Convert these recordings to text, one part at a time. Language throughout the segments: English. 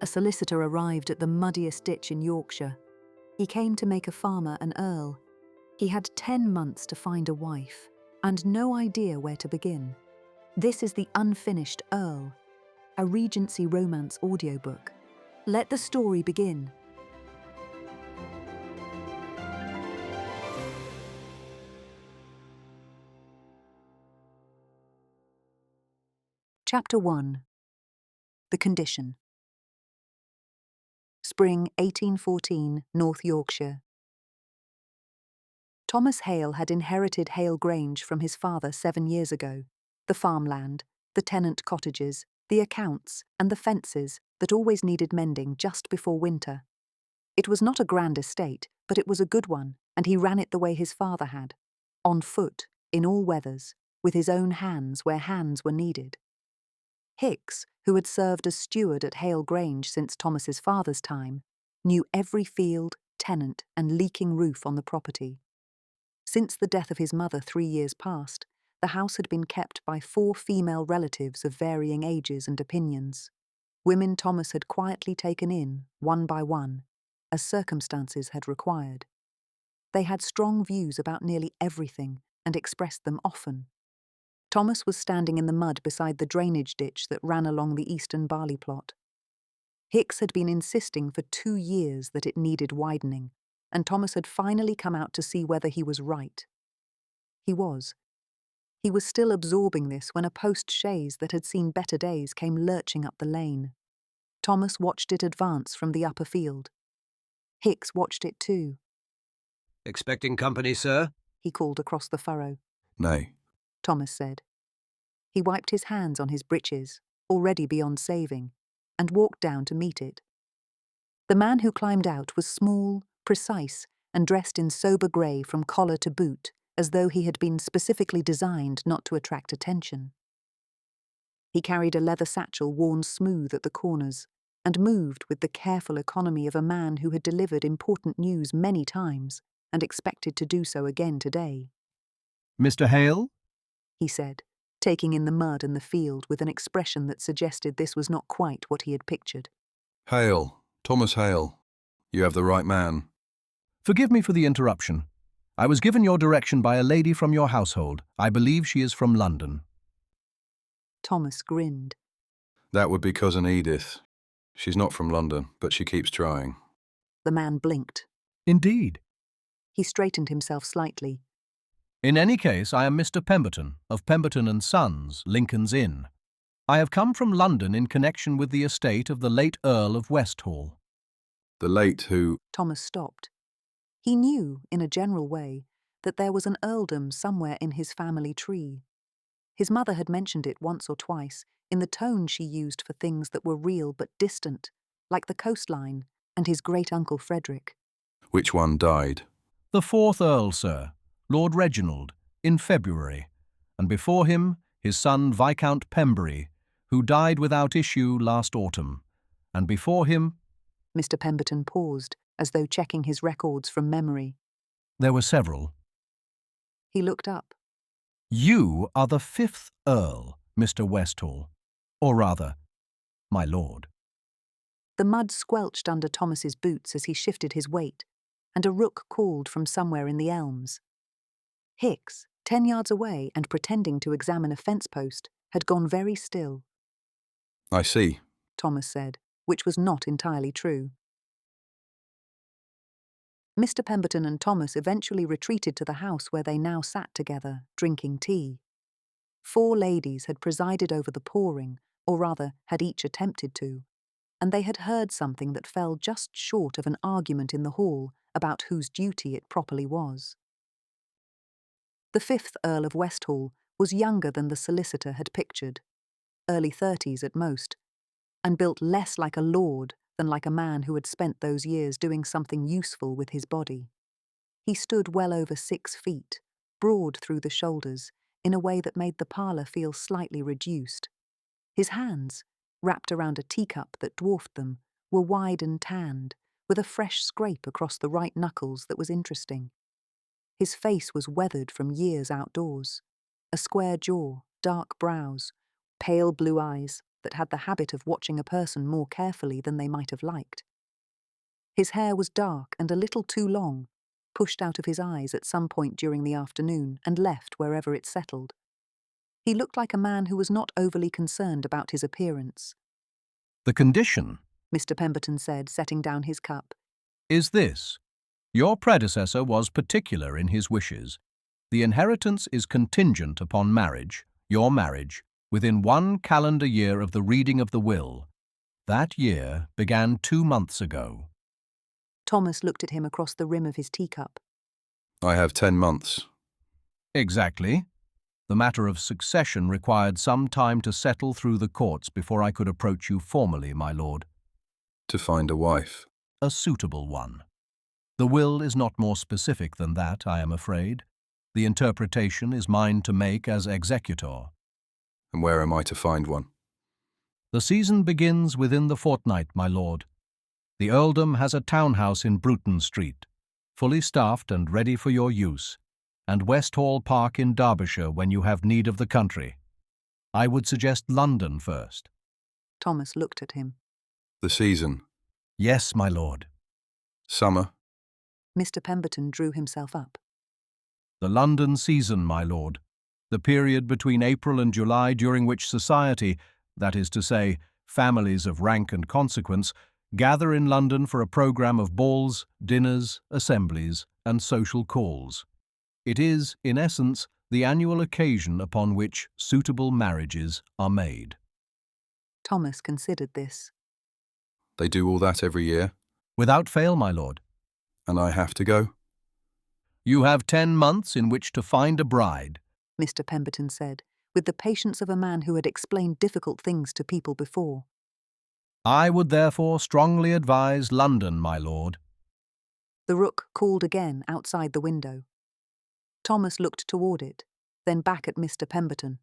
A solicitor arrived at the muddiest ditch in Yorkshire. He came to make a farmer an earl. He had 10 months to find a wife, and no idea where to begin. This is The Unfinished Earl, a Regency romance audiobook. Let the story begin. Chapter 1. The Condition. Spring 1814, North Yorkshire. Thomas Hale had inherited Hale Grange from his father 7 years ago. The farmland, the tenant cottages, the accounts, and the fences that always needed mending just before winter. It was not a grand estate, but it was a good one, and he ran it the way his father had, on foot, in all weathers, with his own hands where hands were needed. Hicks, who had served as steward at Hale Grange since Thomas's father's time, knew every field, tenant, and leaking roof on the property. Since the death of his mother 3 years past, the house had been kept by 4 female relatives of varying ages and opinions. Women Thomas had quietly taken in, one by one, as circumstances had required. They had strong views about nearly everything and expressed them often. Thomas was standing in the mud beside the drainage ditch that ran along the eastern barley plot. Hicks had been insisting for 2 years that it needed widening, and Thomas had finally come out to see whether he was right. He was. He was still absorbing this when a post-chaise that had seen better days came lurching up the lane. Thomas watched it advance from the upper field. Hicks watched it too. "Expecting company, sir?" He called across the furrow. "Nay," Thomas said. He wiped his hands on his breeches, already beyond saving, and walked down to meet it. The man who climbed out was small, precise, and dressed in sober grey from collar to boot, as though he had been specifically designed not to attract attention. He carried a leather satchel worn smooth at the corners, and moved with the careful economy of a man who had delivered important news many times and expected to do so again today. "Mr. Hale?" he said, taking in the mud and the field with an expression that suggested this was not quite what he had pictured. "Hale, Thomas Hale. You have the right man." "Forgive me for the interruption. I was given your direction by a lady from your household. I believe she is from London." Thomas grinned. "That would be Cousin Edith. She's not from London, but she keeps trying." The man blinked. "Indeed. He straightened himself slightly. In any case, I am Mr. Pemberton, of Pemberton and Sons, Lincoln's Inn. I have come from London in connection with the estate of the late Earl of Westhall." "The late who—" Thomas stopped. He knew, in a general way, that there was an earldom somewhere in his family tree. His mother had mentioned it once or twice, in the tone she used for things that were real but distant, like the coastline and his great-uncle Frederick. "Which one died?" "The 4th Earl, sir, Lord Reginald, in February, and before him his son Viscount Pembury, who died without issue last autumn, and before him—" Mr. Pemberton paused, as though checking his records from memory. "There were several." He looked up. "You are the 5th Earl, Mr. Westhall, or rather, my lord." The mud squelched under Thomas's boots as he shifted his weight, and a rook called from somewhere in the elms. Hicks, 10 yards away and pretending to examine a fence post, had gone very still. "I see," Thomas said, which was not entirely true. Mr. Pemberton and Thomas eventually retreated to the house where they now sat together, drinking tea. 4 ladies had presided over the pouring, or rather had each attempted to, and they had heard something that fell just short of an argument in the hall about whose duty it properly was. The 5th Earl of Westhall was younger than the solicitor had pictured, early 30s at most, and built less like a lord than like a man who had spent those years doing something useful with his body. He stood well over 6 feet, broad through the shoulders, in a way that made the parlour feel slightly reduced. His hands, wrapped around a teacup that dwarfed them, were wide and tanned, with a fresh scrape across the right knuckles that was interesting. His face was weathered from years outdoors. A square jaw, dark brows, pale blue eyes, that had the habit of watching a person more carefully than they might have liked. His hair was dark and a little too long, pushed out of his eyes at some point during the afternoon and left wherever it settled. He looked like a man who was not overly concerned about his appearance. The condition Mr. Pemberton said, setting down his cup. is this. Your predecessor was particular in his wishes. The inheritance is contingent upon marriage, your marriage, within 1 calendar year of the reading of the will. That year began 2 months ago. Thomas looked at him across the rim of his teacup. I have 10 months. Exactly. The matter of succession required some time to settle through the courts before I could approach you formally, my lord. To find a wife. A suitable one. The will is not more specific than that, I am afraid. The interpretation is mine to make as executor. And where am I to find one? The season begins within the fortnight, my lord. The earldom has a townhouse in Bruton Street, fully staffed and ready for your use, and Westhall Park in Derbyshire when you have need of the country. I would suggest London first. Thomas looked at him. The season. Yes, my lord. Summer. Mr. Pemberton drew himself up. The London season, my lord. The period between April and July during which society, that is to say, families of rank and consequence, gather in London for a programme of balls, dinners, assemblies, and social calls. It is, in essence, the annual occasion upon which suitable marriages are made. Thomas considered this. They do all that every year, Without fail, my lord. and I have to go. You have 10 months in which to find a bride. Mr. Pemberton said, with the patience of a man who had explained difficult things to people before. I would therefore strongly advise London, my lord. The rook called again outside the window. Thomas looked toward it, then back at Mr. Pemberton.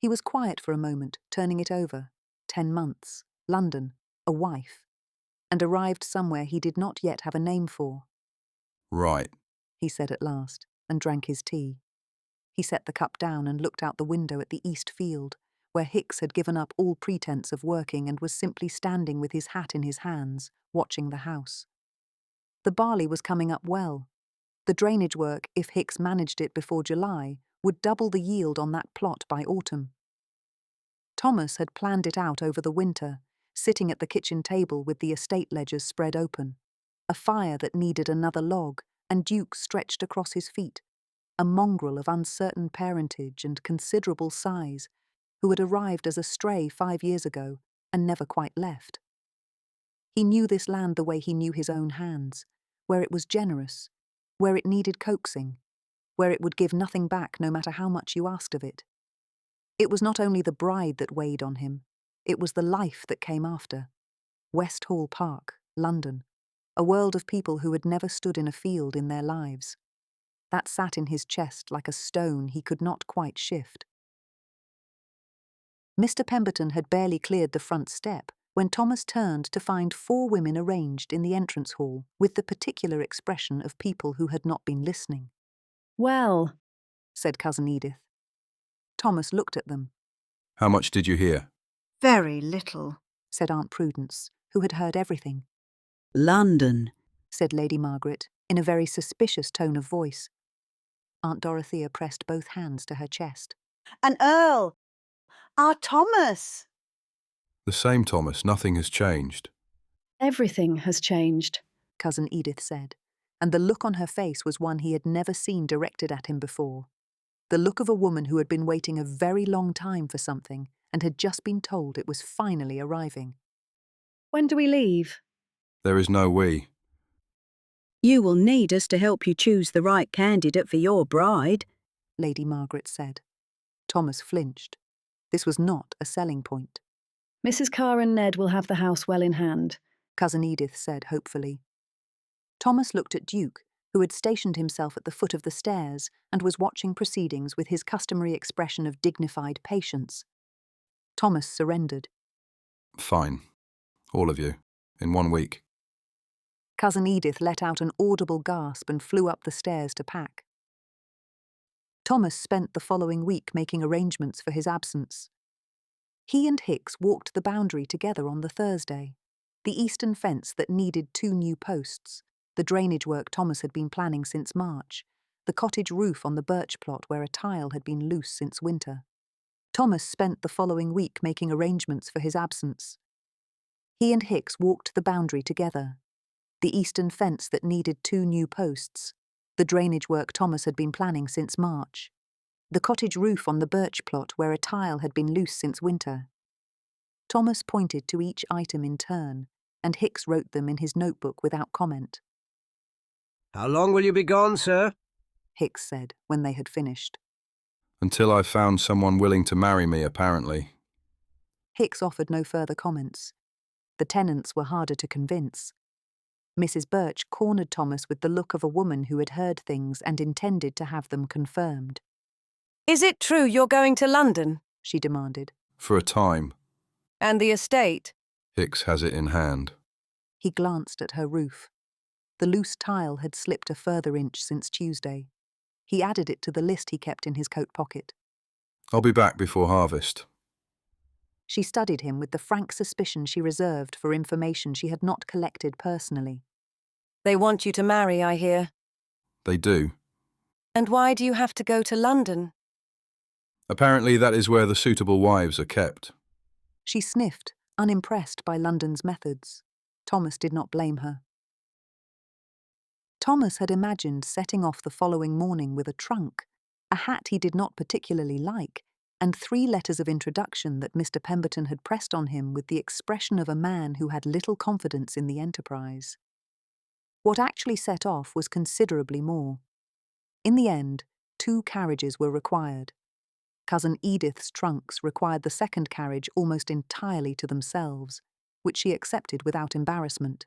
He was quiet for a moment, turning it over. 10 months, London, a wife, and arrived somewhere he did not yet have a name for. Right. He said at last, and drank his tea. He set the cup down and looked out the window at the east field, where Hicks had given up all pretense of working and was simply standing with his hat in his hands, watching the house. The barley was coming up well. The drainage work, if Hicks managed it before July, would double the yield on that plot by autumn. Thomas had planned it out over the winter, sitting at the kitchen table with the estate ledgers spread open, a fire that needed another log, and Duke stretched across his feet, a mongrel of uncertain parentage and considerable size, who had arrived as a stray 5 years ago and never quite left. He knew this land the way he knew his own hands, where it was generous, where it needed coaxing, where it would give nothing back no matter how much you asked of it. It was not only the bride that weighed on him, it was the life that came after. Westhall Park, London, a world of people who had never stood in a field in their lives. That sat in his chest like a stone he could not quite shift. Mr. Pemberton had barely cleared the front step when Thomas turned to find 4 women arranged in the entrance hall with the particular expression of people who had not been listening. Well, Said Cousin Edith. Thomas looked at them. How much did you hear? Very little. Said Aunt Prudence, who had heard everything. London. Said Lady Margaret, in a very suspicious tone of voice. Aunt Dorothea pressed both hands to her chest. An Earl. Our Thomas. The same, Thomas. Nothing has changed. everything has changed. Cousin Edith said, and the look on her face was one he had never seen directed at him before. The look of a woman who had been waiting a very long time for something and had just been told it was finally arriving. When do we leave? There is no we. You will need us to help you choose the right candidate for your bride, Lady Margaret said. Thomas flinched. This was not a selling point. Mrs. Carr and Ned will have the house well in hand. Cousin Edith said hopefully. Thomas looked at Duke, who had stationed himself at the foot of the stairs and was watching proceedings with his customary expression of dignified patience. Thomas surrendered. Fine. All of you. In 1 week. Cousin Edith let out an audible gasp and flew up the stairs to pack. Thomas spent the following week making arrangements for his absence. He and Hicks walked the boundary together on the Thursday. The eastern fence that needed 2 new posts, the drainage work Thomas had been planning since March, the cottage roof on the birch plot where a tile had been loose since winter. Thomas spent the following week making arrangements for his absence. He and Hicks walked the boundary together. The eastern fence that needed 2 new posts, the drainage work Thomas had been planning since March, the cottage roof on the birch plot where a tile had been loose since winter. Thomas pointed to each item in turn, and Hicks wrote them in his notebook without comment. How long will you be gone, sir? Hicks said when they had finished. Until I've found someone willing to marry me, apparently. Hicks offered no further comments. The tenants were harder to convince. Mrs. Birch cornered Thomas with the look of a woman who had heard things and intended to have them confirmed. Is it true you're going to London? She demanded. For a time, And the estate? Hicks has it in hand. He glanced at her roof. The loose tile had slipped a further inch since Tuesday. He added it to the list he kept in his coat pocket. I'll be back before harvest. She studied him with the frank suspicion she reserved for information she had not collected personally. They want you to marry, I hear. They do. And why do you have to go to London? Apparently that is where the suitable wives are kept. She sniffed, unimpressed by London's methods. Thomas did not blame her. Thomas had imagined setting off the following morning with a trunk, a hat he did not particularly like, and 3 letters of introduction that Mr. Pemberton had pressed on him with the expression of a man who had little confidence in the enterprise. What actually set off was considerably more. In the end, 2 carriages were required. Cousin Edith's trunks required the second carriage almost entirely to themselves, which she accepted without embarrassment.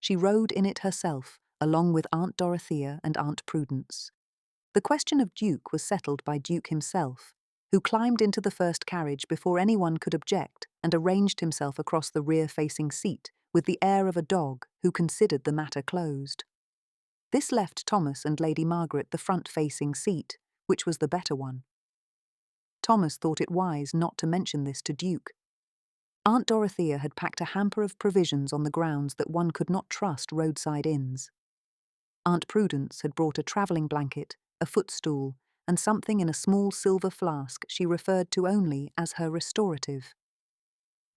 She rode in it herself, along with Aunt Dorothea and Aunt Prudence. The question of Duke was settled by Duke himself, who climbed into the first carriage before anyone could object and arranged himself across the rear-facing seat with the air of a dog who considered the matter closed. This left Thomas and Lady Margaret the front-facing seat, which was the better one. Thomas thought it wise not to mention this to Duke. Aunt Dorothea had packed a hamper of provisions on the grounds that one could not trust roadside inns. Aunt Prudence had brought a travelling blanket, a footstool, and something in a small silver flask she referred to only as her restorative.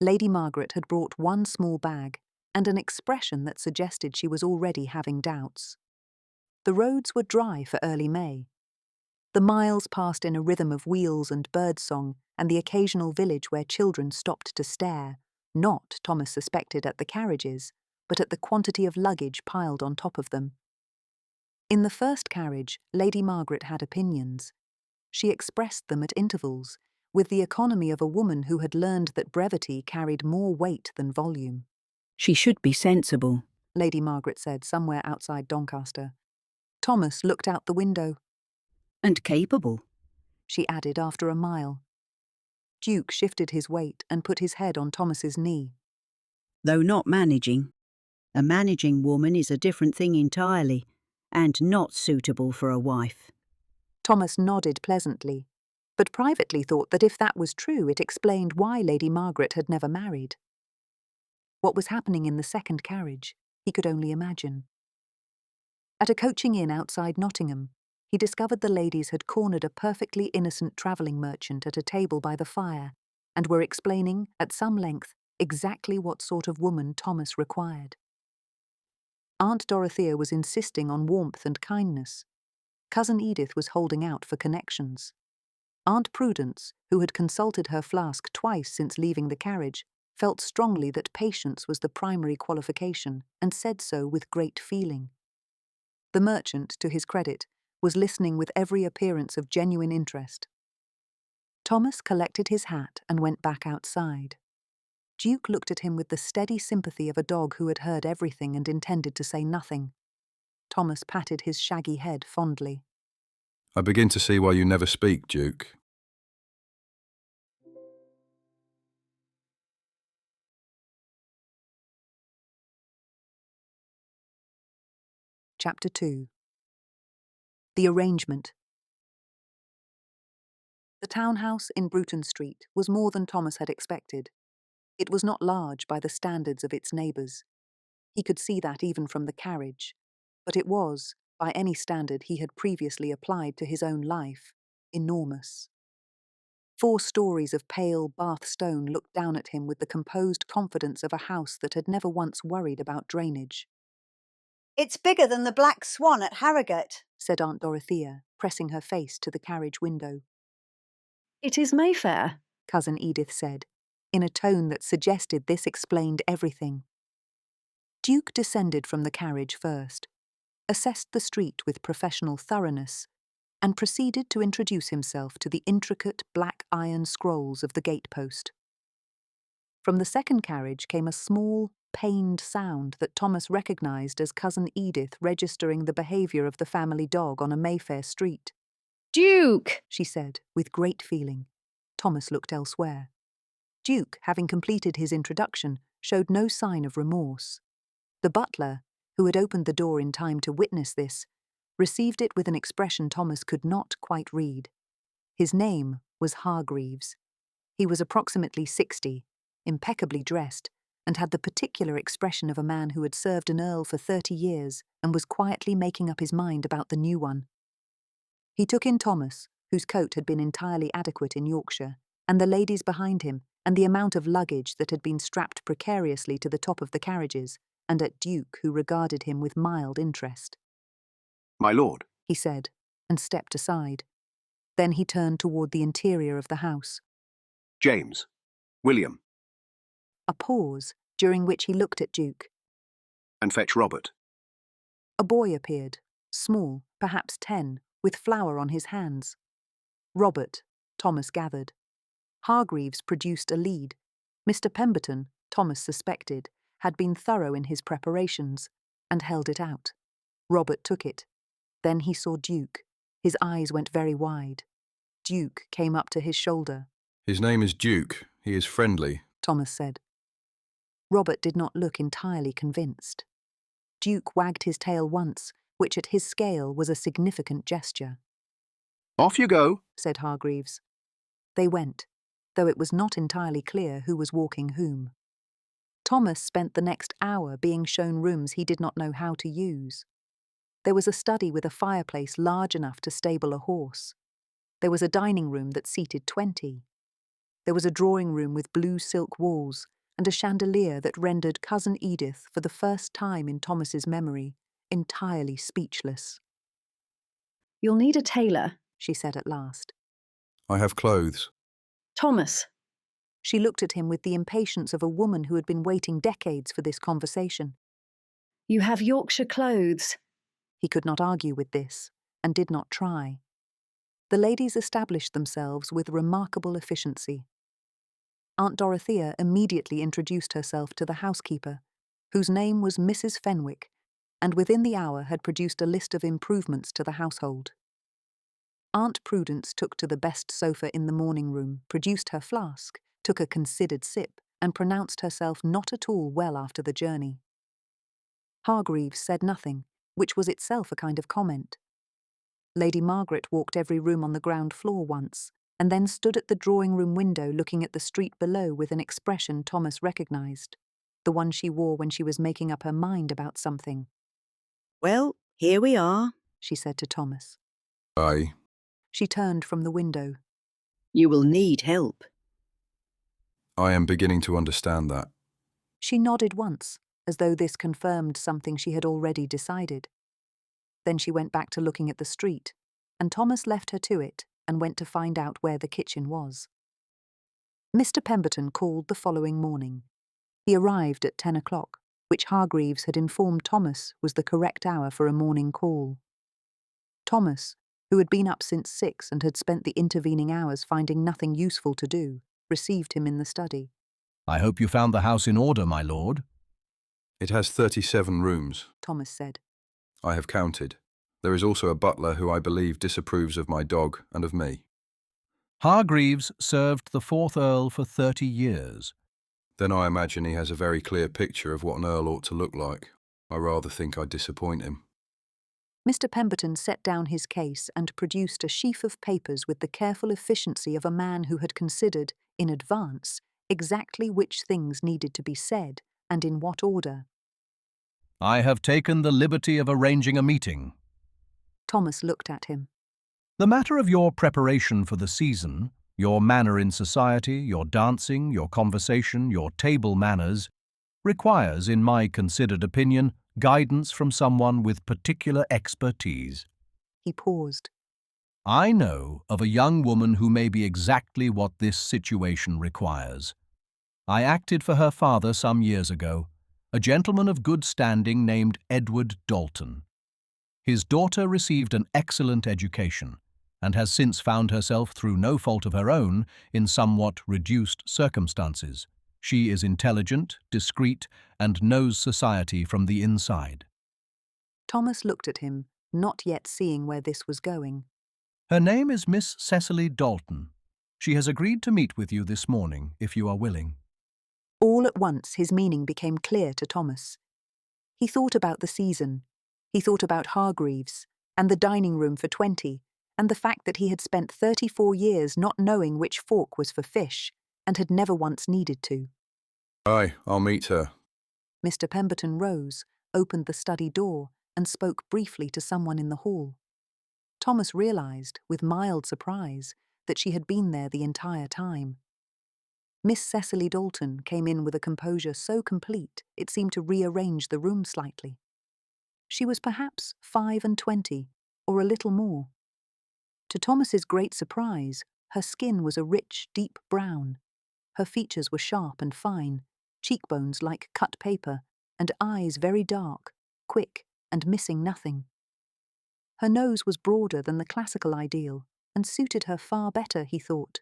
Lady Margaret had brought 1 small bag and an expression that suggested she was already having doubts. The roads were dry for early May. The miles passed in a rhythm of wheels and birdsong and the occasional village where children stopped to stare, not, Thomas suspected, at the carriages, but at the quantity of luggage piled on top of them. In the first carriage, Lady Margaret had opinions. She expressed them at intervals, with the economy of a woman who had learned that brevity carried more weight than volume. She should be sensible. Lady Margaret said somewhere outside Doncaster. Thomas looked out the window. And capable. She added after a mile. Duke shifted his weight and put his head on Thomas's knee. Though not managing. A managing woman is a different thing entirely, and not suitable for a wife. Thomas nodded pleasantly, but privately thought that if that was true, it explained why Lady Margaret had never married. What was happening in the second carriage, he could only imagine. At a coaching inn outside Nottingham, he discovered the ladies had cornered a perfectly innocent travelling merchant at a table by the fire and were explaining, at some length, exactly what sort of woman Thomas required. Aunt Dorothea was insisting on warmth and kindness. Cousin Edith was holding out for connections. Aunt Prudence, who had consulted her flask twice since leaving the carriage, felt strongly that patience was the primary qualification and said so with great feeling. The merchant, to his credit, was listening with every appearance of genuine interest. Thomas collected his hat and went back outside. Duke looked at him with the steady sympathy of a dog who had heard everything and intended to say nothing. Thomas patted his shaggy head fondly. I begin to see why you never speak, Duke. Chapter 2. The Arrangement. The townhouse in Bruton Street was more than Thomas had expected. It was not large by the standards of its neighbours. He could see that even from the carriage, but it was, by any standard he had previously applied to his own life, enormous. 4 stories of pale Bath stone looked down at him with the composed confidence of a house that had never once worried about drainage. "It's bigger than the Black Swan at Harrogate," said Aunt Dorothea, pressing her face to the carriage window. It is Mayfair. Cousin Edith said, in a tone that suggested this explained everything. Duke descended from the carriage first, assessed the street with professional thoroughness, and proceeded to introduce himself to the intricate black iron scrolls of the gatepost. From the second carriage came a small, pained sound that Thomas recognised as Cousin Edith registering the behaviour of the family dog on a Mayfair street. Duke! She said, with great feeling. Thomas looked elsewhere. Duke, having completed his introduction, showed no sign of remorse. The butler, who had opened the door in time to witness this, received it with an expression Thomas could not quite read. His name was Hargreaves. He was approximately 60, impeccably dressed, and had the particular expression of a man who had served an earl for 30 years and was quietly making up his mind about the new one. He took in Thomas, whose coat had been entirely adequate in Yorkshire, and the ladies behind him, and the amount of luggage that had been strapped precariously to the top of the carriages, and at Duke, who regarded him with mild interest. "My lord," he said, and stepped aside. Then he turned toward the interior of the house. "James, William, A pause, during which he looked at Duke. and fetch Robert." A boy appeared, small, perhaps 10, with flour on his hands. Robert, Thomas gathered. Hargreaves produced a lead. Mr. Pemberton, Thomas suspected, had been thorough in his preparations, and held it out. Robert took it. Then he saw Duke. His eyes went very wide. Duke came up to his shoulder. His name is Duke. He is friendly. Thomas said. Robert did not look entirely convinced. Duke wagged his tail once, which at his scale was a significant gesture. "Off you go," said Hargreaves. They went, though it was not entirely clear who was walking whom. Thomas spent the next hour being shown rooms he did not know how to use. There was a study with a fireplace large enough to stable a horse. There was a dining room that seated 20. There was a drawing room with blue silk walls and a chandelier that rendered Cousin Edith, for the first time in Thomas's memory, entirely speechless. You'll need a tailor, she said at last. I have clothes. Thomas. She looked at him with the impatience of a woman who had been waiting decades for this conversation. You have Yorkshire clothes. He could not argue with this, and did not try. The ladies established themselves with remarkable efficiency. Aunt Dorothea immediately introduced herself to the housekeeper, whose name was Mrs. Fenwick, and within the hour had produced a list of improvements to the household. Aunt Prudence took to the best sofa in the morning room, produced her flask, took a considered sip, and pronounced herself not at all well after the journey. Hargreaves said nothing, which was itself a kind of comment. Lady Margaret walked every room on the ground floor once, and then stood at the drawing-room window looking at the street below with an expression Thomas recognised, the one she wore when she was making up her mind about something. "Well, here we are," she said to Thomas. Aye. She turned from the window. "You will need help." I am beginning to understand that. She nodded once, as though this confirmed something she had already decided. Then she went back to looking at the street, and Thomas left her to it and went to find out where the kitchen was. Mr. Pemberton called the following morning. He arrived at 10 o'clock, which Hargreaves had informed Thomas was the correct hour for a morning call. Thomas, who had been up since 6 and had spent the intervening hours finding nothing useful to do, received him in the study. I hope you found the house in order, my lord. It has 37 rooms. Thomas said. I have counted. There is also a butler who I believe disapproves of my dog and of me. Hargreaves served the 4th Earl for 30 years. Then I imagine he has a very clear picture of what an earl ought to look like. I rather think I disappoint him. Mr. Pemberton set down his case and produced a sheaf of papers with the careful efficiency of a man who had considered, in advance, exactly which things needed to be said and in what order. I have taken the liberty of arranging a meeting. Thomas looked at him. The matter of your preparation for the season, your manner in society, your dancing, your conversation, your table manners, requires, in my considered opinion, guidance from someone with particular expertise. He paused. I know of a young woman who may be exactly what this situation requires. I acted for her father some years ago, a gentleman of good standing named Edward Dalton. His daughter received an excellent education, and has since found herself, through no fault of her own, in somewhat reduced circumstances. She is intelligent, discreet, and knows society from the inside. Thomas looked at him, not yet seeing where this was going. Her name is Miss Cecily Dalton. She has agreed to meet with you this morning, if you are willing. All at once his meaning became clear to Thomas. He thought about the season. He thought about Hargreaves, and the dining room for 20, and the fact that he had spent 34 years not knowing which fork was for fish, and had never once needed to. Aye, I'll meet her. Mr. Pemberton rose, opened the study door, and spoke briefly to someone in the hall. Thomas realized, with mild surprise, that she had been there the entire time. Miss Cecily Dalton came in with a composure so complete it seemed to rearrange the room slightly. She was perhaps 25, or a little more. To Thomas's great surprise, her skin was a rich, deep brown. Her features were sharp and fine, cheekbones like cut paper, and eyes very dark, quick, and missing nothing. Her nose was broader than the classical ideal, and suited her far better, he thought,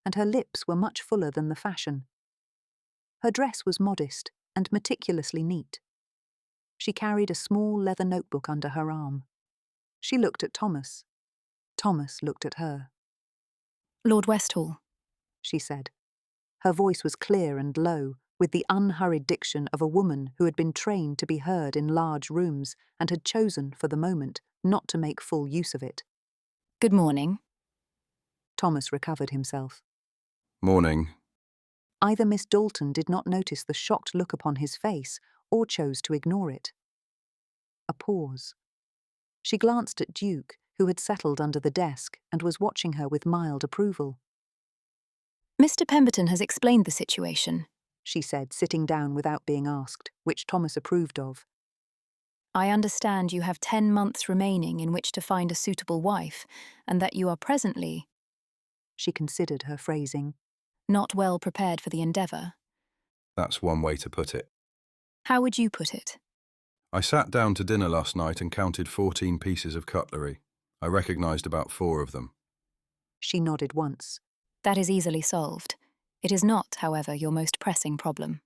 and her lips were much fuller than the fashion. Her dress was modest and meticulously neat. She carried a small leather notebook under her arm. She looked at Thomas. Thomas looked at her. Lord Westhall, She said. Her voice was clear and low, with the unhurried diction of a woman who had been trained to be heard in large rooms and had chosen, for the moment, not to make full use of it. good morning. Thomas recovered himself. Morning. Either Miss Dalton did not notice the shocked look upon his face, or chose to ignore it. A pause. She glanced at Duke, who had settled under the desk and was watching her with mild approval. Mr. Pemberton has explained the situation. She said, sitting down without being asked, which Thomas approved of. I understand you have 10 months remaining in which to find a suitable wife, and that you are presently She considered her phrasing. not well prepared for the endeavour. That's one way to put it. How would you put it? I sat down to dinner last night and counted 14 pieces of cutlery. I recognised about 4 of them. She nodded once. That is easily solved. It is not, however, your most pressing problem.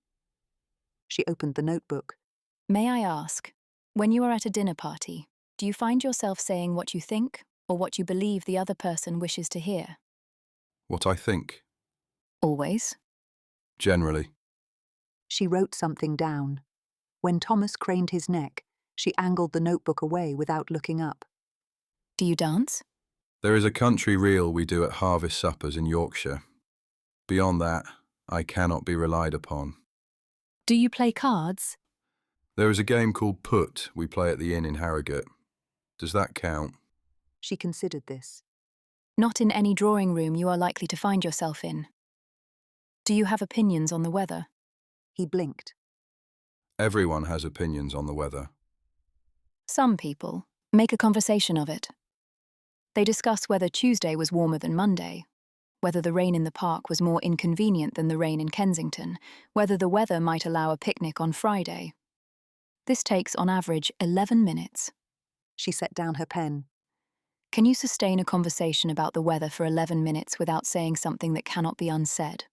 She opened the notebook. May I ask, when you are at a dinner party, do you find yourself saying what you think or what you believe the other person wishes to hear? What I think, Always? generally. She wrote something down. When Thomas craned his neck, she angled the notebook away without looking up. Do you dance? There is a country reel we do at harvest suppers in Yorkshire. Beyond that, I cannot be relied upon. Do you play cards? There is a game called Put we play at the inn in Harrogate. Does that count? She considered this. Not in any drawing room you are likely to find yourself in. Do you have opinions on the weather? He blinked. Everyone has opinions on the weather. Some people make a conversation of it. They discuss whether Tuesday was warmer than Monday, whether the rain in the park was more inconvenient than the rain in Kensington, whether the weather might allow a picnic on Friday. This takes, on average, 11 minutes. She set down her pen. Can you sustain a conversation about the weather for 11 minutes without saying something that cannot be unsaid?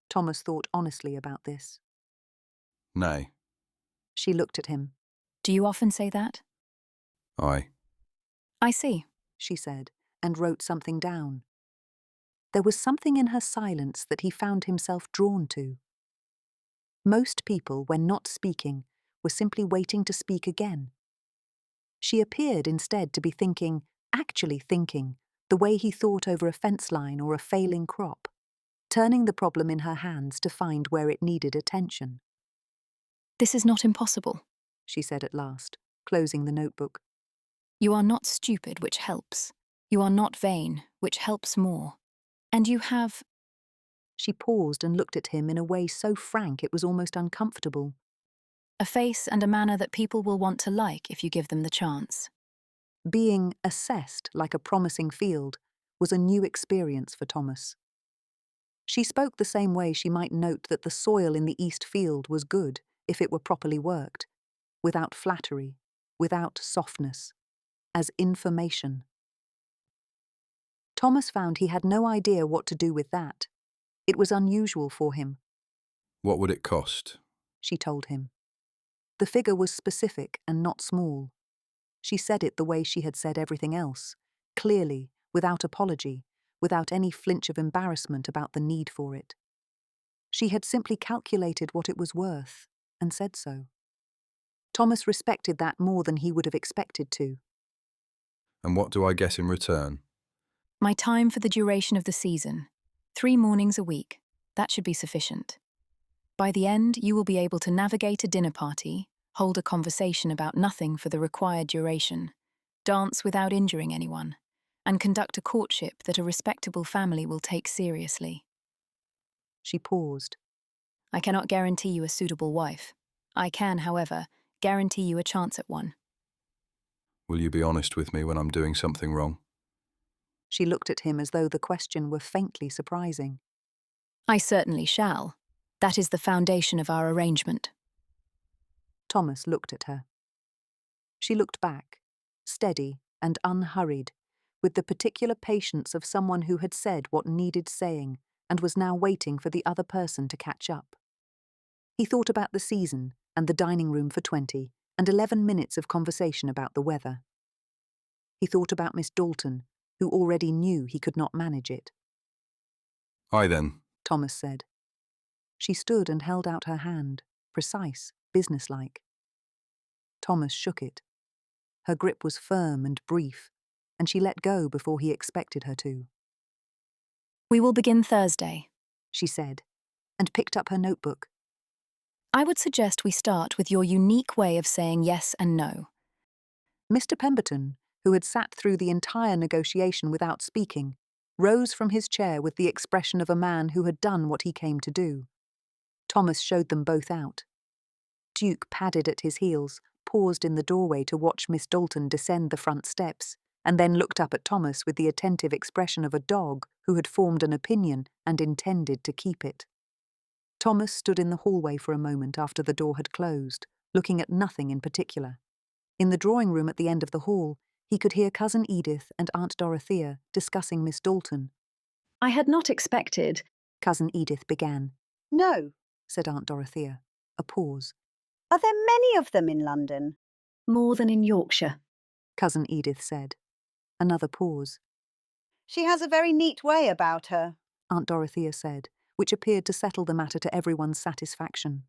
Thomas thought honestly about this. Nay. She looked at him. Do you often say that? Aye. I see. She said, and wrote something down. There was something in her silence that he found himself drawn to. Most people, when not speaking, were simply waiting to speak again. She appeared instead to be thinking, actually thinking, the way he thought over a fence line or a failing crop, turning the problem in her hands to find where it needed attention. This is not impossible, She said at last, closing the notebook. You are not stupid, which helps. You are not vain, which helps more. And you have... She paused and looked at him in a way so frank it was almost uncomfortable. a face and a manner that people will want to like if you give them the chance. Being assessed like a promising field was a new experience for Thomas. She spoke the same way she might note that the soil in the East Field was good if it were properly worked, without flattery, without softness, as information. Thomas found he had no idea what to do with that. It was unusual for him. What would it cost? She told him. The figure was specific and not small. She said it the way she had said everything else, clearly, without apology, without any flinch of embarrassment about the need for it. She had simply calculated what it was worth, and said so. Thomas respected that more than he would have expected to. And what do I get in return? My time for the duration of the season. 3 mornings a week. That should be sufficient. By the end, you will be able to navigate a dinner party, hold a conversation about nothing for the required duration, dance without injuring anyone, and conduct a courtship that a respectable family will take seriously. She paused. I cannot guarantee you a suitable wife. I can, however, guarantee you a chance at one. Will you be honest with me when I'm doing something wrong? She looked at him as though the question were faintly surprising. I certainly shall. That is the foundation of our arrangement. Thomas looked at her. She looked back, steady and unhurried, with the particular patience of someone who had said what needed saying and was now waiting for the other person to catch up. He thought about the season and the dining room for 20 and 11 minutes of conversation about the weather. He thought about Miss Dalton, who already knew he could not manage it. Aye then. Thomas said. She stood and held out her hand, precise, businesslike. Thomas shook it. Her grip was firm and brief, and she let go before he expected her to. We will begin Thursday, She said, and picked up her notebook. I would suggest we start with your unique way of saying yes and no. Mr. Pemberton, who had sat through the entire negotiation without speaking, rose from his chair with the expression of a man who had done what he came to do. Thomas showed them both out. Duke padded at his heels, paused in the doorway to watch Miss Dalton descend the front steps, and then looked up at Thomas with the attentive expression of a dog who had formed an opinion and intended to keep it. Thomas stood in the hallway for a moment after the door had closed, looking at nothing in particular. In the drawing room at the end of the hall, he could hear Cousin Edith and Aunt Dorothea discussing Miss Dalton. I had not expected... Cousin Edith began. No. Said Aunt Dorothea. A pause. Are there many of them in London? More than in Yorkshire. Cousin Edith said. Another pause. She has a very neat way about her, Aunt Dorothea said, which appeared to settle the matter to everyone's satisfaction.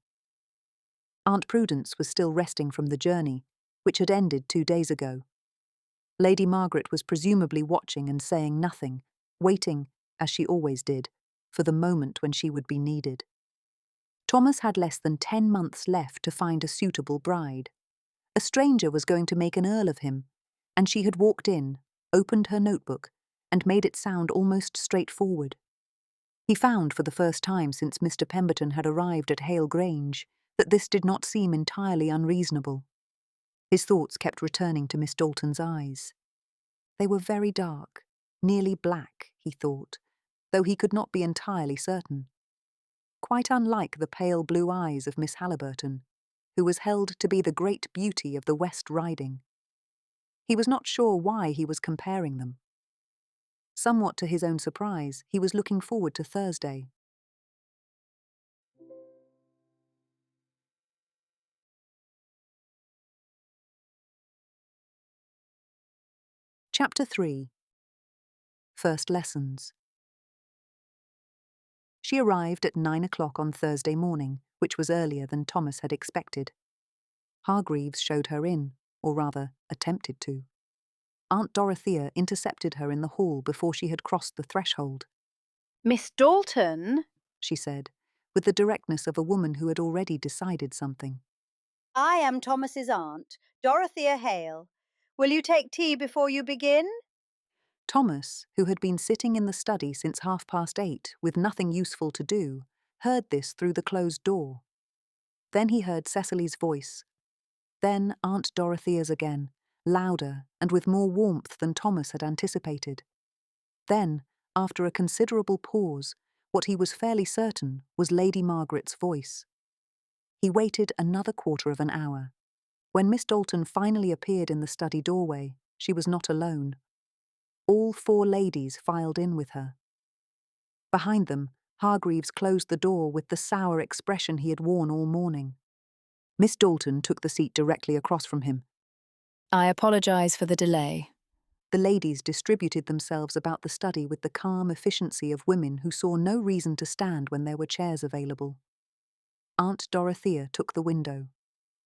Aunt Prudence was still resting from the journey, which had ended 2 days ago. Lady Margaret was presumably watching and saying nothing, waiting, as she always did, for the moment when she would be needed. Thomas had less than 10 months left to find a suitable bride. A stranger was going to make an earl of him, and she had walked in, opened her notebook, and made it sound almost straightforward. He found for the first time since Mr. Pemberton had arrived at Hale Grange that this did not seem entirely unreasonable. His thoughts kept returning to Miss Dalton's eyes. They were very dark, nearly black, he thought, though he could not be entirely certain. Quite unlike the pale blue eyes of Miss Halliburton, who was held to be the great beauty of the West Riding. He was not sure why he was comparing them. Somewhat to his own surprise, he was looking forward to Thursday. Chapter 3. First Lessons. She arrived at 9 o'clock on Thursday morning, which was earlier than Thomas had expected. Hargreaves showed her in, or rather, attempted to. Aunt Dorothea intercepted her in the hall before she had crossed the threshold. Miss Dalton? She said, with the directness of a woman who had already decided something. I am Thomas's aunt, Dorothea Hale. Will you take tea before you begin? Thomas, who had been sitting in the study since 8:30 with nothing useful to do, heard this through the closed door. Then he heard Cecily's voice. Then Aunt Dorothea's again, louder and with more warmth than Thomas had anticipated. Then, after a considerable pause, what he was fairly certain was Lady Margaret's voice. He waited another quarter of an hour. When Miss Dalton finally appeared in the study doorway, she was not alone. All 4 ladies filed in with her. Behind them, Hargreaves closed the door with the sour expression he had worn all morning. Miss Dalton took the seat directly across from him. I apologise for the delay. The ladies distributed themselves about the study with the calm efficiency of women who saw no reason to stand when there were chairs available. Aunt Dorothea took the window.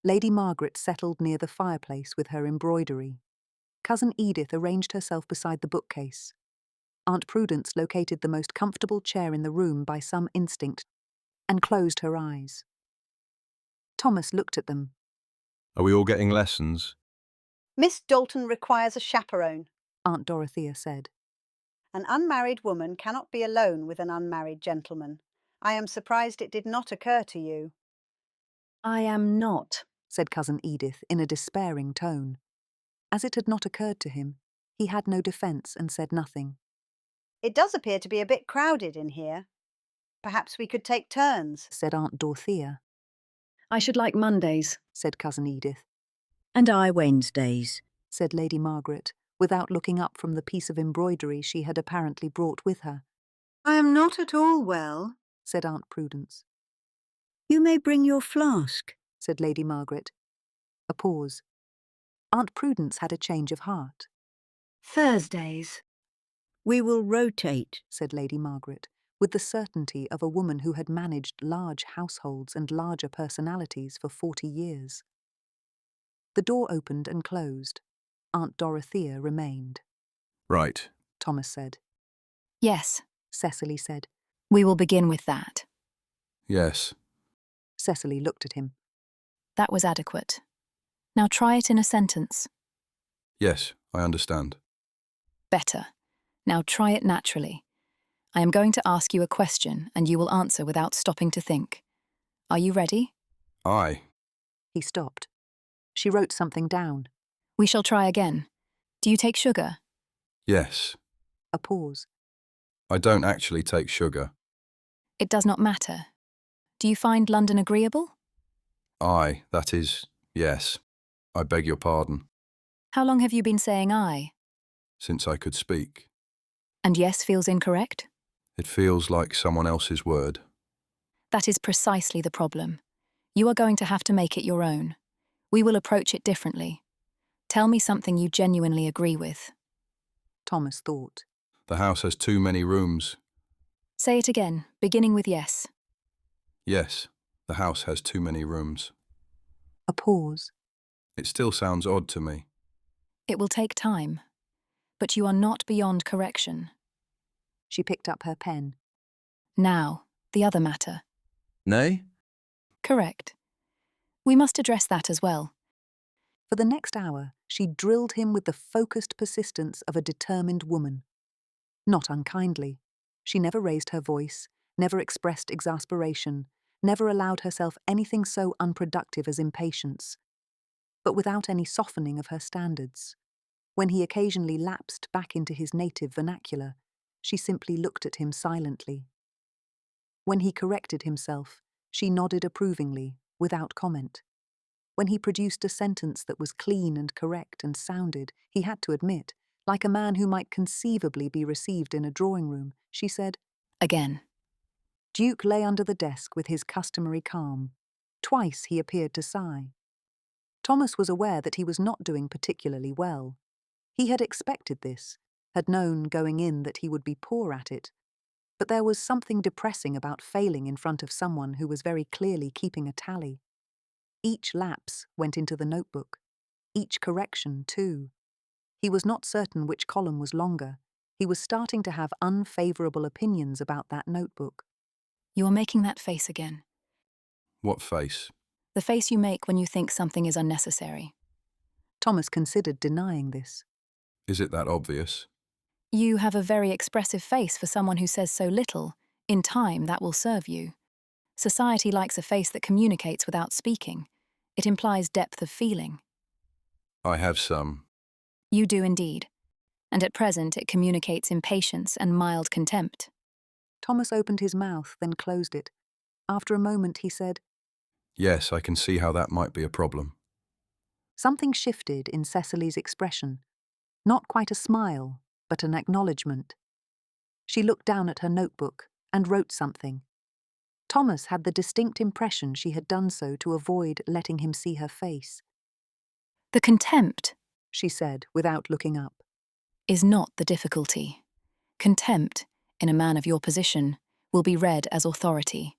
Lady Margaret settled near the fireplace with her embroidery. Cousin Edith arranged herself beside the bookcase. Aunt Prudence located the most comfortable chair in the room by some instinct and closed her eyes. Thomas looked at them. Are we all getting lessons? Miss Dalton requires a chaperone. Aunt Dorothea said. An unmarried woman cannot be alone with an unmarried gentleman. I am surprised it did not occur to you. I am not. Said Cousin Edith in a despairing tone. As it had not occurred to him, he had no defence and said nothing. It does appear to be a bit crowded in here. Perhaps we could take turns, said Aunt Dorothea. I should like Mondays, said Cousin Edith. And I Wednesdays, said Lady Margaret, without looking up from the piece of embroidery she had apparently brought with her. I am not at all well, said Aunt Prudence. You may bring your flask, said Lady Margaret. A pause. Aunt Prudence had a change of heart. Thursdays. We will rotate, said Lady Margaret, with the certainty of a woman who had managed large households and larger personalities for 40 years. The door opened and closed. Aunt Dorothea remained. Right. Thomas said. Yes, Cecily said. we will begin with that. Yes. Cecily looked at him. That was adequate. Now try it in a sentence. Yes, I understand. Better. Now try it naturally. I am going to ask you a question and you will answer without stopping to think. Are you ready? Aye. He stopped. She wrote something down. We shall try again. Do you take sugar? Yes. A pause. I don't actually take sugar. It does not matter. Do you find London agreeable? Aye, that is, yes. I beg your pardon. How long have you been saying I? Since I could speak. And yes feels incorrect? It feels like someone else's word. That is precisely the problem. You are going to have to make it your own. We will approach it differently. Tell me something you genuinely agree with. Thomas thought. The house has too many rooms. Say it again, beginning with yes. Yes, the house has too many rooms. A pause. It still sounds odd to me. It will take time. But you are not beyond correction. She picked up her pen. Now, the other matter. Nay? Correct. We must address that as well. For the next hour, she drilled him with the focused persistence of a determined woman. Not unkindly. She never raised her voice, never expressed exasperation, never allowed herself anything so unproductive as impatience, but without any softening of her standards. When he occasionally lapsed back into his native vernacular, she simply looked at him silently. When he corrected himself, she nodded approvingly, without comment. When he produced a sentence that was clean and correct and sounded, he had to admit, like a man who might conceivably be received in a drawing room, she said, Again. Duke lay under the desk with his customary calm. Twice he appeared to sigh. Thomas was aware that he was not doing particularly well. He had expected this, had known going in that he would be poor at it, but there was something depressing about failing in front of someone who was very clearly keeping a tally. Each lapse went into the notebook. each correction, too. He was not certain which column was longer. He was starting to have unfavourable opinions about that notebook. You are making that face again. What face? The face you make when you think something is unnecessary. Thomas considered denying this. Is it that obvious? You have a very expressive face for someone who says so little. In time, that will serve you. Society likes a face that communicates without speaking. It implies depth of feeling. I have some. You do indeed. And at present it communicates impatience and mild contempt. Thomas opened his mouth, then closed it. After a moment he said, Yes, I can see how that might be a problem. Something shifted in Cecily's expression. Not quite a smile, but an acknowledgement. She looked down at her notebook and wrote something. Thomas had the distinct impression she had done so to avoid letting him see her face. The contempt, She said, without looking up. is not the difficulty. Contempt, in a man of your position, will be read as authority.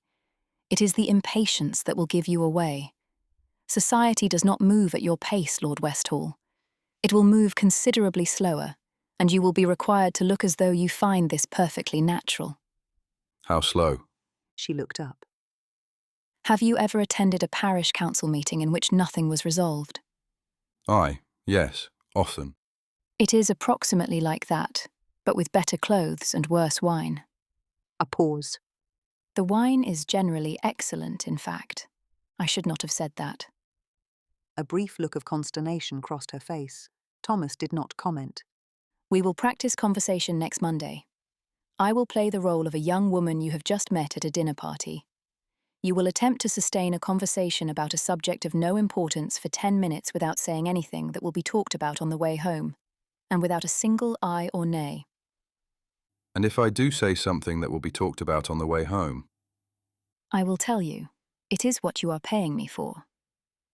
It is the impatience that will give you away. Society does not move at your pace, Lord Westhall. It will move considerably slower, and you will be required to look as though you find this perfectly natural. How slow? She looked up. Have you ever attended a parish council meeting in which nothing was resolved? Aye, yes, often. It is approximately like that, but with better clothes and worse wine. A pause. The wine is generally excellent, in fact. I should not have said that. A brief look of consternation crossed her face. Thomas did not comment. We will practice conversation next Monday. I will play the role of a young woman you have just met at a dinner party. You will attempt to sustain a conversation about a subject of no importance for 10 minutes without saying anything that will be talked about on the way home, and without a single aye or nay. And if I do say something that will be talked about on the way home? I will tell you. It is what you are paying me for.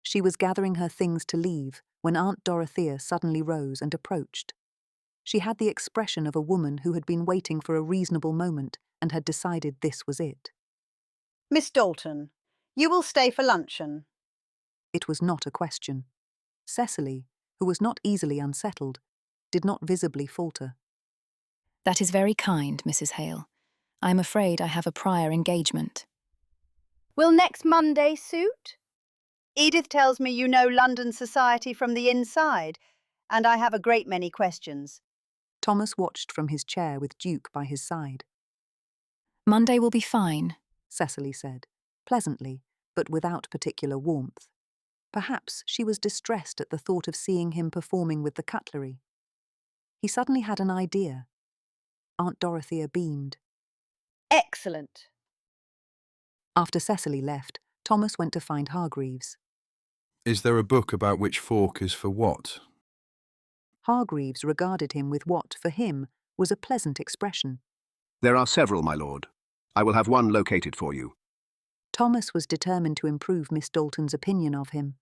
She was gathering her things to leave when Aunt Dorothea suddenly rose and approached. She had the expression of a woman who had been waiting for a reasonable moment and had decided this was it. Miss Dalton, you will stay for luncheon. It was not a question. Cecily, who was not easily unsettled, did not visibly falter. That is very kind, Mrs. Hale. I am afraid I have a prior engagement. Will next Monday suit? Edith tells me you know London society from the inside, and I have a great many questions. Thomas watched from his chair with Duke by his side. Monday will be fine, Cecily said, pleasantly, but without particular warmth. Perhaps she was distressed at the thought of seeing him performing with the cutlery. He suddenly had an idea. Aunt Dorothea beamed. Excellent. After Cecily left, Thomas went to find Hargreaves. Is there a book about which fork is for what? Hargreaves regarded him with what, for him, was a pleasant expression. There are several, my lord. I will have one located for you. Thomas was determined to improve Miss Dalton's opinion of him.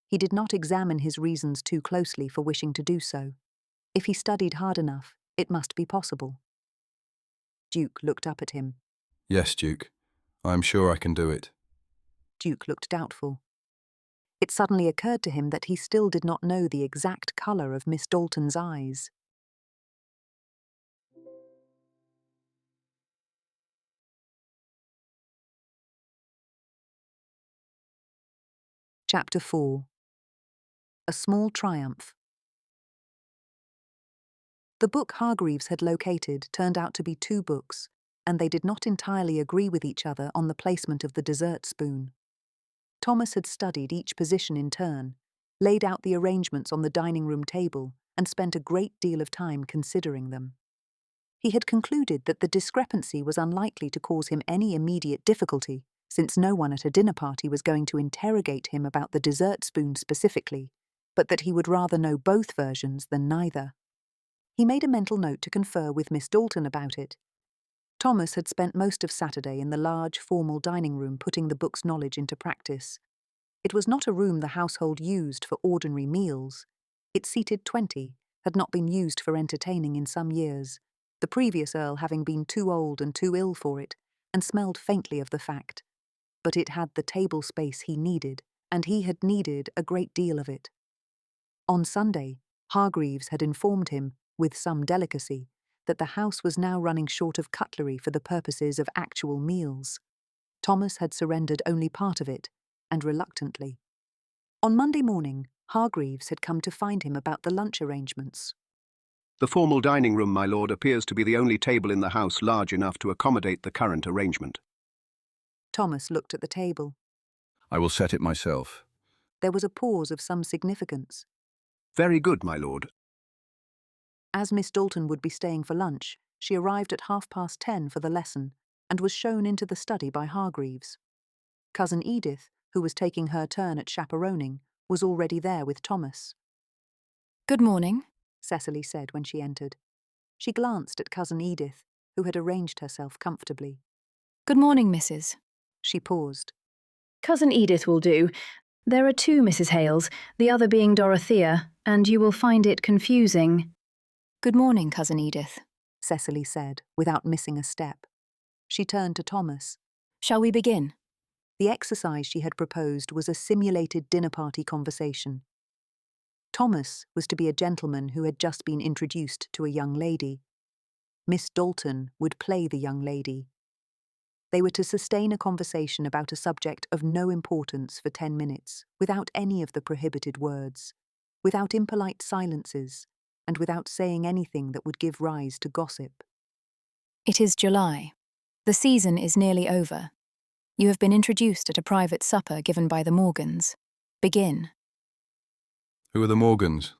He did not examine his reasons too closely for wishing to do so. If he studied hard enough, it must be possible. Duke looked up at him. Yes, Duke. I am sure I can do it. Duke looked doubtful. It suddenly occurred to him that he still did not know the exact colour of Miss Dalton's eyes. Chapter 4. A Small Triumph. The book Hargreaves had located turned out to be 2 books, and they did not entirely agree with each other on the placement of the dessert spoon. Thomas had studied each position in turn, laid out the arrangements on the dining room table, and spent a great deal of time considering them. He had concluded that the discrepancy was unlikely to cause him any immediate difficulty, since no one at a dinner party was going to interrogate him about the dessert spoon specifically, but that he would rather know both versions than neither. He made a mental note to confer with Miss Dalton about it. Thomas had spent most of Saturday in the large, formal dining room putting the book's knowledge into practice. It was not a room the household used for ordinary meals. It seated 20, had not been used for entertaining in some years, the previous Earl having been too old and too ill for it, and smelled faintly of the fact. But it had the table space he needed, and he had needed a great deal of it. On Sunday, Hargreaves had informed him, with some delicacy, that the house was now running short of cutlery for the purposes of actual meals. Thomas had surrendered only part of it, and reluctantly. On Monday morning, Hargreaves had come to find him about the lunch arrangements. The formal dining room, my lord, appears to be the only table in the house large enough to accommodate the current arrangement. Thomas looked at the table. I will set it myself. There was a pause of some significance. Very good, my lord. As Miss Dalton would be staying for lunch, she arrived at 10:30 for the lesson and was shown into the study by Hargreaves. Cousin Edith, who was taking her turn at chaperoning, was already there with Thomas. Good morning, Cecily said when she entered. She glanced at Cousin Edith, who had arranged herself comfortably. Good morning, Mrs. She paused. Cousin Edith will do. There are two Mrs. Hales, the other being Dorothea, and you will find it confusing. Good morning, Cousin Edith, Cecily said, without missing a step. She turned to Thomas. Shall we begin? The exercise she had proposed was a simulated dinner party conversation. Thomas was to be a gentleman who had just been introduced to a young lady. Miss Dalton would play the young lady. They were to sustain a conversation about a subject of no importance for 10 minutes, without any of the prohibited words, without impolite silences, and without saying anything that would give rise to gossip. It is July. The season is nearly over. You have been introduced at a private supper given by the Morgans. Begin. Who are the Morgans?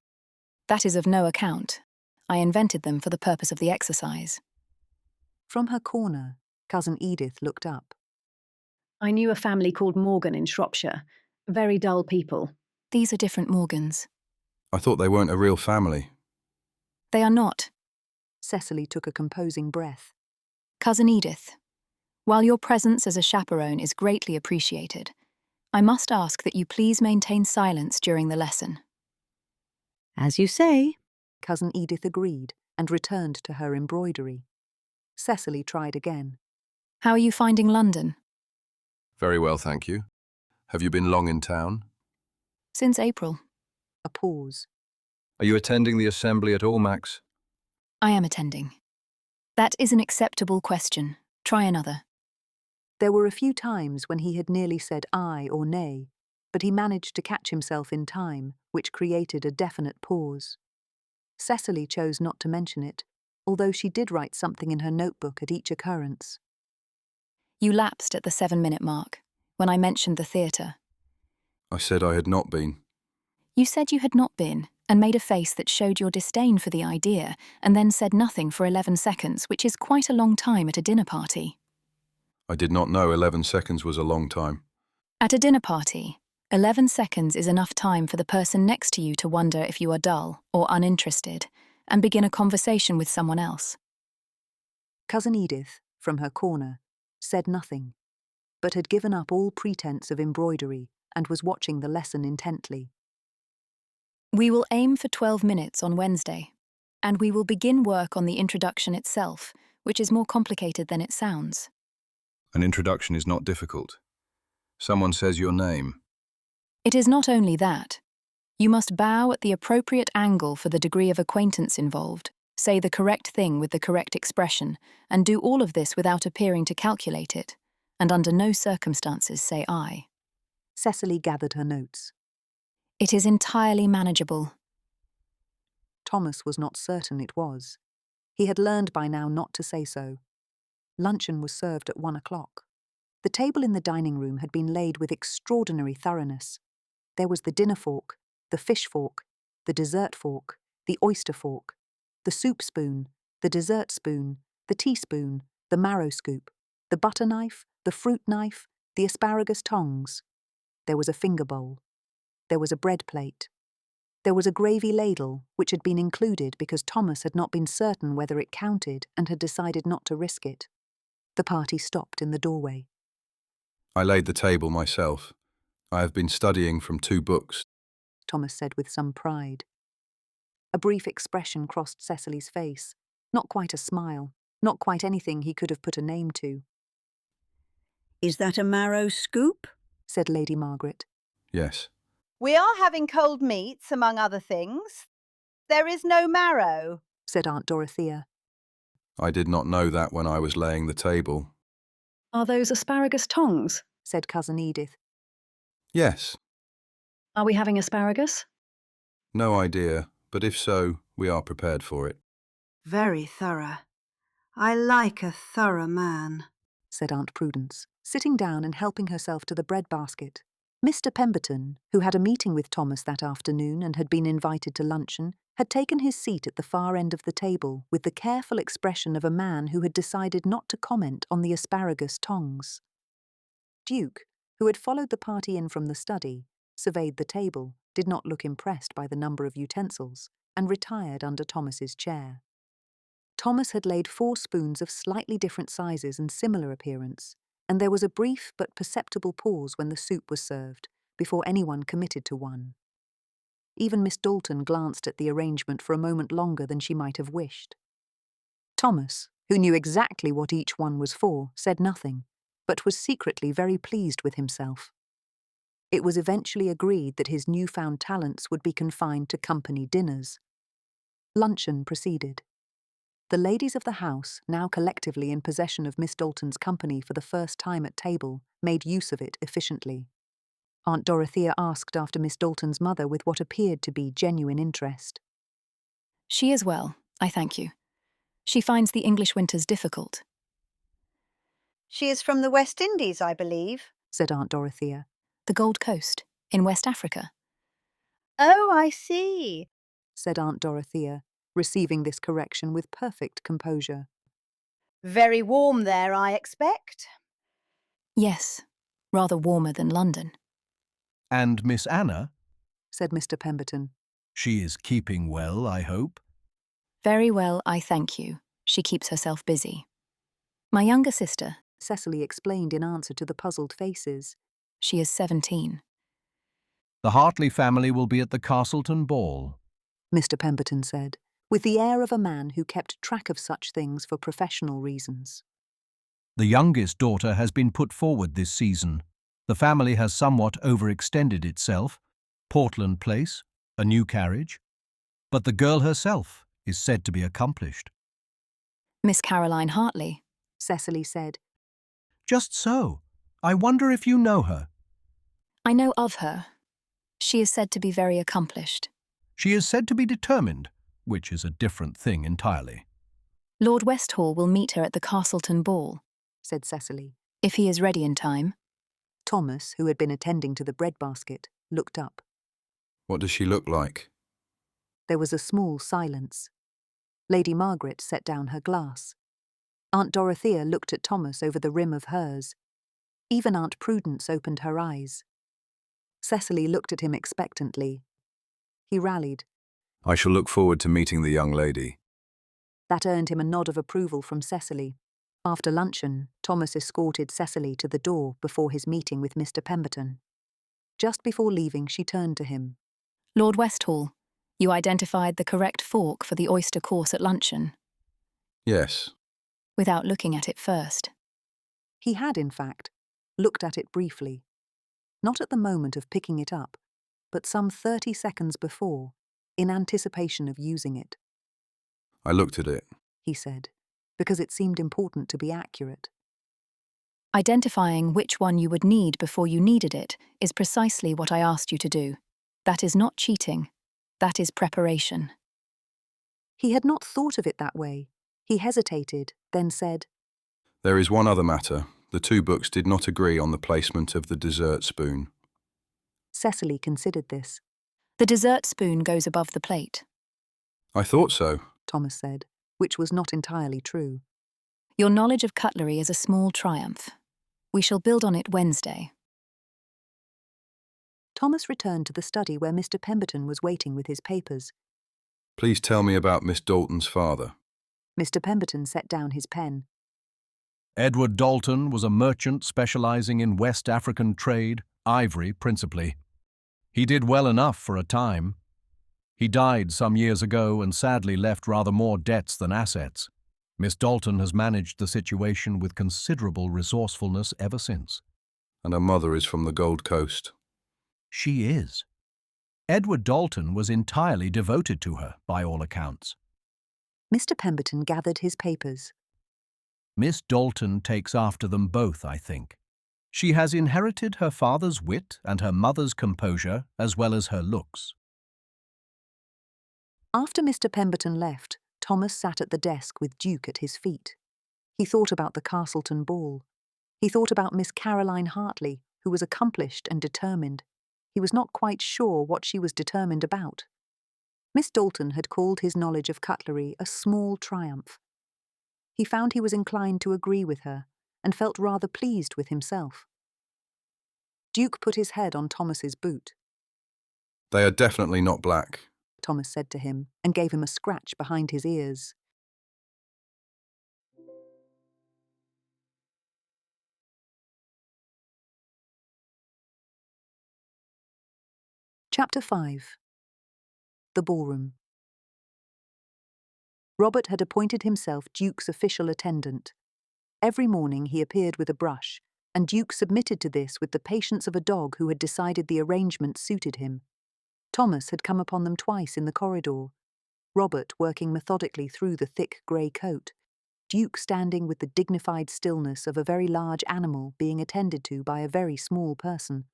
That is of no account. I invented them for the purpose of the exercise. From her corner, Cousin Edith looked up. I knew a family called Morgan in Shropshire. Very dull people. These are different Morgans. I thought they weren't a real family. They are not. Cecily took a composing breath. Cousin Edith, while your presence as a chaperone is greatly appreciated, I must ask that you please maintain silence during the lesson. As you say. Cousin Edith agreed and returned to her embroidery. Cecily tried again. How are you finding London? Very well, thank you. Have you been long in town? Since April. A pause. Are you attending the assembly at all, Max? I am attending. That is an acceptable question. Try another. There were a few times when he had nearly said aye or nay, but he managed to catch himself in time, which created a definite pause. Cecily chose not to mention it, although she did write something in her notebook at each occurrence. You lapsed at the 7-minute mark, when I mentioned the theatre. I said I had not been. You said you had not been, and made a face that showed your disdain for the idea, and then said nothing for 11 seconds, which is quite a long time at a dinner party. I did not know 11 seconds was a long time. At a dinner party, 11 seconds is enough time for the person next to you to wonder if you are dull or uninterested, and begin a conversation with someone else. Cousin Edith, from her corner, said nothing, but had given up all pretense of embroidery and was watching the lesson intently. We will aim for 12 minutes on Wednesday, and we will begin work on the introduction itself, which is more complicated than it sounds. An introduction is not difficult. Someone says your name. It is not only that. You must bow at the appropriate angle for the degree of acquaintance involved, say the correct thing with the correct expression, and do all of this without appearing to calculate it, and under no circumstances say I. Cecily gathered her notes. It is entirely manageable. Thomas was not certain it was. He had learned by now not to say so. Luncheon was served at 1 o'clock. The table in the dining room had been laid with extraordinary thoroughness. There was the dinner fork, the fish fork, the dessert fork, the oyster fork, the soup spoon, the dessert spoon, the teaspoon, the marrow scoop, the butter knife, the fruit knife, the asparagus tongs. There was a finger bowl. There was a bread plate. There was a gravy ladle, which had been included because Thomas had not been certain whether it counted and had decided not to risk it. The party stopped in the doorway. I laid the table myself. I have been studying from 2 books. Thomas said with some pride. A brief expression crossed Cecily's face. Not quite a smile, not quite anything he could have put a name to. Is that a marrow scoop? Said Lady Margaret. Yes. We are having cold meats, among other things. There is no marrow, said Aunt Dorothea. I did not know that when I was laying the table. Are those asparagus tongs? Said Cousin Edith. Yes. Are we having asparagus? No idea, but if so, we are prepared for it. Very thorough. I like a thorough man, said Aunt Prudence, sitting down and helping herself to the bread basket. Mr. Pemberton, who had a meeting with Thomas that afternoon and had been invited to luncheon, had taken his seat at the far end of the table with the careful expression of a man who had decided not to comment on the asparagus tongs. Duke, who had followed the party in from the study, surveyed the table, did not look impressed by the number of utensils, and retired under Thomas's chair. Thomas had laid 4 spoons of slightly different sizes and similar appearance, and there was a brief but perceptible pause when the soup was served, before anyone committed to one. Even Miss Dalton glanced at the arrangement for a moment longer than she might have wished. Thomas, who knew exactly what each one was for, said nothing, but was secretly very pleased with himself. It was eventually agreed that his newfound talents would be confined to company dinners. Luncheon proceeded. The ladies of the house, now collectively in possession of Miss Dalton's company for the first time at table, made use of it efficiently. Aunt Dorothea asked after Miss Dalton's mother with what appeared to be genuine interest. She is well, I thank you. She finds the English winters difficult. She is from the West Indies, I believe, said Aunt Dorothea. The Gold Coast, in West Africa. Oh, I see, said Aunt Dorothea, receiving this correction with perfect composure. Very warm there, I expect. Yes, rather warmer than London. And Miss Anna? Said Mr. Pemberton. She is keeping well, I hope. Very well, I thank you. She keeps herself busy. My younger sister, Cecily explained in answer to the puzzled faces. She is 17. The Hartley family will be at the Castleton ball, Mr. Pemberton said, with the air of a man who kept track of such things for professional reasons. The youngest daughter has been put forward this season. The family has somewhat overextended itself. Portland Place, a new carriage. But the girl herself is said to be accomplished. Miss Caroline Hartley, Cecily said. Just so. I wonder if you know her. I know of her. She is said to be very accomplished. She is said to be determined, which is a different thing entirely. Lord Westhall will meet her at the Castleton ball, said Cecily. If he is ready in time. Thomas, who had been attending to the bread basket, looked up. What does she look like? There was a small silence. Lady Margaret set down her glass. Aunt Dorothea looked at Thomas over the rim of hers. Even Aunt Prudence opened her eyes. Cecily looked at him expectantly. He rallied. I shall look forward to meeting the young lady. That earned him a nod of approval from Cecily. After luncheon, Thomas escorted Cecily to the door before his meeting with Mr. Pemberton. Just before leaving, she turned to him. Lord Westhall, you identified the correct fork for the oyster course at luncheon. Yes. Without looking at it first. He had, in fact, looked at it briefly. Not at the moment of picking it up, but some 30 seconds before, in anticipation of using it. I looked at it, he said, because it seemed important to be accurate. Identifying which one you would need before you needed it is precisely what I asked you to do. That is not cheating. That is preparation. He had not thought of it that way. He hesitated, then said, There is one other matter. The 2 books did not agree on the placement of the dessert spoon. Cecily considered this. The dessert spoon goes above the plate. I thought so, Thomas said, which was not entirely true. Your knowledge of cutlery is a small triumph. We shall build on it Wednesday. Thomas returned to the study where Mr. Pemberton was waiting with his papers. Please tell me about Miss Dalton's father. Mr. Pemberton set down his pen. Edward Dalton was a merchant specializing in West African trade, ivory principally. He did well enough for a time. He died some years ago and sadly left rather more debts than assets. Miss Dalton has managed the situation with considerable resourcefulness ever since. And her mother is from the Gold Coast. She is. Edward Dalton was entirely devoted to her, by all accounts. Mr. Pemberton gathered his papers. Miss Dalton takes after them both, I think. She has inherited her father's wit and her mother's composure, as well as her looks. After Mr. Pemberton left, Thomas sat at the desk with Duke at his feet. He thought about the Castleton ball. He thought about Miss Caroline Hartley, who was accomplished and determined. He was not quite sure what she was determined about. Miss Dalton had called his knowledge of cutlery a small triumph. He found he was inclined to agree with her, and felt rather pleased with himself. Duke put his head on Thomas's boot. They are definitely not black. Thomas said to him, and gave him a scratch behind his ears. Chapter 5. The Ballroom. Robert had appointed himself Duke's official attendant. Every morning he appeared with a brush, and Duke submitted to this with the patience of a dog who had decided the arrangement suited him. Thomas had come upon them twice in the corridor, Robert working methodically through the thick grey coat, Duke standing with the dignified stillness of a very large animal being attended to by a very small person,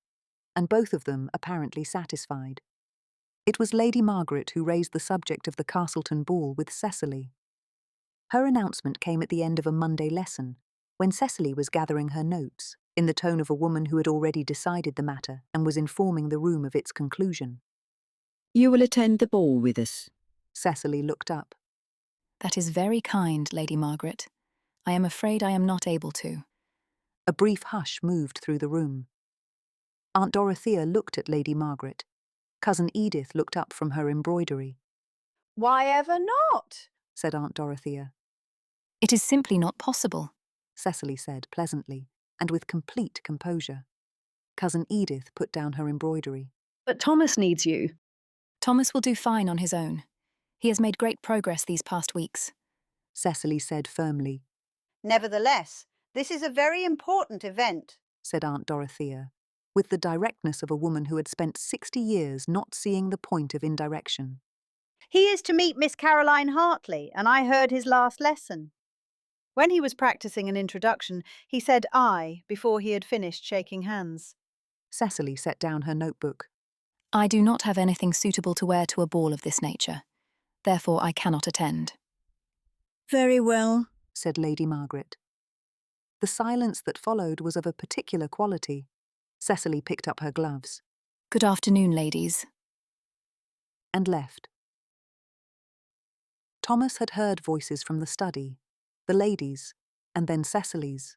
and both of them apparently satisfied. It was Lady Margaret who raised the subject of the Castleton ball with Cecily. Her announcement came at the end of a Monday lesson, when Cecily was gathering her notes, in the tone of a woman who had already decided the matter and was informing the room of its conclusion. You will attend the ball with us. Cecily looked up. That is very kind, Lady Margaret. I am afraid I am not able to. A brief hush moved through the room. Aunt Dorothea looked at Lady Margaret. Cousin Edith looked up from her embroidery. Why ever not? Said Aunt Dorothea. It is simply not possible, Cecily said pleasantly, and with complete composure. Cousin Edith put down her embroidery. But Thomas needs you. Thomas will do fine on his own. He has made great progress these past weeks, Cecily said firmly. Nevertheless, this is a very important event, said Aunt Dorothea, with the directness of a woman who had spent 60 years not seeing the point of indirection. He is to meet Miss Caroline Hartley, and I heard his last lesson. When he was practicing an introduction, he said "I" before he had finished shaking hands. Cecily set down her notebook. I do not have anything suitable to wear to a ball of this nature. Therefore, I cannot attend. Very well, said Lady Margaret. The silence that followed was of a particular quality. Cecily picked up her gloves. Good afternoon, ladies. And left. Thomas had heard voices from the study, the ladies, and then Cecily's.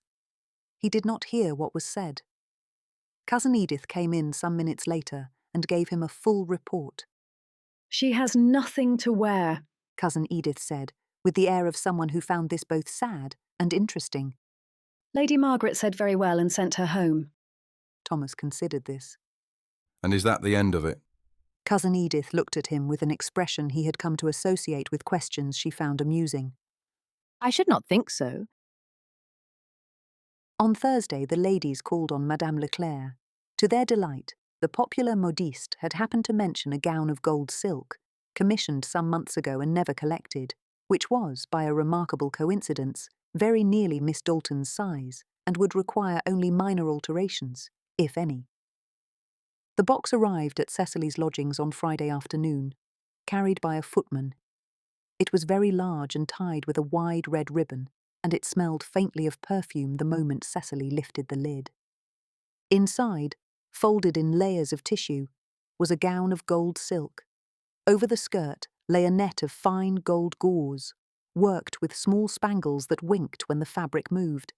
He did not hear what was said. Cousin Edith came in some minutes later and gave him a full report. She has nothing to wear, Cousin Edith said, with the air of someone who found this both sad and interesting. Lady Margaret said very well and sent her home. Thomas considered this. And is that the end of it? Cousin Edith looked at him with an expression he had come to associate with questions she found amusing. I should not think so. On Thursday, the ladies called on Madame Leclerc. To their delight, the popular modiste had happened to mention a gown of gold silk, commissioned some months ago and never collected, which was, by a remarkable coincidence, very nearly Miss Dalton's size and would require only minor alterations, if any. The box arrived at Cecily's lodgings on Friday afternoon, carried by a footman. It was very large and tied with a wide red ribbon, and it smelled faintly of perfume the moment Cecily lifted the lid. Inside, folded in layers of tissue, was a gown of gold silk. Over the skirt lay a net of fine gold gauze, worked with small spangles that winked when the fabric moved.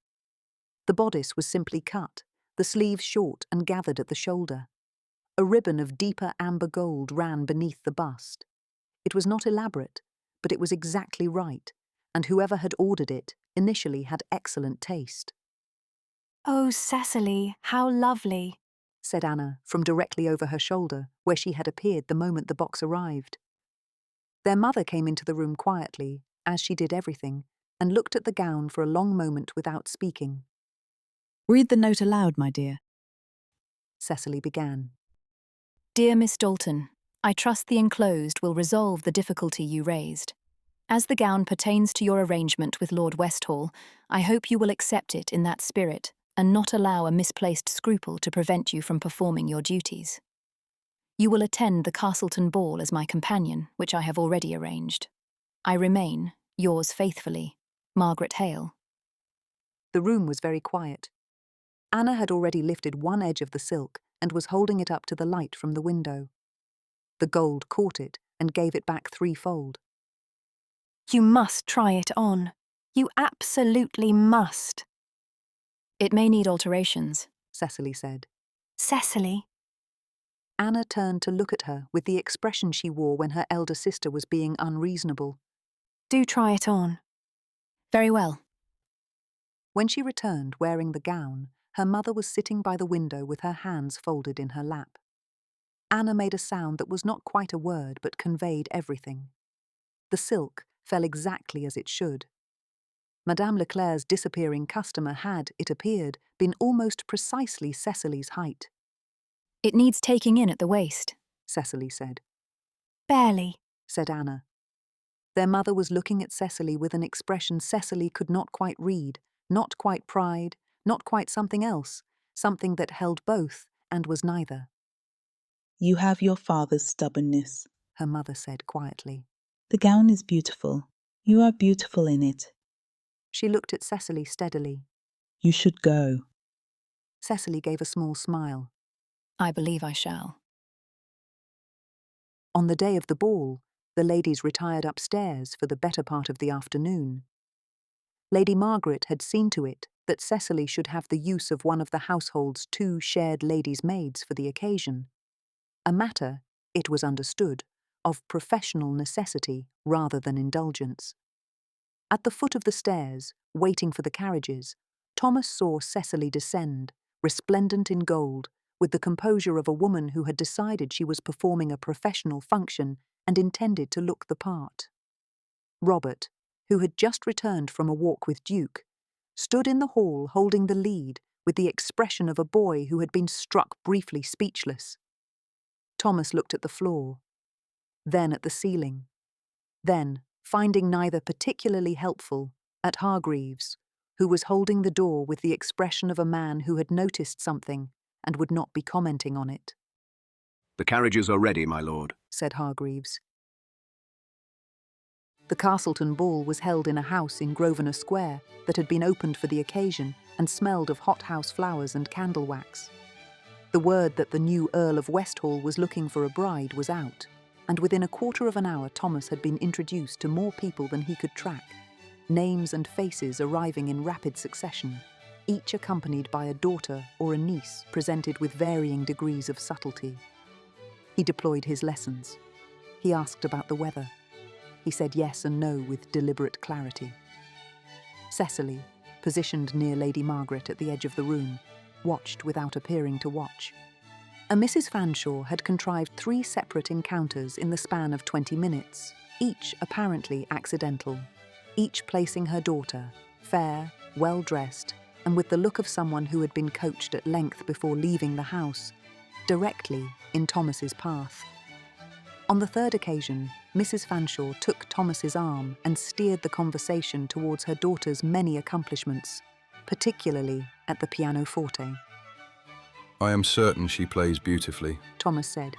The bodice was simply cut, the sleeves short and gathered at the shoulder. A ribbon of deeper amber gold ran beneath the bust. It was not elaborate, but it was exactly right, and whoever had ordered it initially had excellent taste. Oh, Cecily, how lovely, said Anna from directly over her shoulder, where she had appeared the moment the box arrived. Their mother came into the room quietly, as she did everything, and looked at the gown for a long moment without speaking. Read the note aloud, my dear. Cecily began. Dear Miss Dalton, I trust the enclosed will resolve the difficulty you raised. As the gown pertains to your arrangement with Lord Westhall, I hope you will accept it in that spirit and not allow a misplaced scruple to prevent you from performing your duties. You will attend the Castleton ball as my companion, which I have already arranged. I remain, yours faithfully, Margaret Hale. The room was very quiet. Anna had already lifted one edge of the silk and was holding it up to the light from the window. The gold caught it and gave it back threefold. You must try it on. You absolutely must. It may need alterations, Cecily said. Cecily. Anna turned to look at her with the expression she wore when her elder sister was being unreasonable. Do try it on. Very well. When she returned wearing the gown, her mother was sitting by the window with her hands folded in her lap. Anna made a sound that was not quite a word but conveyed everything. The silk fell exactly as it should. Madame Leclerc's disappearing customer had, it appeared, been almost precisely Cecily's height. It needs taking in at the waist, Cecily said. Barely, said Anna. Their mother was looking at Cecily with an expression Cecily could not quite read, not quite pride, not quite something else, something that held both and was neither. You have your father's stubbornness, her mother said quietly. The gown is beautiful. You are beautiful in it. She looked at Cecily steadily. You should go. Cecily gave a small smile. I believe I shall. On the day of the ball, the ladies retired upstairs for the better part of the afternoon. Lady Margaret had seen to it that Cecily should have the use of one of the household's 2 shared ladies' maids for the occasion. A matter, it was understood, of professional necessity rather than indulgence. At the foot of the stairs, waiting for the carriages, Thomas saw Cecily descend, resplendent in gold, with the composure of a woman who had decided she was performing a professional function and intended to look the part. Robert, who had just returned from a walk with Duke, stood in the hall holding the lead with the expression of a boy who had been struck briefly speechless. Thomas looked at the floor, then at the ceiling, then, finding neither particularly helpful, at Hargreaves, who was holding the door with the expression of a man who had noticed something and would not be commenting on it. The carriages are ready, my lord, said Hargreaves. The Castleton ball was held in a house in Grosvenor Square that had been opened for the occasion and smelled of hothouse flowers and candle wax. The word that the new Earl of Westhall was looking for a bride was out, and within a quarter of an hour Thomas had been introduced to more people than he could track, names and faces arriving in rapid succession, each accompanied by a daughter or a niece presented with varying degrees of subtlety. He deployed his lessons. He asked about the weather. He said yes and no with deliberate clarity. Cecily, positioned near Lady Margaret at the edge of the room, watched without appearing to watch. A Mrs. Fanshawe had contrived 3 separate encounters in the span of 20 minutes, each apparently accidental, each placing her daughter, fair, well-dressed, and with the look of someone who had been coached at length before leaving the house, directly in Thomas's path. On the 3rd occasion, Mrs. Fanshawe took Thomas's arm and steered the conversation towards her daughter's many accomplishments, particularly at the pianoforte. I am certain she plays beautifully, Thomas said,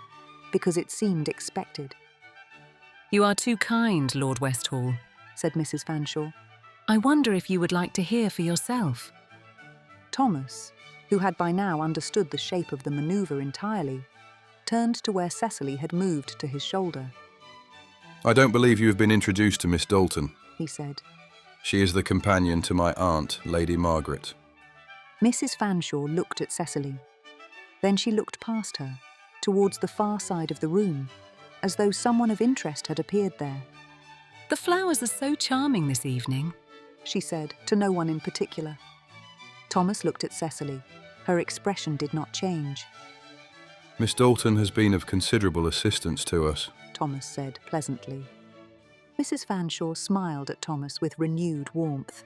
because it seemed expected. You are too kind, Lord Westhall, said Mrs. Fanshawe. I wonder if you would like to hear for yourself. Thomas, who had by now understood the shape of the manoeuvre entirely, turned to where Cecily had moved to his shoulder. I don't believe you have been introduced to Miss Dalton, he said. She is the companion to my aunt, Lady Margaret. Mrs. Fanshawe looked at Cecily. Then she looked past her, towards the far side of the room, as though someone of interest had appeared there. The flowers are so charming this evening, she said, to no one in particular. Thomas looked at Cecily. Her expression did not change. Miss Dalton has been of considerable assistance to us, Thomas said pleasantly. Mrs. Fanshawe smiled at Thomas with renewed warmth.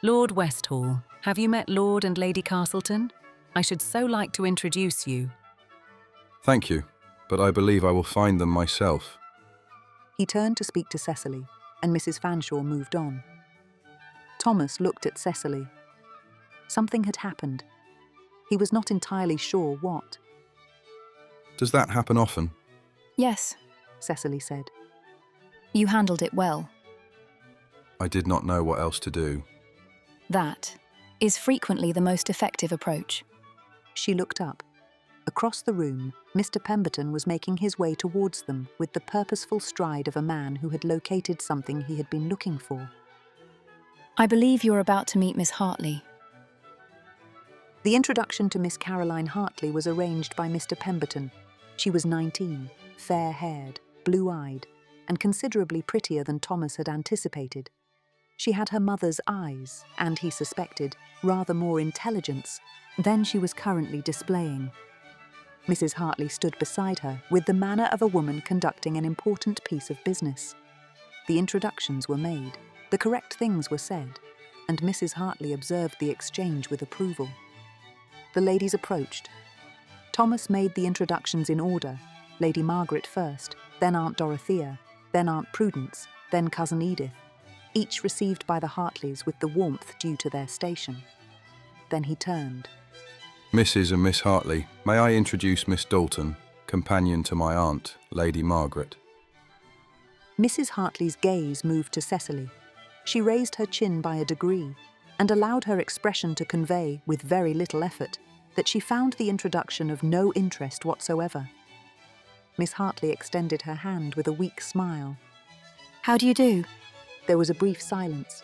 Lord Westhall, have you met Lord and Lady Castleton? I should so like to introduce you. Thank you. but I believe I will find them myself. He turned to speak to Cecily, and Mrs. Fanshawe moved on. Thomas looked at Cecily. Something had happened. He was not entirely sure what. Does that happen often? Yes, Cecily said. you handled it well. I did not know what else to do. That is frequently the most effective approach. She looked up. Across the room, Mr. Pemberton was making his way towards them with the purposeful stride of a man who had located something he had been looking for. I believe you're about to meet Miss Hartley. The introduction to Miss Caroline Hartley was arranged by Mr. Pemberton. She was 19, fair-haired, blue-eyed, and considerably prettier than Thomas had anticipated. She had her mother's eyes, and he suspected, rather more intelligence than she was currently displaying. Mrs. Hartley stood beside her with the manner of a woman conducting an important piece of business. The introductions were made, the correct things were said, and Mrs. Hartley observed the exchange with approval. The ladies approached. Thomas made the introductions in order, Lady Margaret first, then Aunt Dorothea, then Aunt Prudence, then Cousin Edith, each received by the Hartleys with the warmth due to their station. Then he turned. Mrs. and Miss Hartley, may I introduce Miss Dalton, companion to my aunt, Lady Margaret? Mrs. Hartley's gaze moved to Cecily. She raised her chin by a degree and allowed her expression to convey, with very little effort, that she found the introduction of no interest whatsoever. Miss Hartley extended her hand with a weak smile. How do you do? There was a brief silence.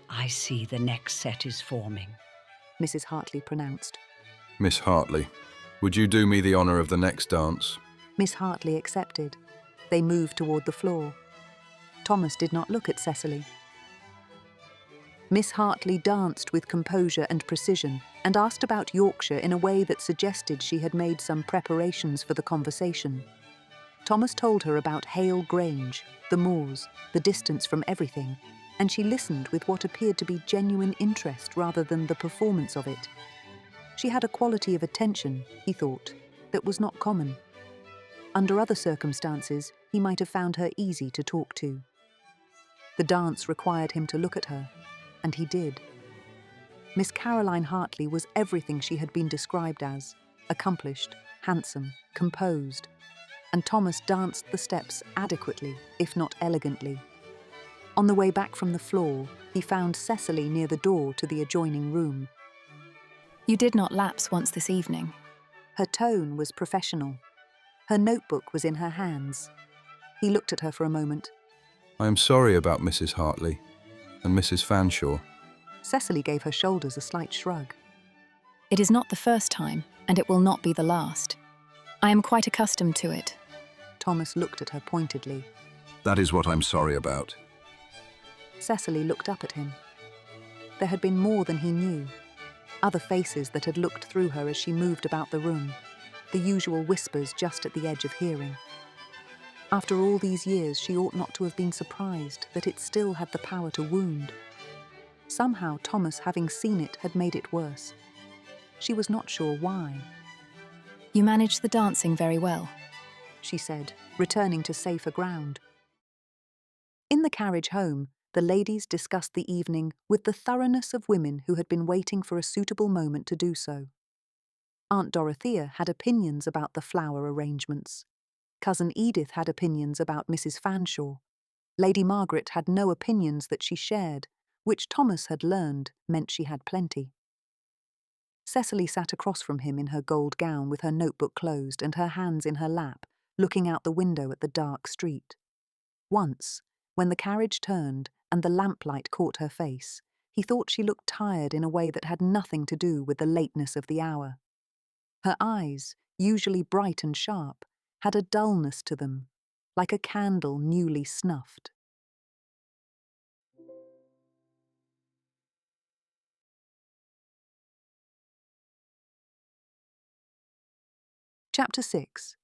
I see the next set is forming, Mrs. Hartley pronounced. Miss Hartley, would you do me the honour of the next dance? Miss Hartley accepted. They moved toward the floor. Thomas did not look at Cecily. Miss Hartley danced with composure and precision and asked about Yorkshire in a way that suggested she had made some preparations for the conversation. Thomas told her about Hale Grange, the moors, the distance from everything, and she listened with what appeared to be genuine interest rather than the performance of it. She had a quality of attention, he thought, that was not common. Under other circumstances, he might have found her easy to talk to. The dance required him to look at her, and he did. Miss Caroline Hartley was everything she had been described as: accomplished, handsome, composed, and Thomas danced the steps adequately, if not elegantly. On the way back from the floor, he found Cecily near the door to the adjoining room. You did not lapse once this evening. Her tone was professional. Her notebook was in her hands. He looked at her for a moment. I am sorry about Mrs. Hartley and Mrs. Fanshawe. Cecily gave her shoulders a slight shrug. It is not the first time, and it will not be the last. I am quite accustomed to it. Thomas looked at her pointedly. That is what I'm sorry about. Cecily looked up at him. There had been more than he knew. Other faces that had looked through her as she moved about the room. The usual whispers just at the edge of hearing. After all these years, she ought not to have been surprised that it still had the power to wound. Somehow, Thomas, having seen it, had made it worse. She was not sure why. You managed the dancing very well, she said, returning to safer ground. In the carriage home, the ladies discussed the evening with the thoroughness of women who had been waiting for a suitable moment to do so. Aunt Dorothea had opinions about the flower arrangements. Cousin Edith had opinions about Mrs. Fanshawe. Lady Margaret had no opinions that she shared, which Thomas had learned meant she had plenty. Cecily sat across from him in her gold gown with her notebook closed and her hands in her lap, looking out the window at the dark street. Once, when the carriage turned and the lamplight caught her face, he thought she looked tired in a way that had nothing to do with the lateness of the hour. Her eyes, usually bright and sharp, had a dullness to them, like a candle newly snuffed. Chapter 6.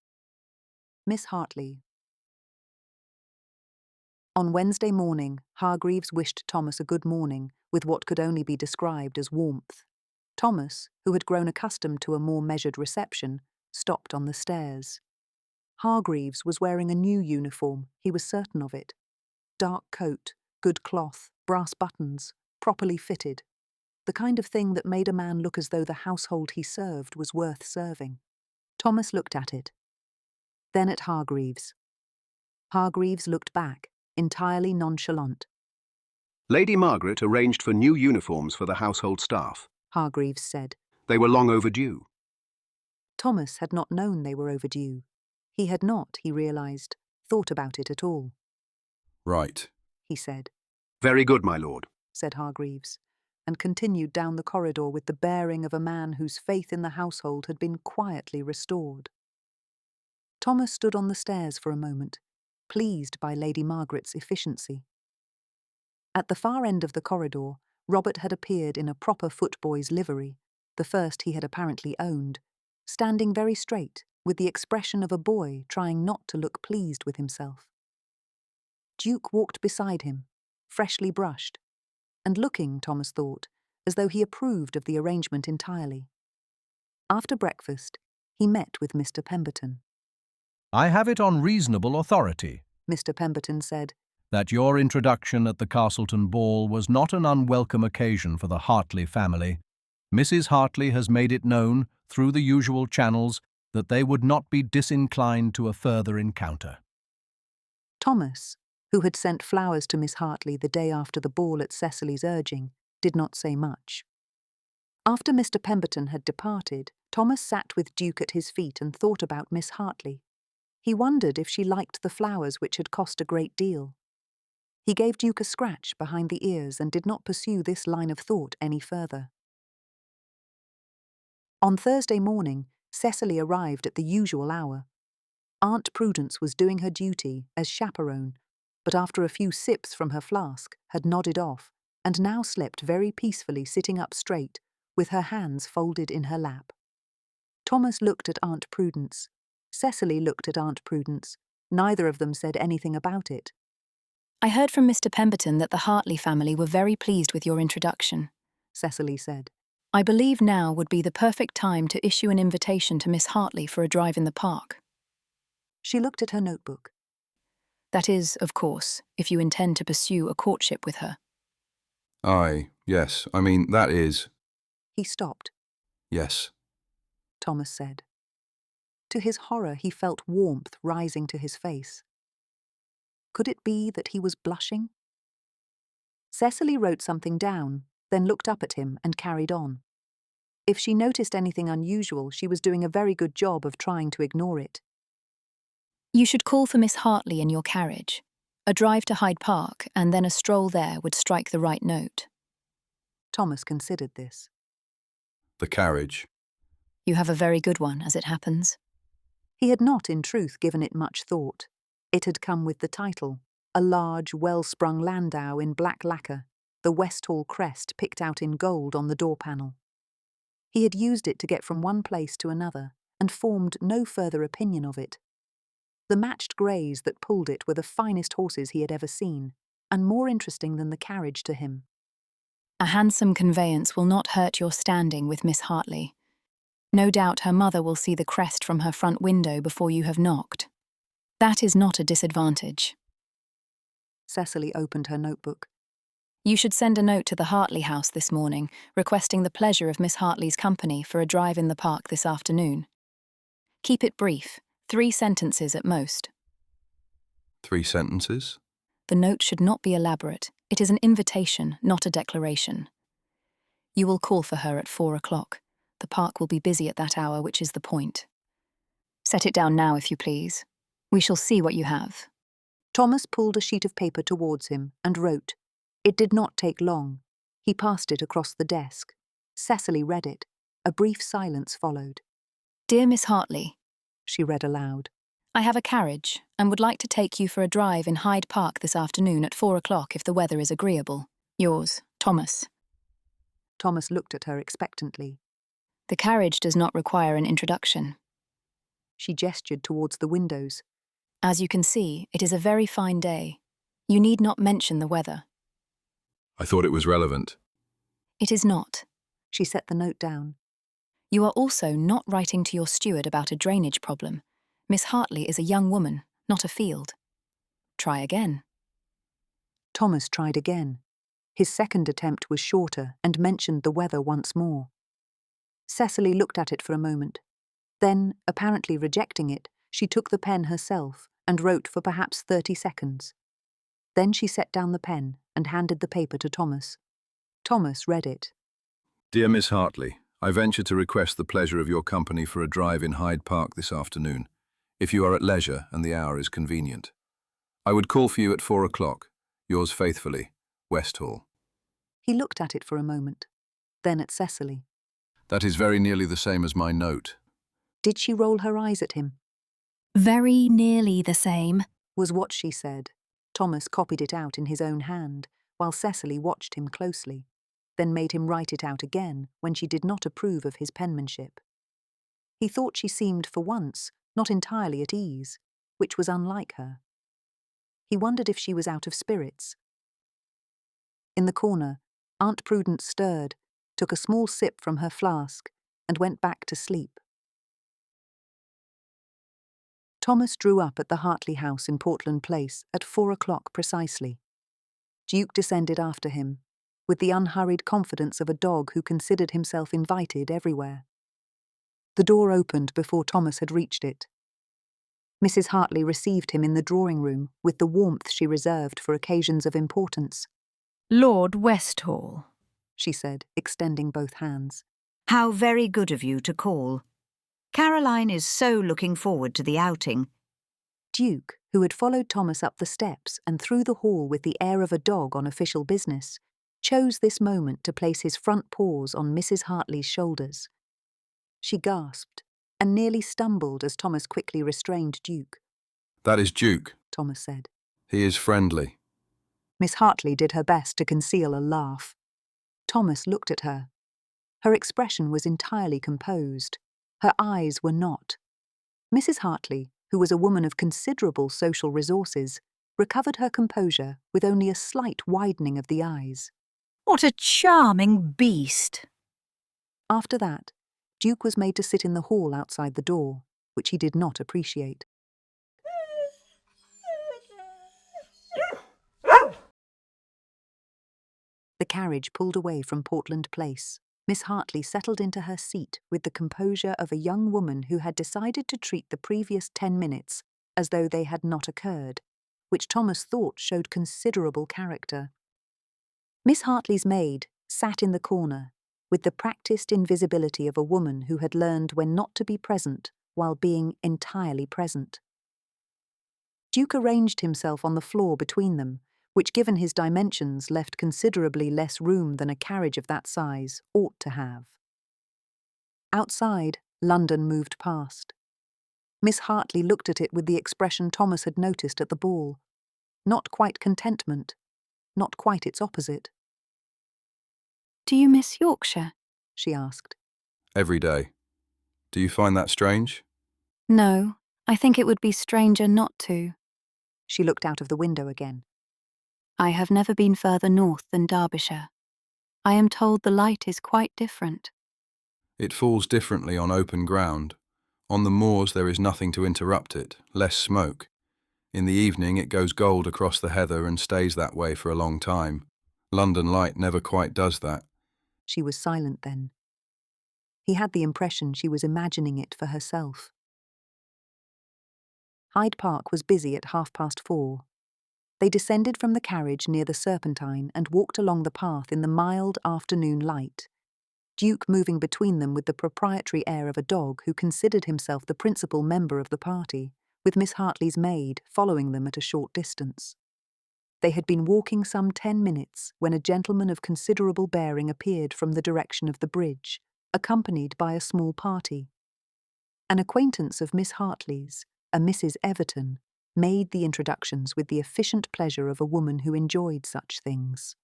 Miss Hartley. On Wednesday morning, Hargreaves wished Thomas a good morning with what could only be described as warmth. Thomas, who had grown accustomed to a more measured reception, stopped on the stairs. Hargreaves was wearing a new uniform, he was certain of it. Dark coat, good cloth, brass buttons, properly fitted. The kind of thing that made a man look as though the household he served was worth serving. Thomas looked at it. Then at Hargreaves. Hargreaves looked back, entirely nonchalant. Lady Margaret arranged for new uniforms for the household staff. Hargreaves said. They were long overdue. Thomas had not known they were overdue. He had not, he realised, thought about it at all. Right, he said. Very good, my lord, said Hargreaves, and continued down the corridor with the bearing of a man whose faith in the household had been quietly restored. Thomas stood on the stairs for a moment, pleased by Lady Margaret's efficiency. At the far end of the corridor, Robert had appeared in a proper footboy's livery, the first he had apparently owned, standing very straight, with the expression of a boy trying not to look pleased with himself. Duke walked beside him, freshly brushed, and looking, Thomas thought, as though he approved of the arrangement entirely. After breakfast, he met with Mr. Pemberton. I have it on reasonable authority, Mr. Pemberton said, that your introduction at the Castleton ball was not an unwelcome occasion for the Hartley family. Mrs. Hartley has made it known, through the usual channels, that they would not be disinclined to a further encounter. Thomas, who had sent flowers to Miss Hartley the day after the ball at Cecily's urging, did not say much. After Mr. Pemberton had departed, Thomas sat with Duke at his feet and thought about Miss Hartley. He wondered if she liked the flowers which had cost a great deal. He gave Duke a scratch behind the ears and did not pursue this line of thought any further. On Thursday morning, Cecily arrived at the usual hour. Aunt Prudence was doing her duty as chaperone, but after a few sips from her flask, had nodded off, and now slept very peacefully sitting up straight, with her hands folded in her lap. Thomas looked at Aunt Prudence. Cecily looked at Aunt Prudence. Neither of them said anything about it. I heard from Mr. Pemberton that the Hartley family were very pleased with your introduction, Cecily said. I believe now would be the perfect time to issue an invitation to Miss Hartley for a drive in the park. She looked at her notebook. That is, of course, if you intend to pursue a courtship with her. Aye, yes, I mean, that is... He stopped. Yes, Thomas said. To his horror, he felt warmth rising to his face. Could it be that he was blushing? Cecily wrote something down, then looked up at him and carried on. If she noticed anything unusual, she was doing a very good job of trying to ignore it. You should call for Miss Hartley in your carriage. A drive to Hyde Park and then a stroll there would strike the right note. Thomas considered this. the carriage. You have a very good one, as it happens. He had not, in truth, given it much thought. It had come with the title, a large, well-sprung landau in black lacquer, the Westhall crest picked out in gold on the door panel. He had used it to get from one place to another, and formed no further opinion of it. The matched greys that pulled it were the finest horses he had ever seen, and more interesting than the carriage to him. A handsome conveyance will not hurt your standing with Miss Hartley. No doubt her mother will see the crest from her front window before you have knocked. That is not a disadvantage. Cecily opened her notebook. You should send a note to the Hartley house this morning, requesting the pleasure of Miss Hartley's company for a drive in the park this afternoon. Keep it brief, 3 sentences at most. 3 sentences? The note should not be elaborate. It is an invitation, not a declaration. You will call for her at 4 o'clock. The park will be busy at that hour, which is the point. Set it down now, if you please. We shall see what you have. Thomas pulled a sheet of paper towards him and wrote. It did not take long. He passed it across the desk. Cecily read it. A brief silence followed. Dear Miss Hartley, she read aloud. I have a carriage and would like to take you for a drive in Hyde Park this afternoon at 4 o'clock if the weather is agreeable. Yours, Thomas. Thomas looked at her expectantly. The carriage does not require an introduction. She gestured towards the windows. As you can see, it is a very fine day. You need not mention the weather. I thought it was relevant. It is not. She set the note down. You are also not writing to your steward about a drainage problem. Miss Hartley is a young woman, not a field. Try again. Thomas tried again. His second attempt was shorter and mentioned the weather once more. Cecily looked at it for a moment. Then, apparently rejecting it, she took the pen herself and wrote for perhaps 30 seconds. Then she set down the pen and handed the paper to Thomas. Thomas read it. Dear Miss Hartley, I venture to request the pleasure of your company for a drive in Hyde Park this afternoon, if you are at leisure and the hour is convenient. I would call for you at 4 o'clock. Yours faithfully, Westhall. He looked at it for a moment, then at Cecily. That is very nearly the same as my note. Did she roll her eyes at him? Very nearly the same. Was what she said. Thomas copied it out in his own hand, while Cecily watched him closely, then made him write it out again when she did not approve of his penmanship. He thought she seemed, for once, not entirely at ease, which was unlike her. He wondered if she was out of spirits. In the corner, Aunt Prudence stirred, took a small sip from her flask, and went back to sleep. Thomas drew up at the Hartley house in Portland Place at 4 o'clock precisely. Duke descended after him, with the unhurried confidence of a dog who considered himself invited everywhere. The door opened before Thomas had reached it. Mrs. Hartley received him in the drawing-room with the warmth she reserved for occasions of importance. Lord Westhall, she said, extending both hands. How very good of you to call. Caroline is so looking forward to the outing. Duke, who had followed Thomas up the steps and through the hall with the air of a dog on official business, chose this moment to place his front paws on Mrs. Hartley's shoulders. She gasped and nearly stumbled as Thomas quickly restrained Duke. That is Duke, Thomas said. He is friendly. Miss Hartley did her best to conceal a laugh. Thomas looked at her. Her expression was entirely composed. Her eyes were not. Mrs. Hartley, who was a woman of considerable social resources, recovered her composure with only a slight widening of the eyes. What a charming beast! After that, Duke was made to sit in the hall outside the door, which he did not appreciate. The carriage pulled away from Portland Place. Miss Hartley settled into her seat with the composure of a young woman who had decided to treat the previous 10 minutes as though they had not occurred, which Thomas thought showed considerable character. Miss Hartley's maid sat in the corner, with the practised invisibility of a woman who had learned when not to be present while being entirely present. Duke arranged himself on the floor between them, which given his dimensions left considerably less room than a carriage of that size ought to have. Outside, London moved past. Miss Hartley looked at it with the expression Thomas had noticed at the ball. Not quite contentment, not quite its opposite. Do you miss Yorkshire? She asked. Every day. Do you find that strange? No, I think it would be stranger not to. She looked out of the window again. I have never been further north than Derbyshire. I am told the light is quite different. It falls differently on open ground. On the moors there is nothing to interrupt it, less smoke. In the evening it goes gold across the heather and stays that way for a long time. London light never quite does that. She was silent then. He had the impression she was imagining it for herself. Hyde Park was busy at 4:30. They descended from the carriage near the Serpentine and walked along the path in the mild afternoon light, Duke moving between them with the proprietary air of a dog who considered himself the principal member of the party, with Miss Hartley's maid following them at a short distance. They had been walking some 10 minutes when a gentleman of considerable bearing appeared from the direction of the bridge, accompanied by a small party. An acquaintance of Miss Hartley's, a Mrs. Everton, made the introductions with the efficient pleasure of a woman who enjoyed such things.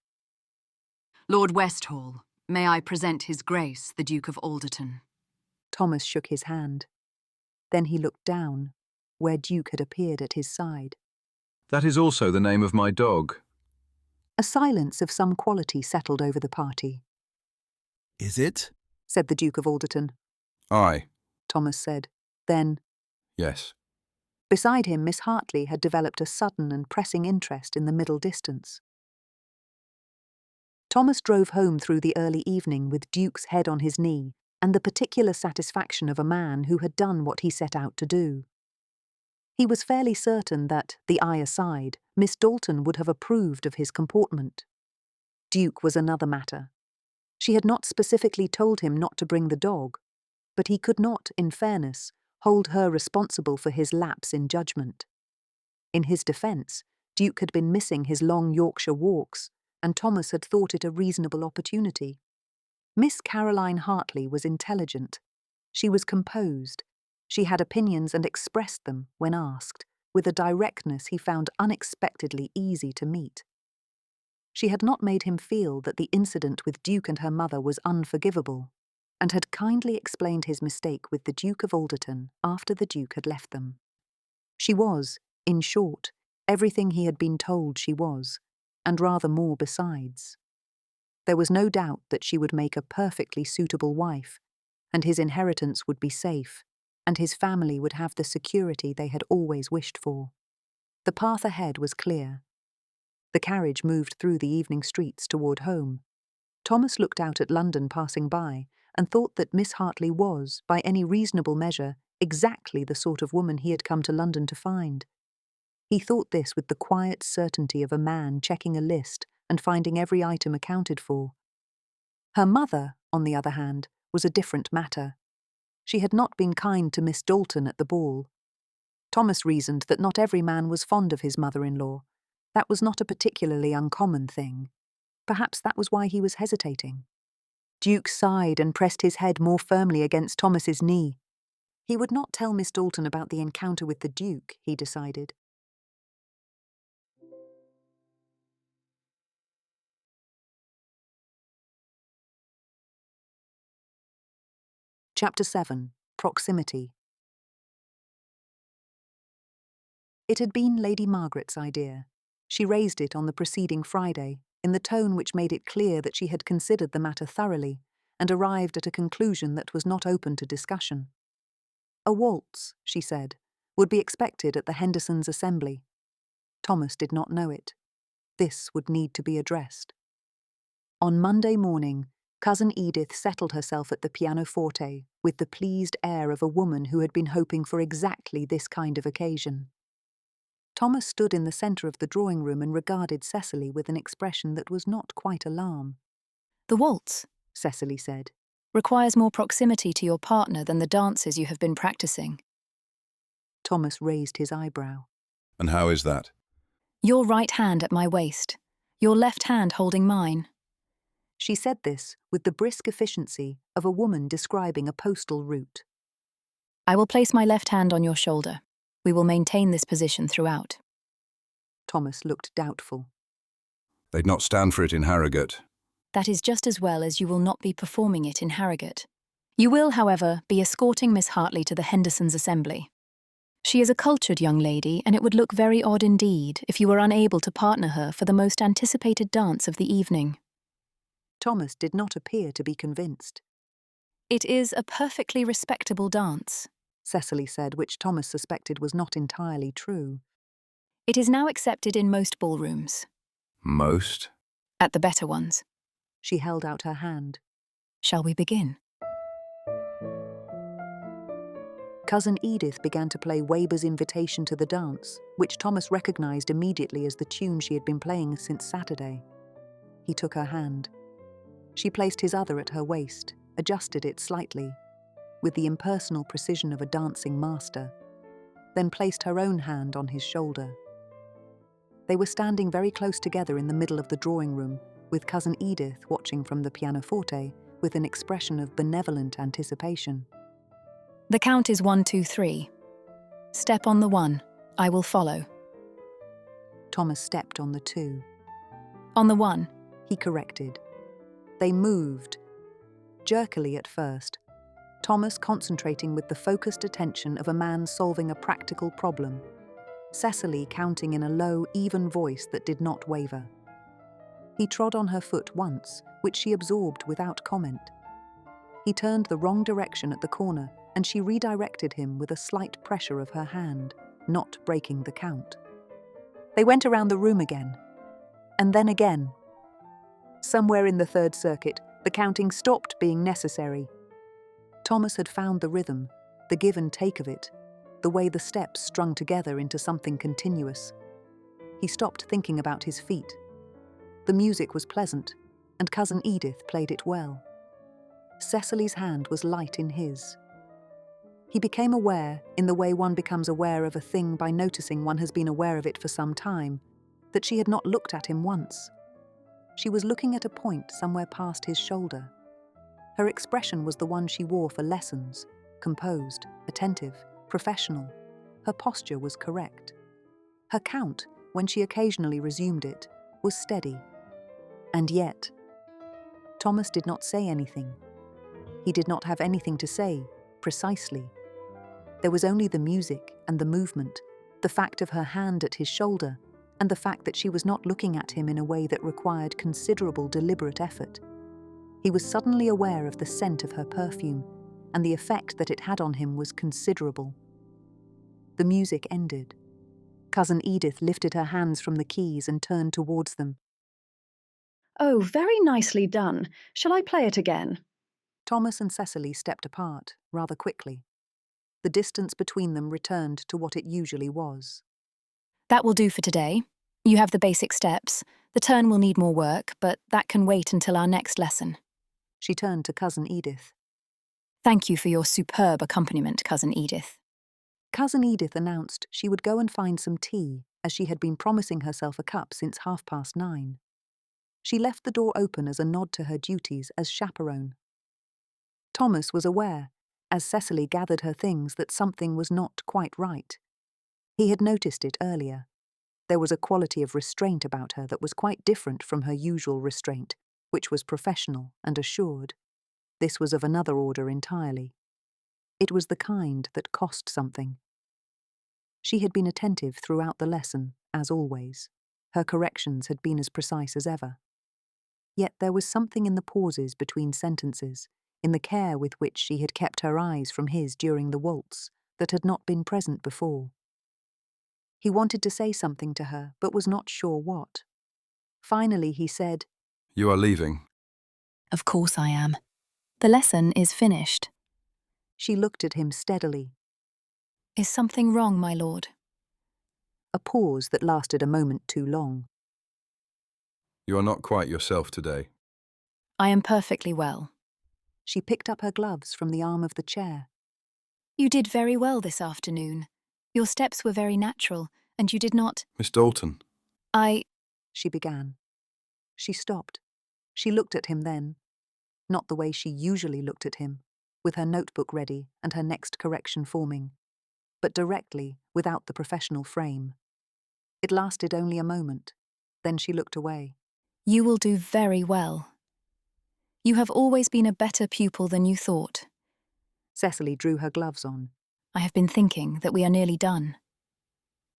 Lord Westhall, may I present His Grace, the Duke of Alderton? Thomas shook his hand. Then he looked down, where Duke had appeared at his side. That is also the name of my dog. A silence of some quality settled over the party. Is it? Said the Duke of Alderton. Aye. Thomas said. Then, Yes. Beside him, Miss Hartley had developed a sudden and pressing interest in the middle distance. Thomas drove home through the early evening with Duke's head on his knee and the particular satisfaction of a man who had done what he set out to do. He was fairly certain that, the eye aside, Miss Dalton would have approved of his comportment. Duke was another matter. She had not specifically told him not to bring the dog, but he could not, in fairness, hold her responsible for his lapse in judgment. In his defence, Duke had been missing his long Yorkshire walks, and Thomas had thought it a reasonable opportunity. Miss Caroline Hartley was intelligent. She was composed. She had opinions and expressed them, when asked, with a directness he found unexpectedly easy to meet. She had not made him feel that the incident with Duke and her mother was unforgivable, and had kindly explained his mistake with the Duke of Alderton after the Duke had left them. She was, in short, everything he had been told she was, and rather more besides. There was no doubt that she would make a perfectly suitable wife, and his inheritance would be safe, and his family would have the security they had always wished for. The path ahead was clear. The carriage moved through the evening streets toward home. Thomas looked out at London passing by, and thought that Miss Hartley was, by any reasonable measure, exactly the sort of woman he had come to London to find. He thought this with the quiet certainty of a man checking a list and finding every item accounted for. Her mother, on the other hand, was a different matter. She had not been kind to Miss Dalton at the ball. Thomas reasoned that not every man was fond of his mother-in-law. That was not a particularly uncommon thing. Perhaps that was why he was hesitating. Duke sighed and pressed his head more firmly against Thomas's knee. He would not tell Miss Dalton about the encounter with the Duke, he decided. Chapter 7. Proximity. It had been Lady Margaret's idea. She raised it on the preceding Friday, in the tone which made it clear that she had considered the matter thoroughly, and arrived at a conclusion that was not open to discussion. A waltz, she said, would be expected at the Hendersons' assembly. Thomas did not know it. This would need to be addressed. On Monday morning, Cousin Edith settled herself at the pianoforte with the pleased air of a woman who had been hoping for exactly this kind of occasion. Thomas stood in the centre of the drawing-room and regarded Cecily with an expression that was not quite alarm. The waltz, Cecily said, requires more proximity to your partner than the dances you have been practicing. Thomas raised his eyebrow. And how is that? Your right hand at my waist, your left hand holding mine. She said this with the brisk efficiency of a woman describing a postal route. I will place my left hand on your shoulder. We will maintain this position throughout. Thomas looked doubtful. They'd not stand for it in Harrogate. That is just as well as you will not be performing it in Harrogate. You will, however, be escorting Miss Hartley to the Hendersons' assembly. She is a cultured young lady, and it would look very odd indeed if you were unable to partner her for the most anticipated dance of the evening. Thomas did not appear to be convinced. It is a perfectly respectable dance, Cecily said, which Thomas suspected was not entirely true. It is now accepted in most ballrooms. Most? At the better ones. She held out her hand. Shall we begin? Cousin Edith began to play Weber's Invitation to the Dance, which Thomas recognised immediately as the tune she had been playing since Saturday. He took her hand. She placed his other at her waist, adjusted it slightly, with the impersonal precision of a dancing master, then placed her own hand on his shoulder. They were standing very close together in the middle of the drawing-room, with Cousin Edith watching from the pianoforte with an expression of benevolent anticipation. The count is 1, 2, 3. Step on the 1. I will follow. Thomas stepped on the 2. On the 1. He corrected. They moved, jerkily at first, Thomas concentrating with the focused attention of a man solving a practical problem, Cecily counting in a low, even voice that did not waver. He trod on her foot once, which she absorbed without comment. He turned the wrong direction at the corner, and she redirected him with a slight pressure of her hand, not breaking the count. They went around the room again, and then again. Somewhere in the third circuit, the counting stopped being necessary. Thomas had found the rhythm, the give and take of it, the way the steps strung together into something continuous. He stopped thinking about his feet. The music was pleasant, and Cousin Edith played it well. Cecily's hand was light in his. He became aware, in the way one becomes aware of a thing by noticing one has been aware of it for some time, that she had not looked at him once. She was looking at a point somewhere past his shoulder. Her expression was the one she wore for lessons, composed, attentive, professional. Her posture was correct. Her count, when she occasionally resumed it, was steady. And yet, Thomas did not say anything. He did not have anything to say, precisely. There was only the music and the movement, the fact of her hand at his shoulder, and the fact that she was not looking at him in a way that required considerable deliberate effort. He was suddenly aware of the scent of her perfume, and the effect that it had on him was considerable. The music ended. Cousin Edith lifted her hands from the keys and turned towards them. Oh, very nicely done. Shall I play it again? Thomas and Cecily stepped apart, rather quickly. The distance between them returned to what it usually was. That will do for today. You have the basic steps. The turn will need more work, but that can wait until our next lesson. She turned to Cousin Edith. Thank you for your superb accompaniment, Cousin Edith. Cousin Edith announced she would go and find some tea, as she had been promising herself a cup since 9:30. She left the door open as a nod to her duties as chaperone. Thomas was aware, as Cecily gathered her things, that something was not quite right. He had noticed it earlier. There was a quality of restraint about her that was quite different from her usual restraint, which was professional and assured. This was of another order entirely. It was the kind that cost something. She had been attentive throughout the lesson, as always. Her corrections had been as precise as ever. Yet there was something in the pauses between sentences, in the care with which she had kept her eyes from his during the waltz, that had not been present before. He wanted to say something to her, but was not sure what. Finally he said, "You are leaving." Of course I am. The lesson is finished. She looked at him steadily. Is something wrong, my lord? A pause that lasted a moment too long. "You are not quite yourself today." I am perfectly well. She picked up her gloves from the arm of the chair. You did very well this afternoon. Your steps were very natural, and you did not— "Miss Dalton." She began. She stopped. She looked at him then, not the way she usually looked at him, with her notebook ready and her next correction forming, but directly, without the professional frame. It lasted only a moment. Then she looked away. You will do very well. You have always been a better pupil than you thought. Cecily drew her gloves on. I have been thinking that we are nearly done.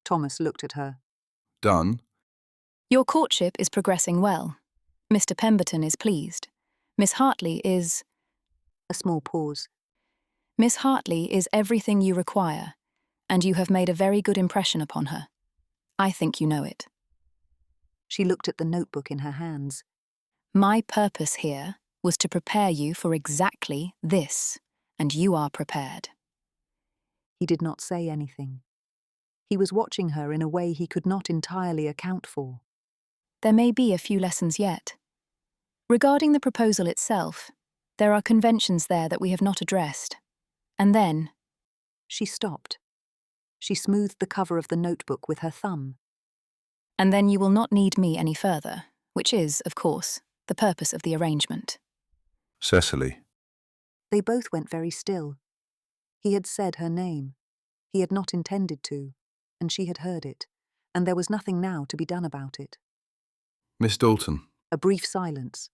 Thomas looked at her. "Done?" Your courtship is progressing well. Mr. Pemberton is pleased. Miss Hartley is— A small pause. Miss Hartley is everything you require, and you have made a very good impression upon her. I think you know it. She looked at the notebook in her hands. My purpose here was to prepare you for exactly this, and you are prepared. He did not say anything. He was watching her in a way he could not entirely account for. There may be a few lessons yet. Regarding the proposal itself, there are conventions there that we have not addressed. And then— She stopped. She smoothed the cover of the notebook with her thumb. And then you will not need me any further, which is, of course, the purpose of the arrangement. "Cecily." They both went very still. He had said her name. He had not intended to, and she had heard it, and there was nothing now to be done about it. "Miss Dalton." A brief silence.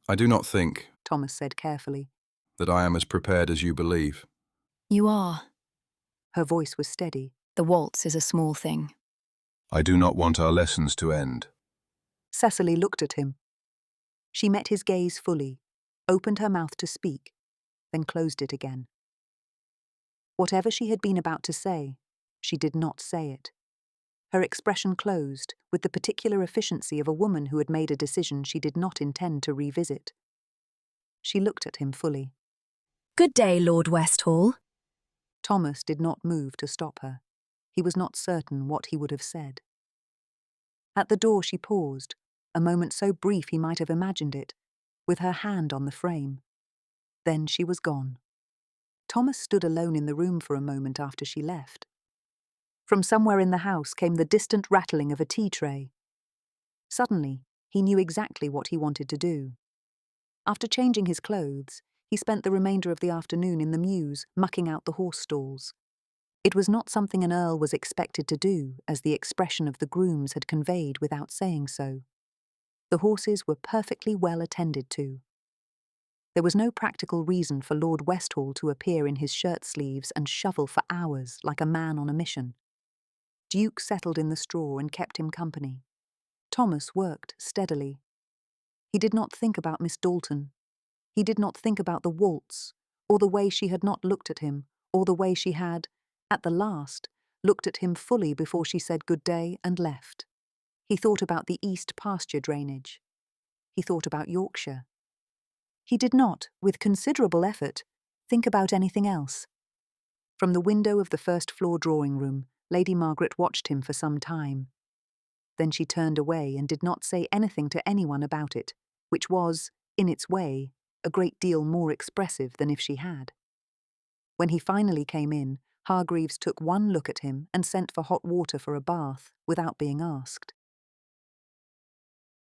"I do not think," Thomas said carefully, "that I am as prepared as you believe." You are. Her voice was steady. The waltz is a small thing. "I do not want our lessons to end." Cecily looked at him. She met his gaze fully, opened her mouth to speak, then closed it again. Whatever she had been about to say, She did not say it. Her expression closed with the particular efficiency of a woman who had made a decision she did not intend to revisit. She looked at him fully. Good day, Lord Westhall. Thomas did not move to stop her. He was not certain what he would have said. At the door she paused, a moment so brief he might have imagined it, with her hand on the frame. Then she was gone. Thomas stood alone in the room for a moment after she left. From somewhere in the house came the distant rattling of a tea tray. Suddenly, he knew exactly what he wanted to do. After changing his clothes, he spent the remainder of the afternoon in the mews, mucking out the horse stalls. It was not something an earl was expected to do, as the expression of the grooms had conveyed without saying so. The horses were perfectly well attended to. There was no practical reason for Lord Westhall to appear in his shirt sleeves and shovel for hours like a man on a mission. Duke settled in the straw and kept him company. Thomas worked steadily. He did not think about Miss Dalton. He did not think about the waltz, or the way she had not looked at him, or the way she had, at the last, looked at him fully before she said good day and left. He thought about the east pasture drainage. He thought about Yorkshire. He did not, with considerable effort, think about anything else. From the window of the first-floor drawing-room, Lady Margaret watched him for some time. Then she turned away and did not say anything to anyone about it, which was, in its way, a great deal more expressive than if she had. When he finally came in, Hargreaves took one look at him and sent for hot water for a bath, without being asked.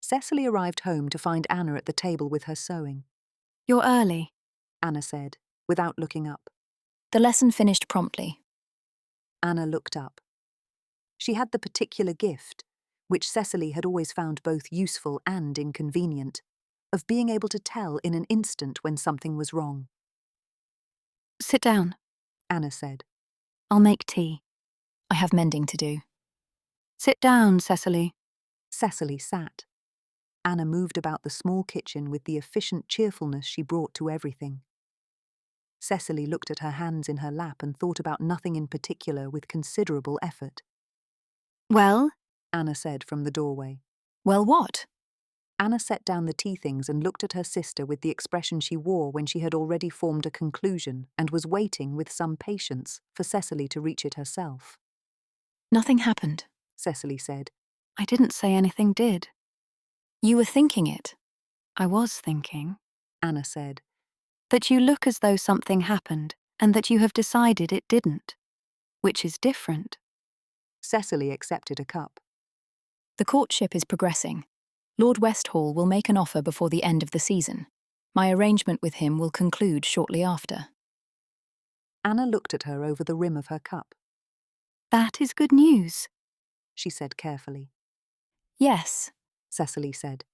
Cecily arrived home to find Anna at the table with her sewing. You're early, Anna said, without looking up. The lesson finished promptly. Anna looked up. She had the particular gift, which Cecily had always found both useful and inconvenient, of being able to tell in an instant when something was wrong. Sit down, Anna said. I'll make tea. I have mending to do. Sit down, Cecily. Cecily sat. Anna moved about the small kitchen with the efficient cheerfulness she brought to everything. Cecily looked at her hands in her lap and thought about nothing in particular with considerable effort. Well? Anna said from the doorway. Well, what? Anna set down the tea things and looked at her sister with the expression she wore when she had already formed a conclusion and was waiting with some patience for Cecily to reach it herself. Nothing happened, Cecily said. I didn't say anything did. You were thinking it. I was thinking, Anna said, that you look as though something happened and that you have decided it didn't, which is different. Cecily accepted a cup. The courtship is progressing. Lord Westhall will make an offer before the end of the season. My arrangement with him will conclude shortly after. Anna looked at her over the rim of her cup. That is good news, she said carefully. Yes, Cecily said.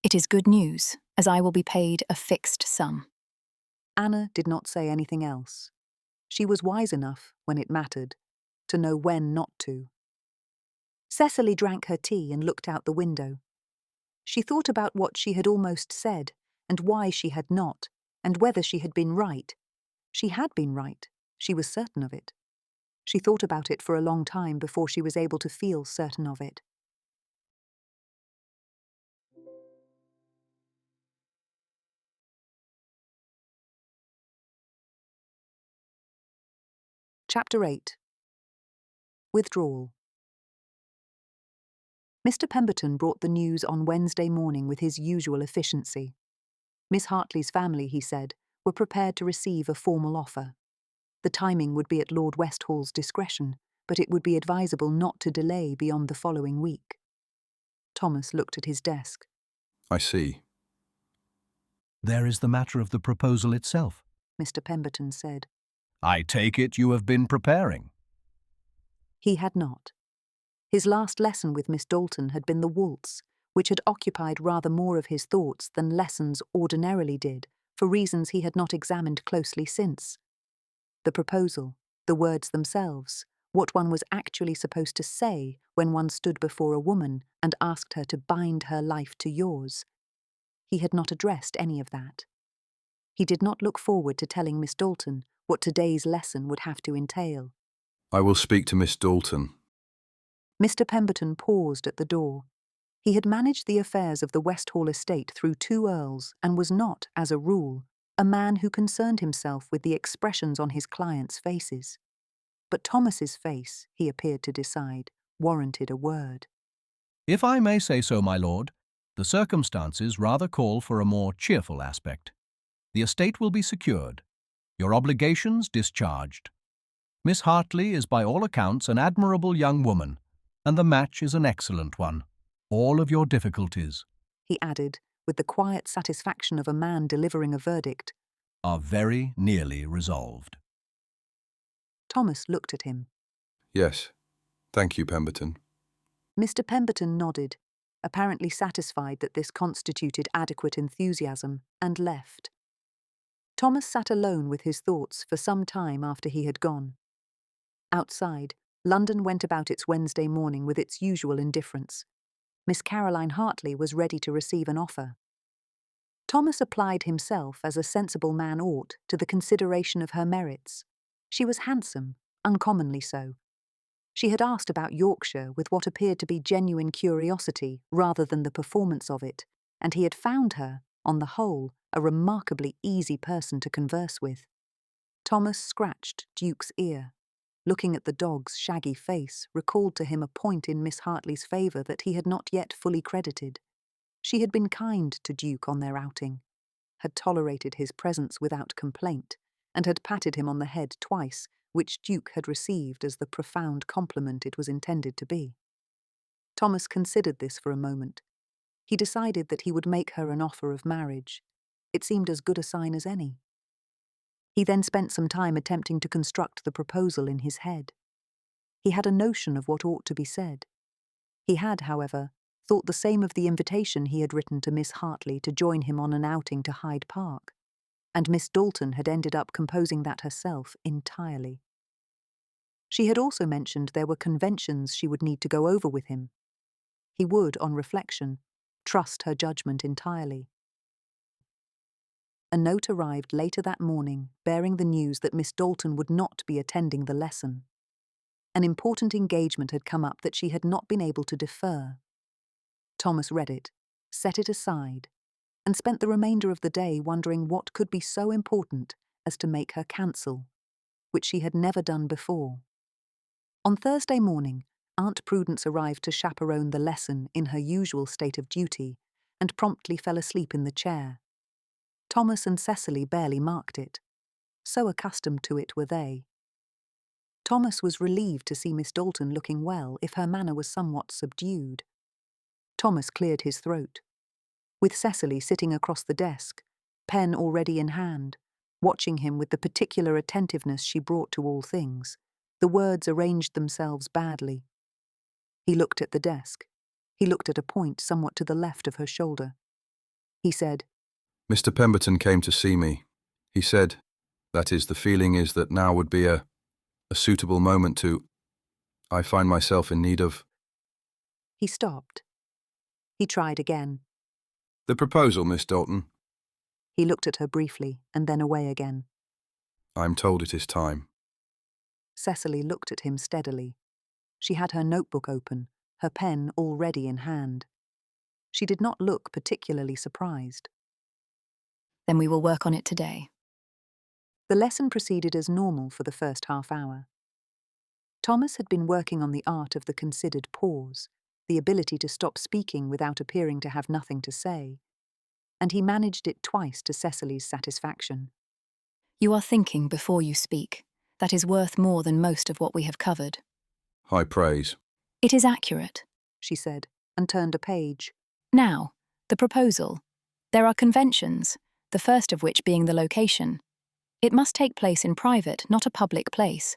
It is good news, as I will be paid a fixed sum. Anna did not say anything else. She was wise enough, when it mattered, to know when not to. Cecily drank her tea and looked out the window. She thought about what she had almost said, and why she had not, and whether she had been right. She had been right. She was certain of it. She thought about it for a long time before she was able to feel certain of it. Chapter 8. Withdrawal. Mr. Pemberton brought the news on Wednesday morning with his usual efficiency. Miss Hartley's family, he said, were prepared to receive a formal offer. The timing would be at Lord Westhall's discretion, but it would be advisable not to delay beyond the following week. Thomas looked at his desk. I see. There is the matter of the proposal itself, Mr. Pemberton said. I take it you have been preparing. He had not. His last lesson with Miss Dalton had been the waltz, which had occupied rather more of his thoughts than lessons ordinarily did, for reasons he had not examined closely since. The proposal, the words themselves, what one was actually supposed to say when one stood before a woman and asked her to bind her life to yours. He had not addressed any of that. He did not look forward to telling Miss Dalton what today's lesson would have to entail. I will speak to Miss Dalton. Mr. Pemberton paused at the door. He had managed the affairs of the Westhall estate through 2 earls and was not, as a rule, a man who concerned himself with the expressions on his clients' faces. But Thomas's face, he appeared to decide, warranted a word. If I may say so, my lord, the circumstances rather call for a more cheerful aspect. The estate will be secured, your obligations discharged. Miss Hartley is by all accounts an admirable young woman, and the match is an excellent one. All of your difficulties, He added, with the quiet satisfaction of a man delivering a verdict, are very nearly resolved. Thomas looked at him. Yes, thank you, Pemberton. Mr. Pemberton nodded, apparently satisfied that this constituted adequate enthusiasm, and left. Thomas sat alone with his thoughts for some time after he had gone. Outside, London went about its Wednesday morning with its usual indifference. Miss Caroline Hartley was ready to receive an offer. Thomas applied himself, as a sensible man ought, to the consideration of her merits. She was handsome, uncommonly so. She had asked about Yorkshire with what appeared to be genuine curiosity rather than the performance of it, and he had found her, on the whole, a remarkably easy person to converse with. Thomas scratched Duke's ear. Looking at the dog's shaggy face recalled to him a point in Miss Hartley's favour that he had not yet fully credited. She had been kind to Duke on their outing, had tolerated his presence without complaint, and had patted him on the head twice, which Duke had received as the profound compliment it was intended to be. Thomas considered this for a moment. He decided that he would make her an offer of marriage. It seemed as good a sign as any. He then spent some time attempting to construct the proposal in his head. He had a notion of what ought to be said. He had, however, thought the same of the invitation he had written to Miss Hartley to join him on an outing to Hyde Park, and Miss Dalton had ended up composing that herself entirely. She had also mentioned there were conventions she would need to go over with him. He would, on reflection, trust her judgment entirely. A note arrived later that morning bearing the news that Miss Dalton would not be attending the lesson. An important engagement had come up that she had not been able to defer. Thomas read it, set it aside, and spent the remainder of the day wondering what could be so important as to make her cancel, which she had never done before. On Thursday morning, Aunt Prudence arrived to chaperone the lesson in her usual state of duty, and promptly fell asleep in the chair. Thomas and Cecily barely marked it. So accustomed to it were they. Thomas was relieved to see Miss Dalton looking well if her manner was somewhat subdued. Thomas cleared his throat. With Cecily sitting across the desk, pen already in hand, watching him with the particular attentiveness she brought to all things, the words arranged themselves badly. He looked at the desk. He looked at a point somewhat to the left of her shoulder. He said, Mr. Pemberton came to see me. He said, that is, the feeling is that now would be a suitable moment to... I find myself in need of... He stopped. He tried again. The proposal, Miss Dalton. He looked at her briefly and then away again. I'm told it is time. Cecily looked at him steadily. She had her notebook open, her pen already in hand. She did not look particularly surprised. Then we will work on it today. The lesson proceeded as normal for the first half hour. Thomas had been working on the art of the considered pause, the ability to stop speaking without appearing to have nothing to say, and he managed it twice to Cecily's satisfaction. You are thinking before you speak. That is worth more than most of what we have covered. High praise. It is accurate, she said, and turned a page. Now, the proposal. There are conventions, the first of which being the location. It must take place in private, not a public place.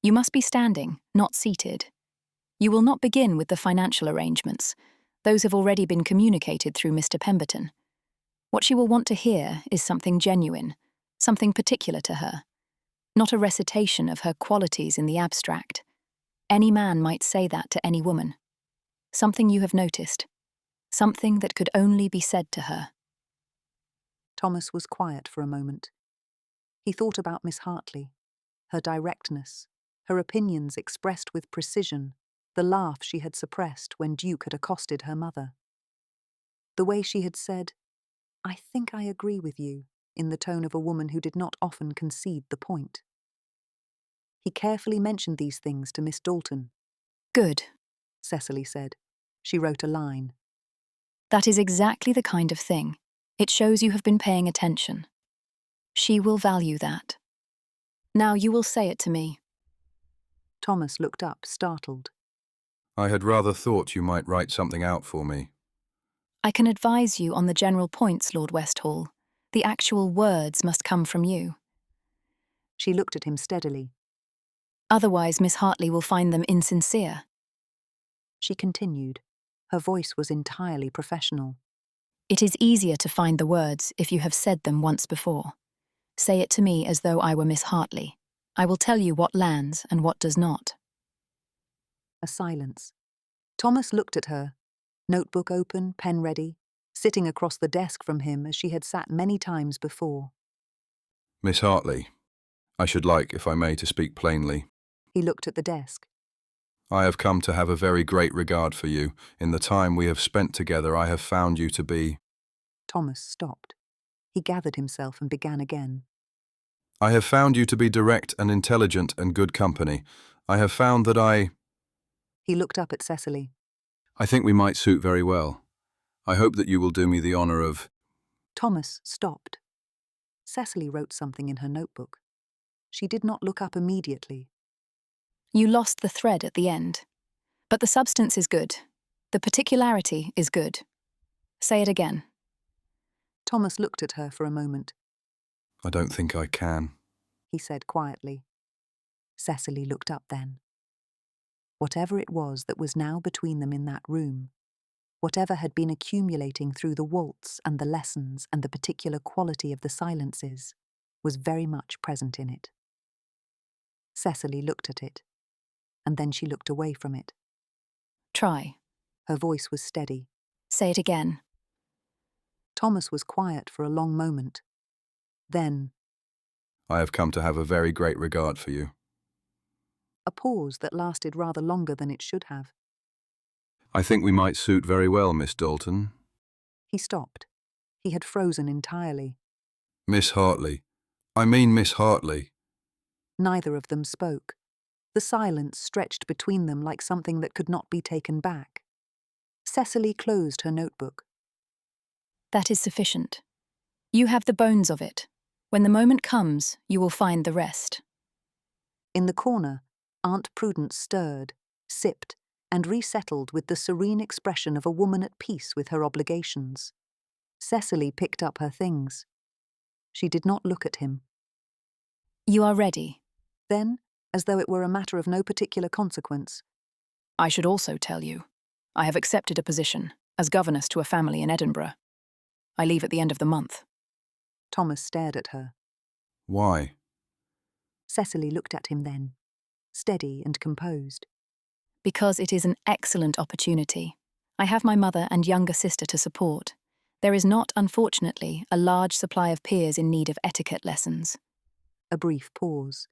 You must be standing, not seated. You will not begin with the financial arrangements. Those have already been communicated through Mr. Pemberton. What she will want to hear is something genuine, something particular to her. Not a recitation of her qualities in the abstract. Any man might say that to any woman. Something you have noticed. Something that could only be said to her. Thomas was quiet for a moment. He thought about Miss Hartley, her directness, her opinions expressed with precision, the laugh she had suppressed when Duke had accosted her mother. The way she had said, "I think I agree with you," in the tone of a woman who did not often concede the point. He carefully mentioned these things to Miss Dalton. Good. Cecily said. She wrote a line. That is exactly the kind of thing. It shows you have been paying attention. She will value that. Now you will say it to me. Thomas looked up, startled. I had rather thought you might write something out for me. I can advise you on the general points, Lord Westhall. The actual words must come from you. She looked at him steadily. Otherwise, Miss Hartley will find them insincere. She continued. Her voice was entirely professional. It is easier to find the words if you have said them once before. Say it to me as though I were Miss Hartley. I will tell you what lands and what does not. A silence. Thomas looked at her, notebook open, pen ready, sitting across the desk from him as she had sat many times before. Miss Hartley, I should like, if I may, to speak plainly. He looked at the desk. I have come to have a very great regard for you. In the time we have spent together, I have found you to be... Thomas stopped. He gathered himself and began again. I have found you to be direct and intelligent and good company. I have found that He looked up at Cecily. I think we might suit very well. I hope that you will do me the honour of... Thomas stopped. Cecily wrote something in her notebook. She did not look up immediately. You lost the thread at the end. But the substance is good. The particularity is good. Say it again. Thomas looked at her for a moment. I don't think I can, he said quietly. Cecily looked up then. Whatever it was that was now between them in that room, whatever had been accumulating through the waltz and the lessons and the particular quality of the silences, was very much present in it. Cecily looked at it, and then she looked away from it. Try. Her voice was steady. Say it again. Thomas was quiet for a long moment. Then, I have come to have a very great regard for you. A pause that lasted rather longer than it should have. I think we might suit very well, Miss Dalton. He stopped. He had frozen entirely. Miss Hartley. I mean Miss Hartley. Neither of them spoke. The silence stretched between them like something that could not be taken back. Cecily closed her notebook. That is sufficient. You have the bones of it. When the moment comes, you will find the rest. In the corner, Aunt Prudence stirred, sipped, and resettled with the serene expression of a woman at peace with her obligations. Cecily picked up her things. She did not look at him. You are ready. Then, as though it were a matter of no particular consequence, I should also tell you, I have accepted a position as governess to a family in Edinburgh. I leave at the end of the month. Thomas stared at her. Why? Cecily looked at him then, steady and composed. Because it is an excellent opportunity. I have my mother and younger sister to support. There is not, unfortunately, a large supply of peers in need of etiquette lessons. A brief pause.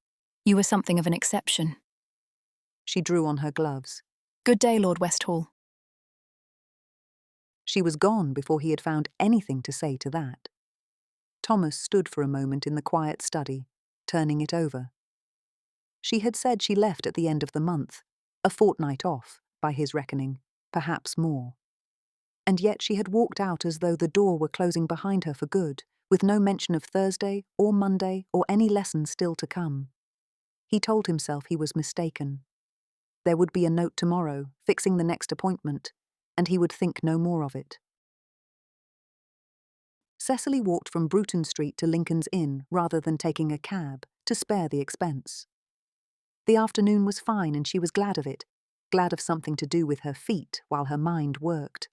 You were something of an exception. She drew on her gloves. Good day, Lord Westhall. She was gone before he had found anything to say to that. Thomas stood for a moment in the quiet study, turning it over. She had said she left at the end of the month, a fortnight off, by his reckoning, perhaps more. And yet she had walked out as though the door were closing behind her for good, with no mention of Thursday or Monday or any lesson still to come. He told himself he was mistaken. There would be a note tomorrow, fixing the next appointment, and he would think no more of it. Cecily walked from Bruton Street to Lincoln's Inn rather than taking a cab, to spare the expense. The afternoon was fine and she was glad of it, glad of something to do with her feet while her mind worked.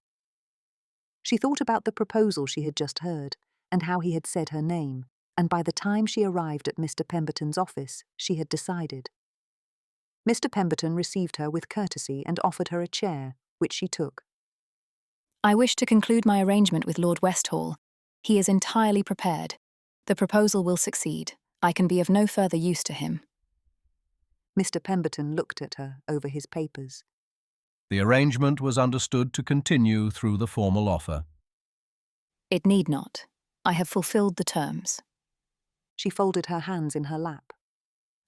She thought about the proposal she had just heard, and how he had said her name, and by the time she arrived at Mr. Pemberton's office, she had decided. Mr. Pemberton received her with courtesy and offered her a chair, which she took. I wish to conclude my arrangement with Lord Westhall. He is entirely prepared. The proposal will succeed. I can be of no further use to him. Mr. Pemberton looked at her over his papers. The arrangement was understood to continue through the formal offer. It need not. I have fulfilled the terms. She folded her hands in her lap.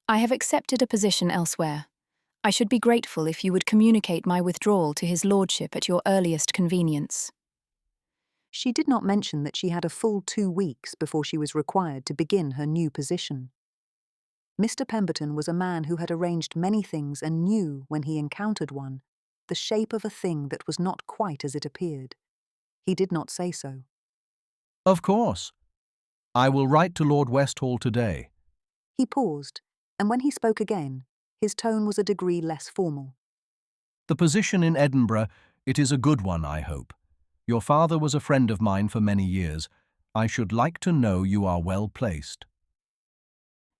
I have accepted a position elsewhere. I should be grateful if you would communicate my withdrawal to his lordship at your earliest convenience. She did not mention that she had a full 2 weeks before she was required to begin her new position. Mr. Pemberton was a man who had arranged many things and knew, when he encountered one, the shape of a thing that was not quite as it appeared. He did not say so. Of course. I will write to Lord Westhall today. He paused, and when he spoke again, his tone was a degree less formal. The position in Edinburgh, it is a good one, I hope. Your father was a friend of mine for many years. I should like to know you are well placed.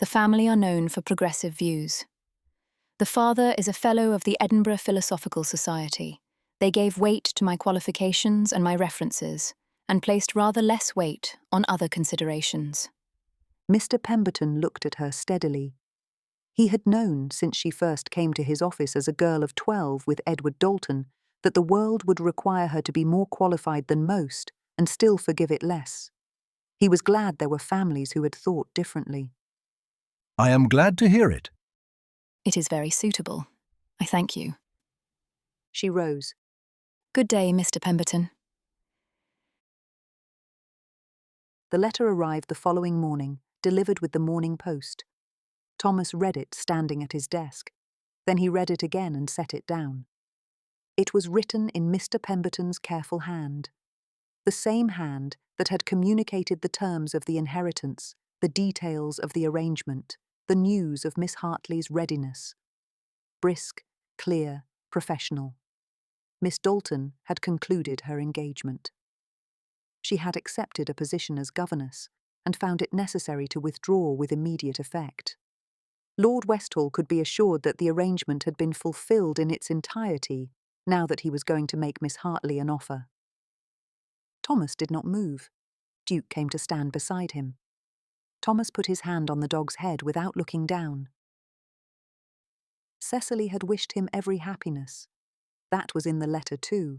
The family are known for progressive views. The father is a fellow of the Edinburgh Philosophical Society. They gave weight to my qualifications and my references, and placed rather less weight on other considerations. Mr. Pemberton looked at her steadily. He had known, since she first came to his office as a girl of 12 with Edward Dalton, that the world would require her to be more qualified than most, and still forgive it less. He was glad there were families who had thought differently. I am glad to hear it. It is very suitable. I thank you. She rose. Good day, Mr. Pemberton. The letter arrived the following morning, delivered with the morning post. Thomas read it standing at his desk. Then he read it again and set it down. It was written in Mr. Pemberton's careful hand, the same hand that had communicated the terms of the inheritance, the details of the arrangement, the news of Miss Hartley's readiness. Brisk, clear, professional. Miss Dalton had concluded her engagement. She had accepted a position as governess and found it necessary to withdraw with immediate effect. Lord Westhall could be assured that the arrangement had been fulfilled in its entirety now that he was going to make Miss Hartley an offer. Thomas did not move. Duke came to stand beside him. Thomas put his hand on the dog's head without looking down. Cecily had wished him every happiness. That was in the letter too,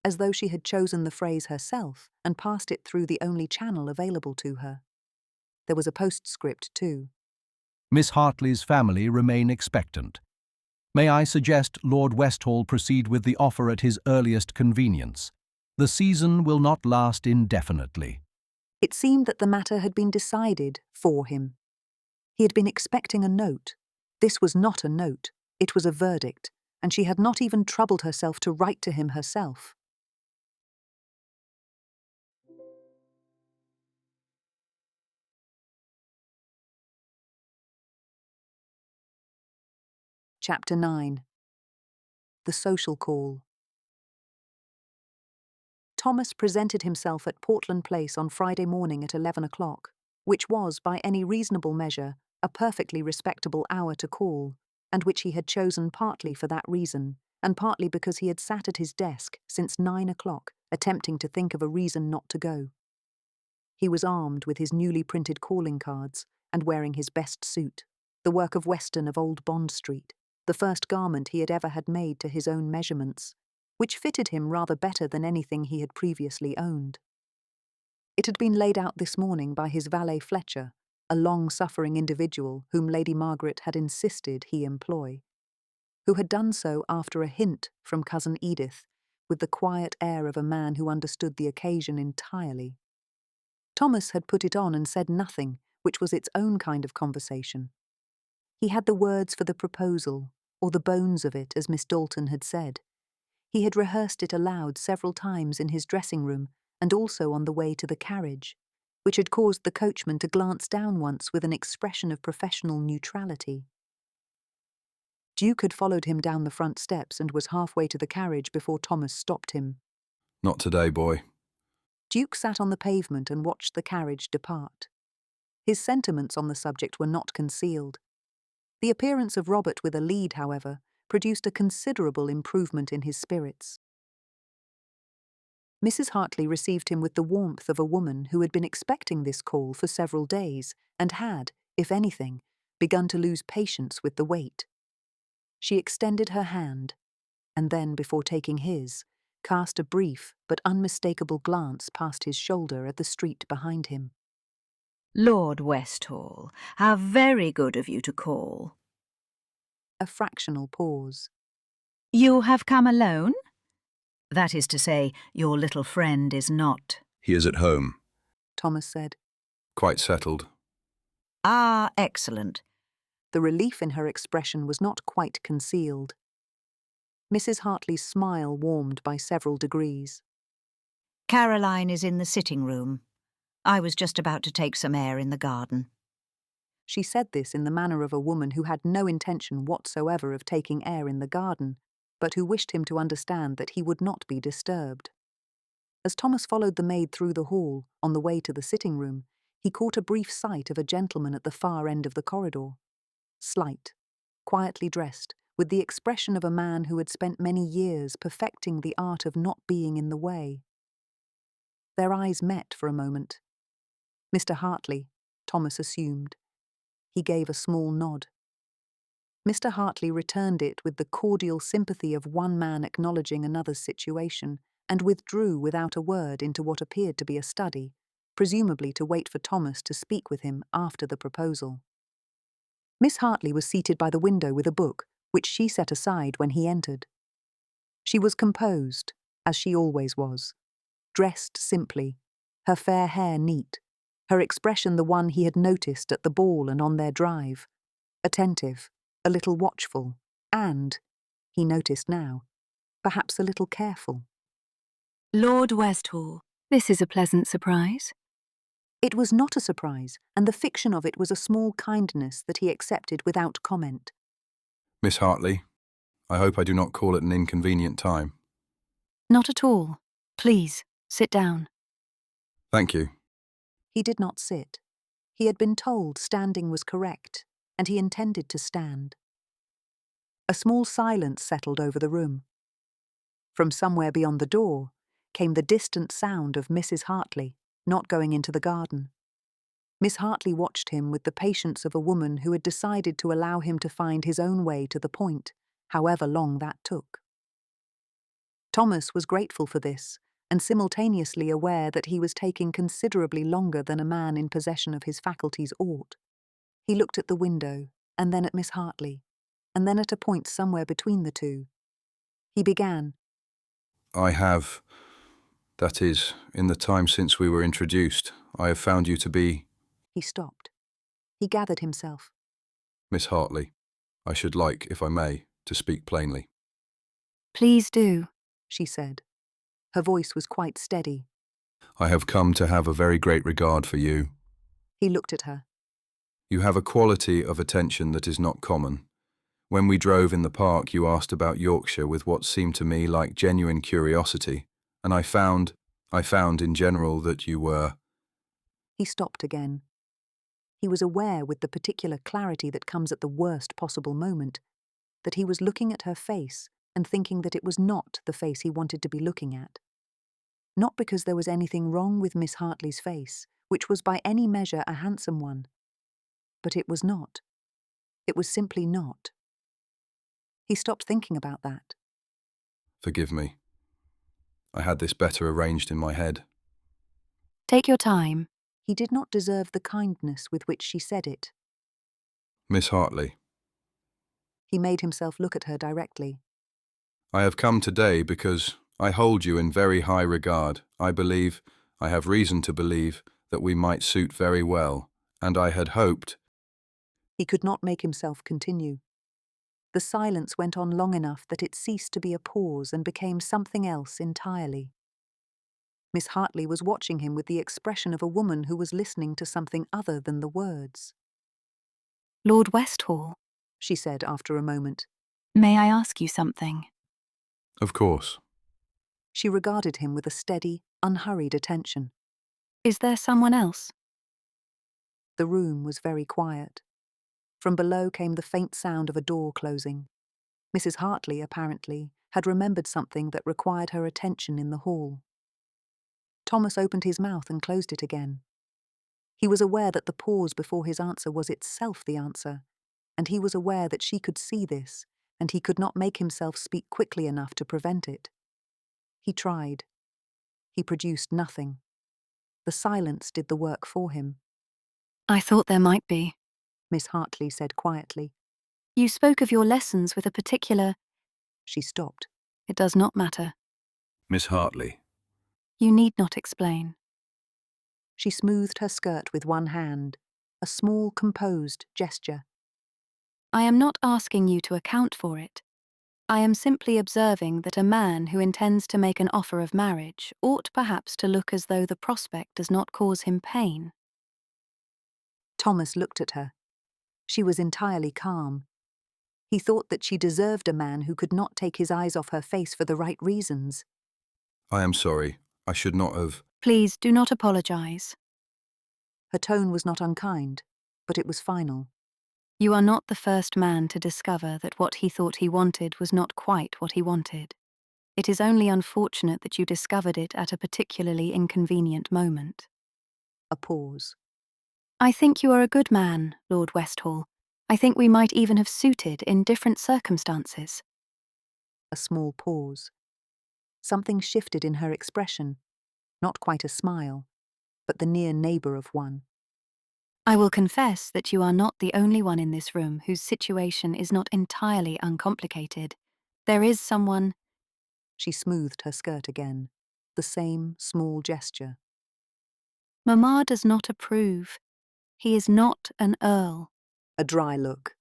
as though she had chosen the phrase herself and passed it through the only channel available to her. There was a postscript too. Miss Hartley's family remain expectant. May I suggest Lord Westhall proceed with the offer at his earliest convenience? The season will not last indefinitely. It seemed that the matter had been decided for him. He had been expecting a note. This was not a note, it was a verdict, and she had not even troubled herself to write to him herself. Chapter 9. The Social Call. Thomas presented himself at Portland Place on Friday morning at 11 o'clock, which was, by any reasonable measure, a perfectly respectable hour to call, and which he had chosen partly for that reason, and partly because he had sat at his desk since 9 o'clock, attempting to think of a reason not to go. He was armed with his newly printed calling cards and wearing his best suit, the work of Weston of Old Bond Street, the first garment he had ever had made to his own measurements, which fitted him rather better than anything he had previously owned. It had been laid out this morning by his valet Fletcher, a long-suffering individual whom Lady Margaret had insisted he employ, who had done so after a hint from Cousin Edith, with the quiet air of a man who understood the occasion entirely. Thomas had put it on and said nothing, which was its own kind of conversation. He had the words for the proposal, or the bones of it, as Miss Dalton had said. He had rehearsed it aloud several times in his dressing-room and also on the way to the carriage, which had caused the coachman to glance down once with an expression of professional neutrality. Duke had followed him down the front steps and was halfway to the carriage before Thomas stopped him. Not today, boy. Duke sat on the pavement and watched the carriage depart. His sentiments on the subject were not concealed. The appearance of Robert with a lead, however, produced a considerable improvement in his spirits. Mrs. Hartley received him with the warmth of a woman who had been expecting this call for several days and had, if anything, begun to lose patience with the wait. She extended her hand, and then, before taking his, cast a brief but unmistakable glance past his shoulder at the street behind him. Lord Westhall, how very good of you to call. A fractional pause. You have come alone? That is to say, your little friend is not. He is at home. Thomas said. Quite settled. Ah, excellent. The relief in her expression was not quite concealed. Mrs. Hartley's smile warmed by several degrees. Caroline is in the sitting room. I was just about to take some air in the garden. She said this in the manner of a woman who had no intention whatsoever of taking air in the garden, but who wished him to understand that he would not be disturbed. As Thomas followed the maid through the hall, on the way to the sitting room, he caught a brief sight of a gentleman at the far end of the corridor. Slight, quietly dressed, with the expression of a man who had spent many years perfecting the art of not being in the way. Their eyes met for a moment. Mr. Hartley, Thomas assumed. He gave a small nod. Mr. Hartley returned it with the cordial sympathy of one man acknowledging another's situation, and withdrew without a word into what appeared to be a study, presumably to wait for Thomas to speak with him after the proposal. Miss Hartley was seated by the window with a book, which she set aside when he entered. She was composed, as she always was, dressed simply, her fair hair neat, her expression the one he had noticed at the ball and on their drive, attentive, a little watchful, and, he noticed now, perhaps a little careful. Lord Westhall, this is a pleasant surprise. It was not a surprise, and the fiction of it was a small kindness that he accepted without comment. Miss Hartley, I hope I do not call at an inconvenient time. Not at all. Please, sit down. Thank you. He did not sit. He had been told standing was correct, and he intended to stand. A small silence settled over the room. From somewhere beyond the door came the distant sound of Mrs. Hartley not going into the garden. Miss Hartley watched him with the patience of a woman who had decided to allow him to find his own way to the point, however long that took. Thomas was grateful for this, and simultaneously aware that he was taking considerably longer than a man in possession of his faculties ought. He looked at the window, and then at Miss Hartley, and then at a point somewhere between the two. He began. That is, in the time since we were introduced, I have found you to be... He stopped. He gathered himself. Miss Hartley, I should like, if I may, to speak plainly. Please do, she said. Her voice was quite steady. I have come to have a very great regard for you. He looked at her. You have a quality of attention that is not common. When we drove in the park, you asked about Yorkshire with what seemed to me like genuine curiosity, and I found in general that you were... He stopped again. He was aware with the particular clarity that comes at the worst possible moment that he was looking at her face and thinking that it was not the face he wanted to be looking at. Not because there was anything wrong with Miss Hartley's face, which was by any measure a handsome one. But it was not. It was simply not. He stopped thinking about that. Forgive me. I had this better arranged in my head. Take your time. He did not deserve the kindness with which she said it. Miss Hartley. He made himself look at her directly. I have come today because I hold you in very high regard. I have reason to believe, that we might suit very well, and I had hoped... He could not make himself continue. The silence went on long enough that it ceased to be a pause and became something else entirely. Miss Hartley was watching him with the expression of a woman who was listening to something other than the words. Lord Westhall, she said after a moment. May I ask you something? Of course. She regarded him with a steady, unhurried attention. Is there someone else? The room was very quiet. From below came the faint sound of a door closing. Mrs. Hartley, apparently, had remembered something that required her attention in the hall. Thomas opened his mouth and closed it again. He was aware that the pause before his answer was itself the answer, and he was aware that she could see this, and he could not make himself speak quickly enough to prevent it. He tried. He produced nothing. The silence did the work for him. I thought there might be. Miss Hartley said quietly. You spoke of your lessons with a particular... She stopped. It does not matter. Miss Hartley. You need not explain. She smoothed her skirt with one hand, a small, composed gesture. I am not asking you to account for it. I am simply observing that a man who intends to make an offer of marriage ought perhaps to look as though the prospect does not cause him pain. Thomas looked at her. She was entirely calm. He thought that she deserved a man who could not take his eyes off her face for the right reasons. I am sorry. I should not have... Please do not apologize. Her tone was not unkind, but it was final. You are not the first man to discover that what he thought he wanted was not quite what he wanted. It is only unfortunate that you discovered it at a particularly inconvenient moment. A pause. I think you are a good man, Lord Westhall. I think we might even have suited in different circumstances. A small pause. Something shifted in her expression. Not quite a smile, but the near neighbour of one. I will confess that you are not the only one in this room whose situation is not entirely uncomplicated. There is someone... She smoothed her skirt again, the same small gesture. Mamma does not approve. He is not an earl. A dry look.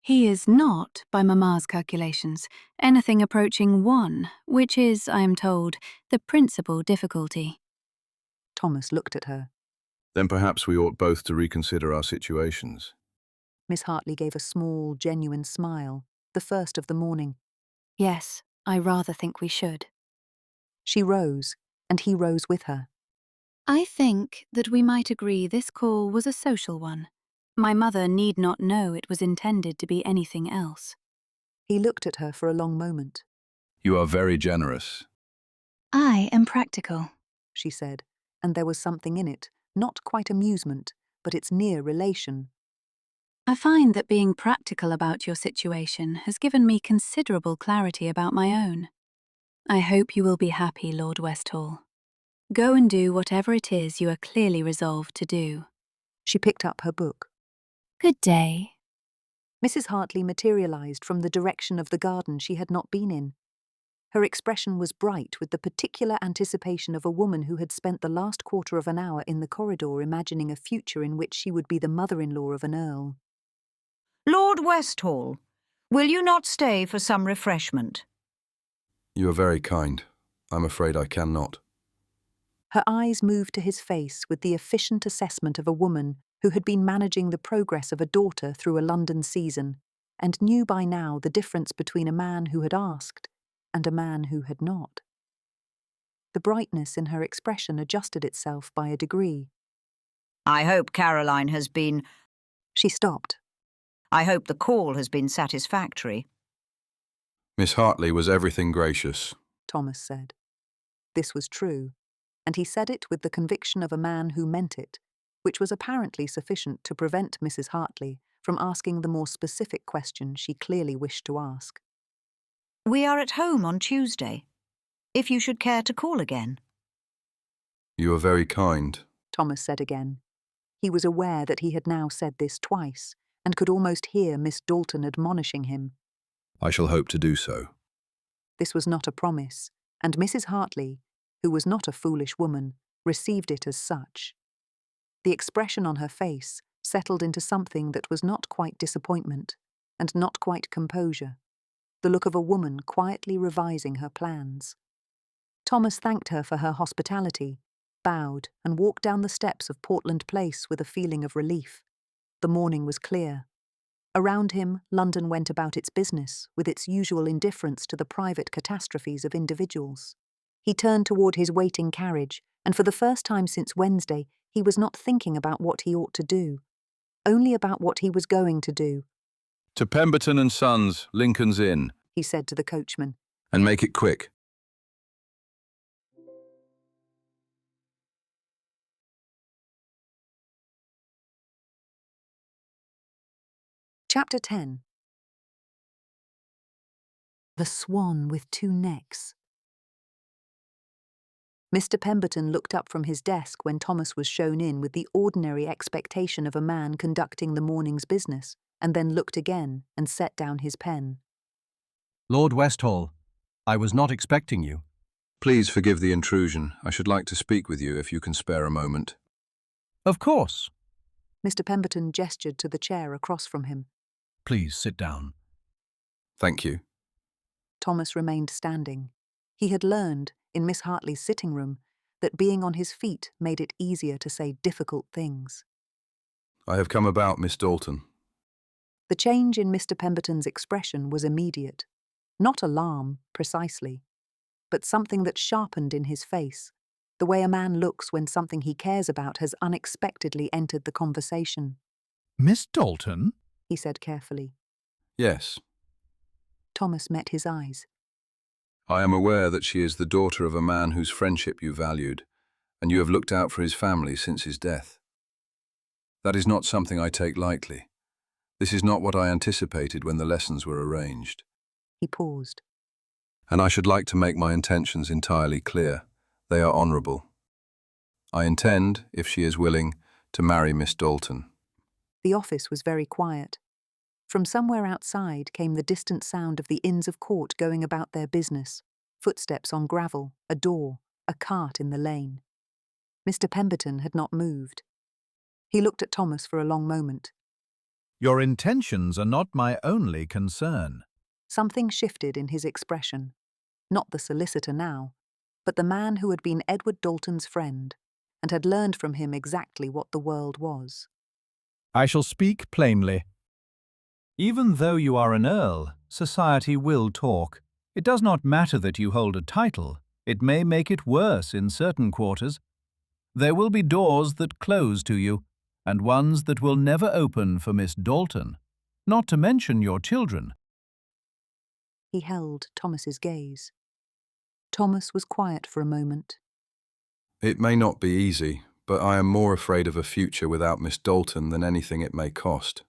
He is not, by Mamma's calculations, anything approaching 1, which is, I am told, the principal difficulty. Thomas looked at her. Then perhaps we ought both to reconsider our situations. Miss Hartley gave a small, genuine smile, the first of the morning. Yes, I rather think we should. She rose, and he rose with her. I think that we might agree this call was a social one. My mother need not know it was intended to be anything else. He looked at her for a long moment. You are very generous. I am practical, she said, and there was something in it, not quite amusement, but its near relation. I find that being practical about your situation has given me considerable clarity about my own. I hope you will be happy, Lord Westhall. Go and do whatever it is you are clearly resolved to do. She picked up her book. Good day. Mrs. Hartley materialized from the direction of the garden she had not been in. Her expression was bright with the particular anticipation of a woman who had spent the last quarter of an hour in the corridor imagining a future in which she would be the mother-in-law of an earl. Lord Westhall, will you not stay for some refreshment? You are very kind. I'm afraid I cannot. Her eyes moved to his face with the efficient assessment of a woman who had been managing the progress of a daughter through a London season and knew by now the difference between a man who had asked and a man who had not. The brightness in her expression adjusted itself by a degree. I hope Caroline has been... She stopped. I hope the call has been satisfactory. Miss Hartley was everything gracious, Thomas said. This was true, and he said it with the conviction of a man who meant it, which was apparently sufficient to prevent Mrs. Hartley from asking the more specific question she clearly wished to ask. We are at home on Tuesday, if you should care to call again. You are very kind, Thomas said again. He was aware that he had now said this twice, and could almost hear Miss Dalton admonishing him. I shall hope to do so. This was not a promise, and Mrs. Hartley, who was not a foolish woman, received it as such. The expression on her face settled into something that was not quite disappointment, and not quite composure, the look of a woman quietly revising her plans. Thomas thanked her for her hospitality, bowed, and walked down the steps of Portland Place with a feeling of relief. The morning was clear. Around him, London went about its business, with its usual indifference to the private catastrophes of individuals. He turned toward his waiting carriage, and for the first time since Wednesday, he was not thinking about what he ought to do, only about what he was going to do. To Pemberton and Sons, Lincoln's Inn, he said to the coachman. And make it quick. Chapter 10. The Swan with two necks. Mr. Pemberton looked up from his desk when Thomas was shown in with the ordinary expectation of a man conducting the morning's business, and then looked again and set down his pen. Lord Westhall, I was not expecting you. Please forgive the intrusion. I should like to speak with you if you can spare a moment. Of course. Mr. Pemberton gestured to the chair across from him. Please sit down. Thank you. Thomas remained standing. He had learned, in Miss Hartley's sitting room, that being on his feet made it easier to say difficult things. I have come about Miss Dalton. The change in Mr. Pemberton's expression was immediate. Not alarm, precisely, but something that sharpened in his face, the way a man looks when something he cares about has unexpectedly entered the conversation. Miss Dalton? He said carefully. Yes. Thomas met his eyes. I am aware that she is the daughter of a man whose friendship you valued, and you have looked out for his family since his death. That is not something I take lightly. This is not what I anticipated when the lessons were arranged. He paused. And I should like to make my intentions entirely clear. They are honourable. I intend, if she is willing, to marry Miss Dalton. The office was very quiet. From somewhere outside came the distant sound of the Inns of Court going about their business, footsteps on gravel, a door, a cart in the lane. Mr. Pemberton had not moved. He looked at Thomas for a long moment. Your intentions are not my only concern. Something shifted in his expression. Not the solicitor now, but the man who had been Edward Dalton's friend and had learned from him exactly what the world was. I shall speak plainly. Even though you are an earl, society will talk. It does not matter that you hold a title. It may make it worse in certain quarters. There will be doors that close to you, and ones that will never open for Miss Dalton, not to mention your children. He held Thomas's gaze. Thomas was quiet for a moment. It may not be easy, but I am more afraid of a future without Miss Dalton than anything it may cost.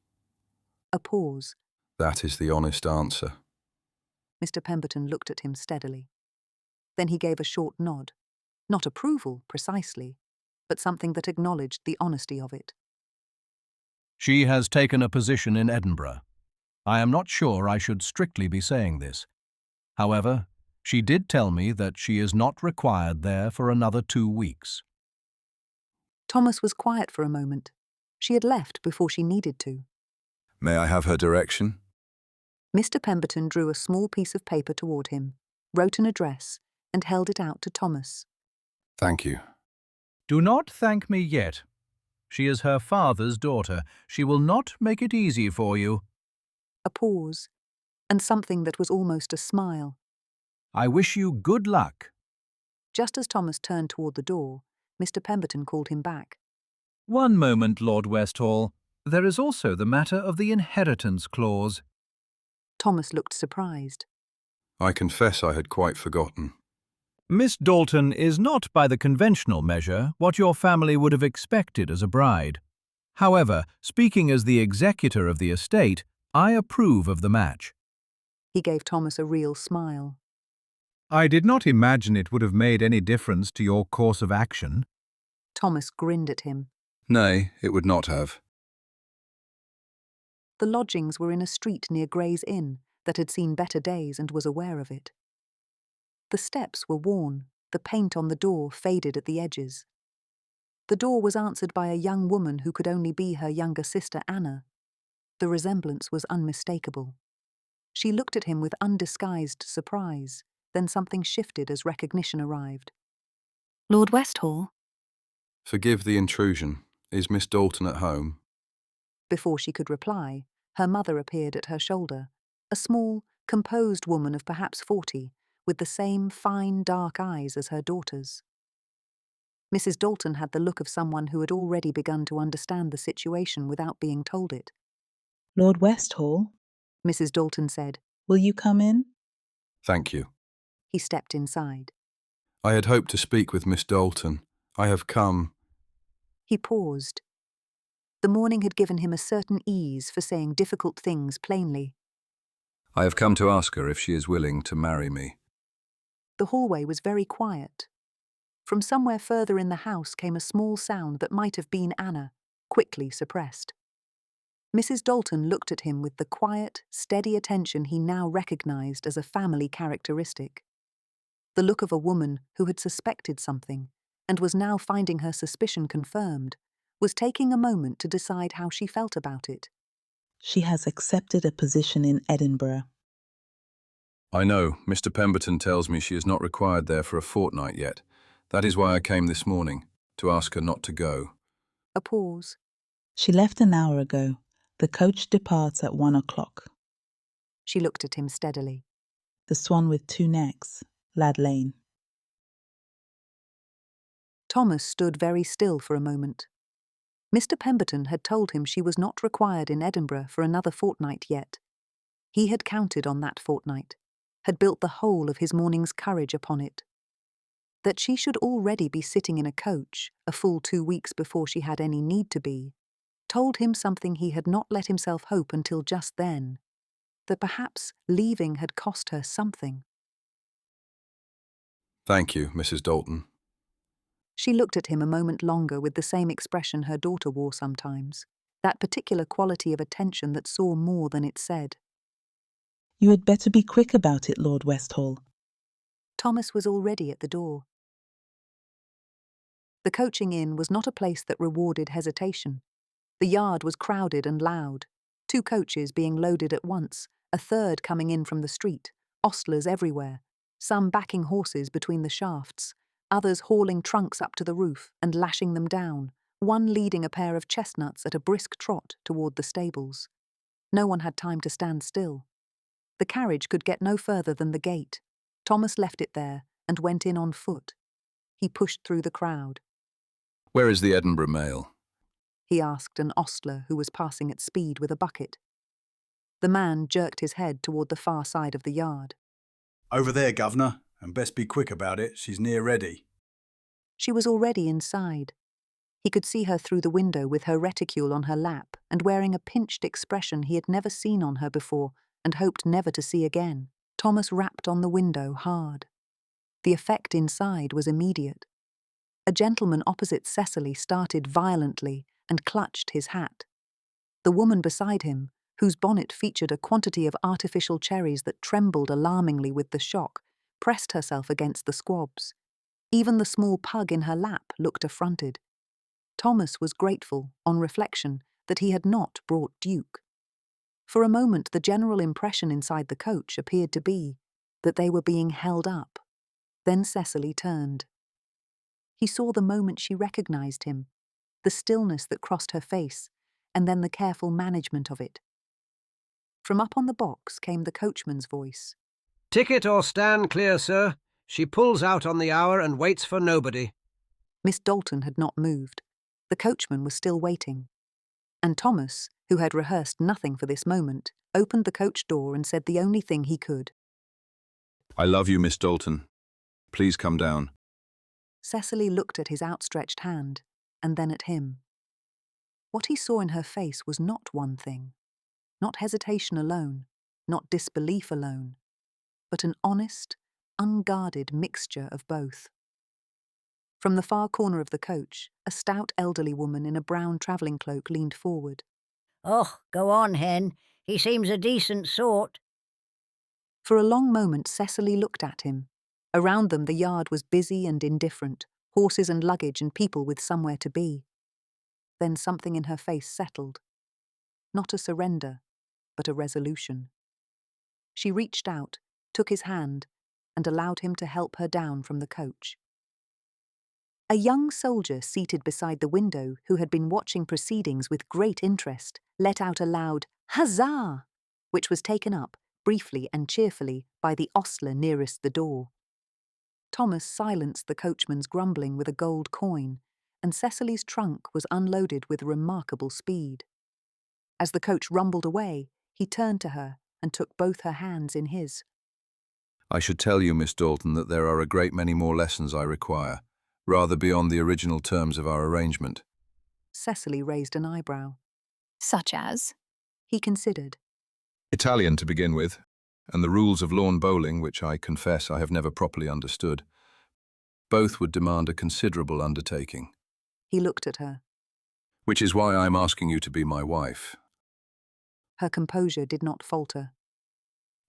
A pause. That is the honest answer. Mr. Pemberton looked at him steadily. Then he gave a short nod. Not approval, precisely, but something that acknowledged the honesty of it. She has taken a position in Edinburgh. I am not sure I should strictly be saying this. However, she did tell me that she is not required there for another 2 weeks. Thomas was quiet for a moment. She had left before she needed to. May I have her direction? Mr. Pemberton drew a small piece of paper toward him, wrote an address, and held it out to Thomas. Thank you. Do not thank me yet. She is her father's daughter. She will not make it easy for you. A pause, and something that was almost a smile. I wish you good luck. Just as Thomas turned toward the door, Mr. Pemberton called him back. One moment, Lord Westhall. There is also the matter of the inheritance clause. Thomas looked surprised. I confess I had quite forgotten. Miss Dalton is not by the conventional measure what your family would have expected as a bride. However, speaking as the executor of the estate, I approve of the match. He gave Thomas a real smile. I did not imagine it would have made any difference to your course of action. Thomas grinned at him. Nay, it would not have. The lodgings were in a street near Gray's Inn that had seen better days and was aware of it. The steps were worn, the paint on the door faded at the edges. The door was answered by a young woman who could only be her younger sister Anna. The resemblance was unmistakable. She looked at him with undisguised surprise, then something shifted as recognition arrived. Lord Westhall? Forgive the intrusion. Is Miss Dalton at home? Before she could reply, her mother appeared at her shoulder, a small, composed woman of perhaps 40, with the same fine, dark eyes as her daughter's. Mrs. Dalton had the look of someone who had already begun to understand the situation without being told it. Lord Westhall, Mrs. Dalton said. Will you come in? Thank you. He stepped inside. I had hoped to speak with Miss Dalton. I have come. He paused. The morning had given him a certain ease for saying difficult things plainly. I have come to ask her if she is willing to marry me. The hallway was very quiet. From somewhere further in the house came a small sound that might have been Anna, quickly suppressed. Mrs. Dalton looked at him with the quiet, steady attention he now recognized as a family characteristic. The look of a woman who had suspected something and was now finding her suspicion confirmed, was taking a moment to decide how she felt about it. She has accepted a position in Edinburgh. I know. Mr. Pemberton tells me she is not required there for a fortnight yet. That is why I came this morning, to ask her not to go. A pause. She left an hour ago. The coach departs at 1 o'clock. She looked at him steadily. The Swan with 2 necks, Lad Lane. Thomas stood very still for a moment. Mr. Pemberton had told him she was not required in Edinburgh for another fortnight yet. He had counted on that fortnight, had built the whole of his morning's courage upon it. That she should already be sitting in a coach, a full 2 weeks before she had any need to be, told him something he had not let himself hope until just then, that perhaps leaving had cost her something. Thank you, Mrs. Dalton. She looked at him a moment longer with the same expression her daughter wore sometimes, that particular quality of attention that saw more than it said. You had better be quick about it, Lord Westhall. Thomas was already at the door. The coaching inn was not a place that rewarded hesitation. The yard was crowded and loud, 2 coaches being loaded at once, a third coming in from the street, ostlers everywhere, some backing horses between the shafts, others hauling trunks up to the roof and lashing them down, one leading a pair of chestnuts at a brisk trot toward the stables. No one had time to stand still. The carriage could get no further than the gate. Thomas left it there and went in on foot. He pushed through the crowd. Where is the Edinburgh mail? He asked an ostler who was passing at speed with a bucket. The man jerked his head toward the far side of the yard. Over there, Governor, and best be quick about it. She's near ready. She was already inside. He could see her through the window with her reticule on her lap and wearing a pinched expression he had never seen on her before and hoped never to see again. Thomas rapped on the window hard. The effect inside was immediate. A gentleman opposite Cecily started violently and clutched his hat. The woman beside him, whose bonnet featured a quantity of artificial cherries that trembled alarmingly with the shock, pressed herself against the squabs. Even the small pug in her lap looked affronted. Thomas was grateful, on reflection, that he had not brought Duke. For a moment the general impression inside the coach appeared to be that they were being held up. Then Cecily turned. He saw the moment she recognized him, the stillness that crossed her face, and then the careful management of it. From up on the box came the coachman's voice. Ticket or stand clear, sir. She pulls out on the hour and waits for nobody. Miss Dalton had not moved. The coachman was still waiting. And Thomas, who had rehearsed nothing for this moment, opened the coach door and said the only thing he could. I love you, Miss Dalton. Please come down. Cecily looked at his outstretched hand, and then at him. What he saw in her face was not one thing, not hesitation alone, not disbelief alone, but an honest, unguarded mixture of both. From the far corner of the coach, a stout elderly woman in a brown travelling cloak leaned forward. Oh, go on, Hen. He seems a decent sort. For a long moment Cecily looked at him. Around them the yard was busy and indifferent, horses and luggage and people with somewhere to be. Then something in her face settled. Not a surrender, but a resolution. She reached out, took his hand, and allowed him to help her down from the coach. A young soldier seated beside the window, who had been watching proceedings with great interest, let out a loud "Huzzah!" which was taken up, briefly and cheerfully, by the ostler nearest the door. Thomas silenced the coachman's grumbling with a gold coin, and Cecily's trunk was unloaded with remarkable speed. As the coach rumbled away, he turned to her and took both her hands in his. I should tell you, Miss Dalton, that there are a great many more lessons I require, rather beyond the original terms of our arrangement. Cecily raised an eyebrow. Such as? He considered. Italian to begin with. and the rules of lawn bowling, which I confess I have never properly understood. Both would demand a considerable undertaking. He looked at her. Which is why I'm asking you to be my wife. Her composure did not falter.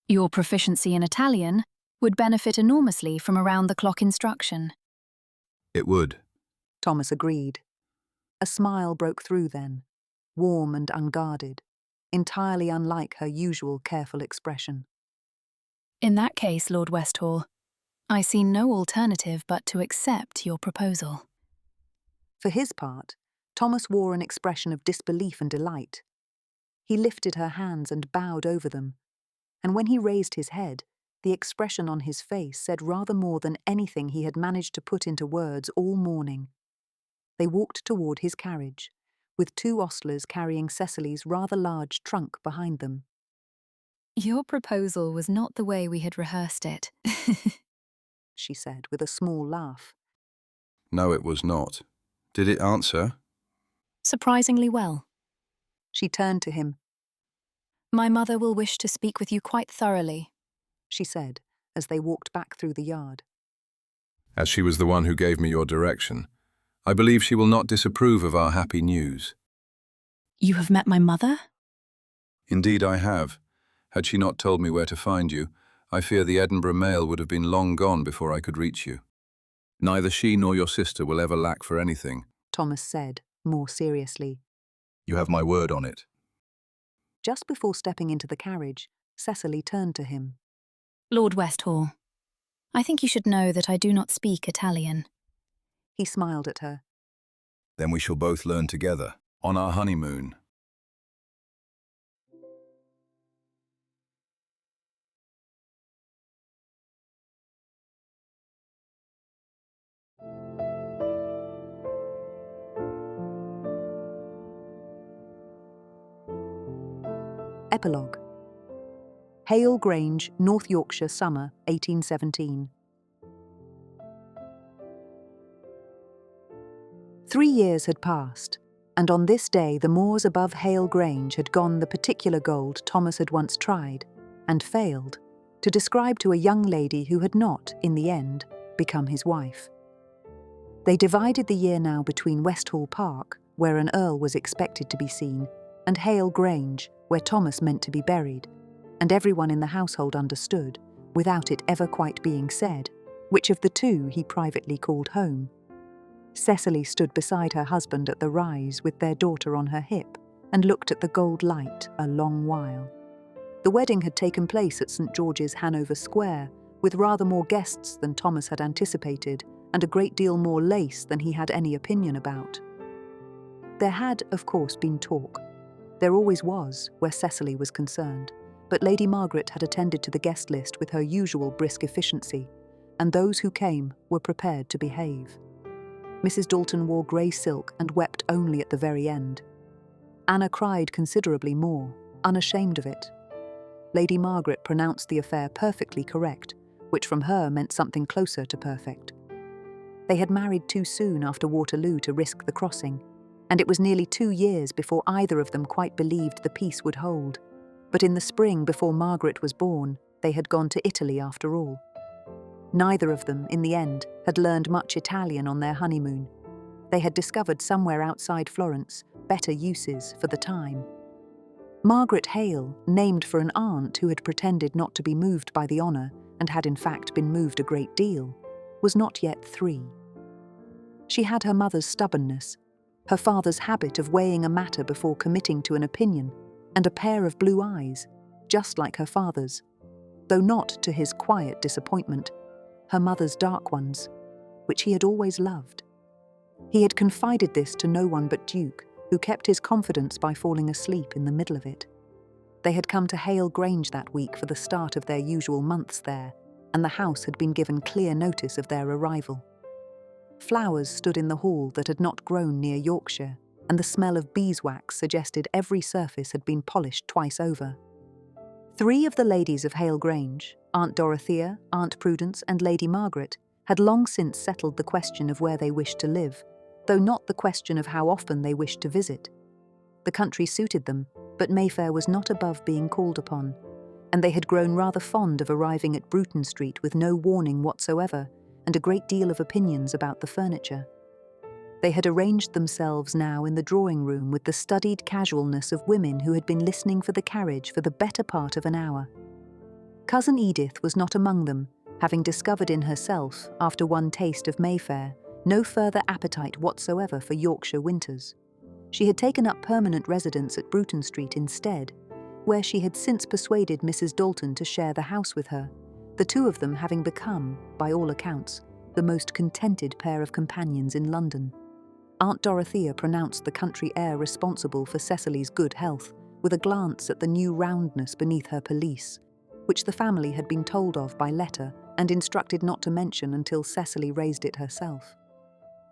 Your proficiency in Italian would benefit enormously from around-the-clock instruction. It would. Thomas agreed. A smile broke through then, warm and unguarded, entirely unlike her usual careful expression. In that case, Lord Westhall, I see no alternative but to accept your proposal. For his part, Thomas wore an expression of disbelief and delight. He lifted her hands and bowed over them, and when he raised his head, the expression on his face said rather more than anything he had managed to put into words all morning. They walked toward his carriage, with two ostlers carrying Cecily's rather large trunk behind them. Your proposal was not the way we had rehearsed it, she said with a small laugh. No, it was not. Did it answer? Surprisingly well. She turned to him. My mother will wish to speak with you quite thoroughly, she said, as they walked back through the yard. As she was the one who gave me your direction, I believe she will not disapprove of our happy news. You have met my mother? Indeed I have. Had she not told me where to find you, I fear the Edinburgh mail would have been long gone before I could reach you. Neither she nor your sister will ever lack for anything, Thomas said, more seriously. You have my word on it. Just before stepping into the carriage, Cecily turned to him. Lord Westhall, I think you should know that I do not speak Italian. He smiled at her. Then we shall both learn together, on our honeymoon. Epilogue. Hale Grange, North Yorkshire, summer, 1817. 3 years had passed, and on this day the moors above Hale Grange had gone the particular gold Thomas had once tried, and failed, to describe to a young lady who had not, in the end, become his wife. They divided the year now between Westhall Park, where an earl was expected to be seen, and Hale Grange, where Thomas meant to be buried, and everyone in the household understood, without it ever quite being said, which of the two he privately called home. Cecily stood beside her husband at the rise with their daughter on her hip and looked at the gold light a long while. The wedding had taken place at St. George's, Hanover Square, with rather more guests than Thomas had anticipated and a great deal more lace than he had any opinion about. There had, of course, been talk. There always was, where Cecily was concerned, but Lady Margaret had attended to the guest list with her usual brisk efficiency, and those who came were prepared to behave. Mrs. Dalton wore grey silk and wept only at the very end. Anna cried considerably more, unashamed of it. Lady Margaret pronounced the affair perfectly correct, which from her meant something closer to perfect. They had married too soon after Waterloo to risk the crossing, and it was nearly 2 years before either of them quite believed the peace would hold. But in the spring before Margaret was born, they had gone to Italy after all. Neither of them, in the end, had learned much Italian on their honeymoon. They had discovered somewhere outside Florence better uses for the time. Margaret Hale, named for an aunt who had pretended not to be moved by the honour and had in fact been moved a great deal, was not yet 3. She had her mother's stubbornness, her father's habit of weighing a matter before committing to an opinion, and a pair of blue eyes, just like her father's, though not to his quiet disappointment, her mother's dark ones, which he had always loved. He had confided this to no one but Duke, who kept his confidence by falling asleep in the middle of it. They had come to Hale Grange that week for the start of their usual months there, and the house had been given clear notice of their arrival. Flowers stood in the hall that had not grown near Yorkshire, and the smell of beeswax suggested every surface had been polished twice over. 3 of the ladies of Hale Grange, Aunt Dorothea, Aunt Prudence, and Lady Margaret, had long since settled the question of where they wished to live, though not the question of how often they wished to visit. The country suited them, but Mayfair was not above being called upon. and they had grown rather fond of arriving at Bruton Street with no warning whatsoever and a great deal of opinions about the furniture. They had arranged themselves now in the drawing-room with the studied casualness of women who had been listening for the carriage for the better part of an hour. Cousin Edith was not among them, having discovered in herself, after one taste of Mayfair, no further appetite whatsoever for Yorkshire winters. She had taken up permanent residence at Bruton Street instead, where she had since persuaded Mrs. Dalton to share the house with her, the two of them having become, by all accounts, the most contented pair of companions in London. Aunt Dorothea pronounced the country air responsible for Cecily's good health, with a glance at the new roundness beneath her pelisse, which the family had been told of by letter and instructed not to mention until Cecily raised it herself.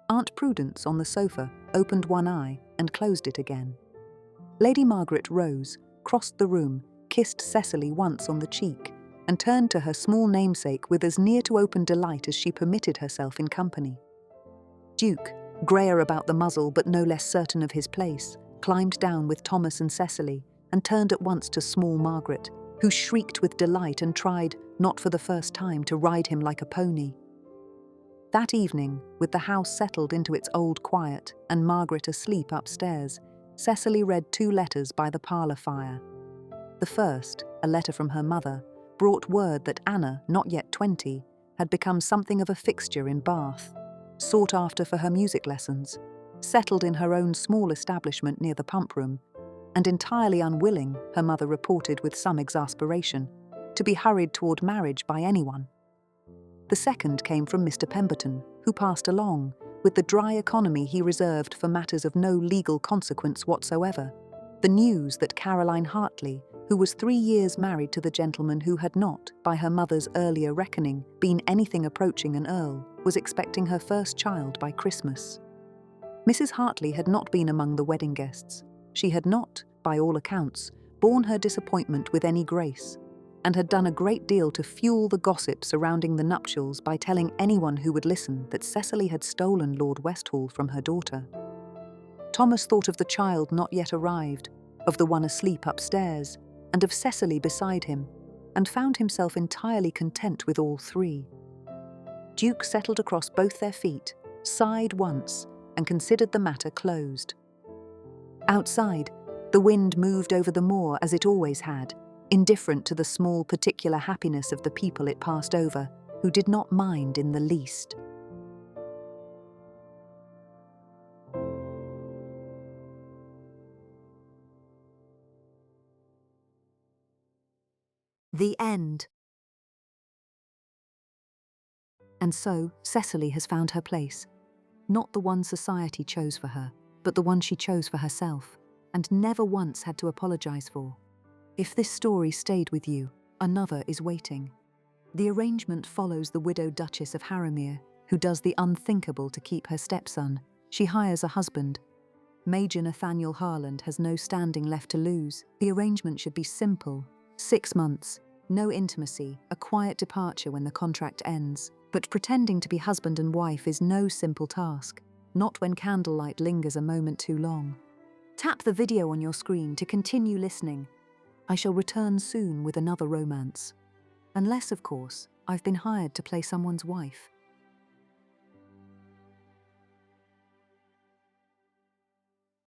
Aunt Prudence, on the sofa, opened one eye and closed it again. Lady Margaret rose, crossed the room, kissed Cecily once on the cheek, and turned to her small namesake with as near to open delight as she permitted herself in company. Duke, greyer about the muzzle but no less certain of his place, climbed down with Thomas and Cecily and turned at once to small Margaret, who shrieked with delight and tried, not for the first time, to ride him like a pony. That evening, with the house settled into its old quiet and Margaret asleep upstairs, Cecily read 2 letters by the parlour fire. The first, a letter from her mother, brought word that Anna, not yet 20, had become something of a fixture in Bath, sought after for her music lessons, settled in her own small establishment near the pump room, and entirely unwilling, her mother reported with some exasperation, to be hurried toward marriage by anyone. The second came from Mr. Pemberton, who passed along, with the dry economy he reserved for matters of no legal consequence whatsoever, the news that Caroline Hartley, who was 3 years married to the gentleman who had not, by her mother's earlier reckoning, been anything approaching an earl, was expecting her first child by Christmas. Mrs. Hartley had not been among the wedding guests. She had not, by all accounts, borne her disappointment with any grace, and had done a great deal to fuel the gossip surrounding the nuptials by telling anyone who would listen that Cecily had stolen Lord Westhall from her daughter. Thomas thought of the child not yet arrived, of the one asleep upstairs, and of Cecily beside him, and found himself entirely content with all 3. Duke settled across both their feet, sighed once, and considered the matter closed. Outside, the wind moved over the moor as it always had, indifferent to the small particular happiness of the people it passed over, who did not mind in the least. The end. And so, Cecily has found her place. Not the one society chose for her, but the one she chose for herself, and never once had to apologize for. If this story stayed with you, another is waiting. The arrangement follows the widowed Duchess of Harrowmere, who does the unthinkable to keep her stepson. She hires a husband. Major Nathaniel Harland has no standing left to lose. The arrangement should be simple. 6 months, no intimacy, a quiet departure when the contract ends. But pretending to be husband and wife is no simple task, not when candlelight lingers a moment too long. Tap the video on your screen to continue listening. I shall return soon with another romance. Unless, of course, I've been hired to play someone's wife.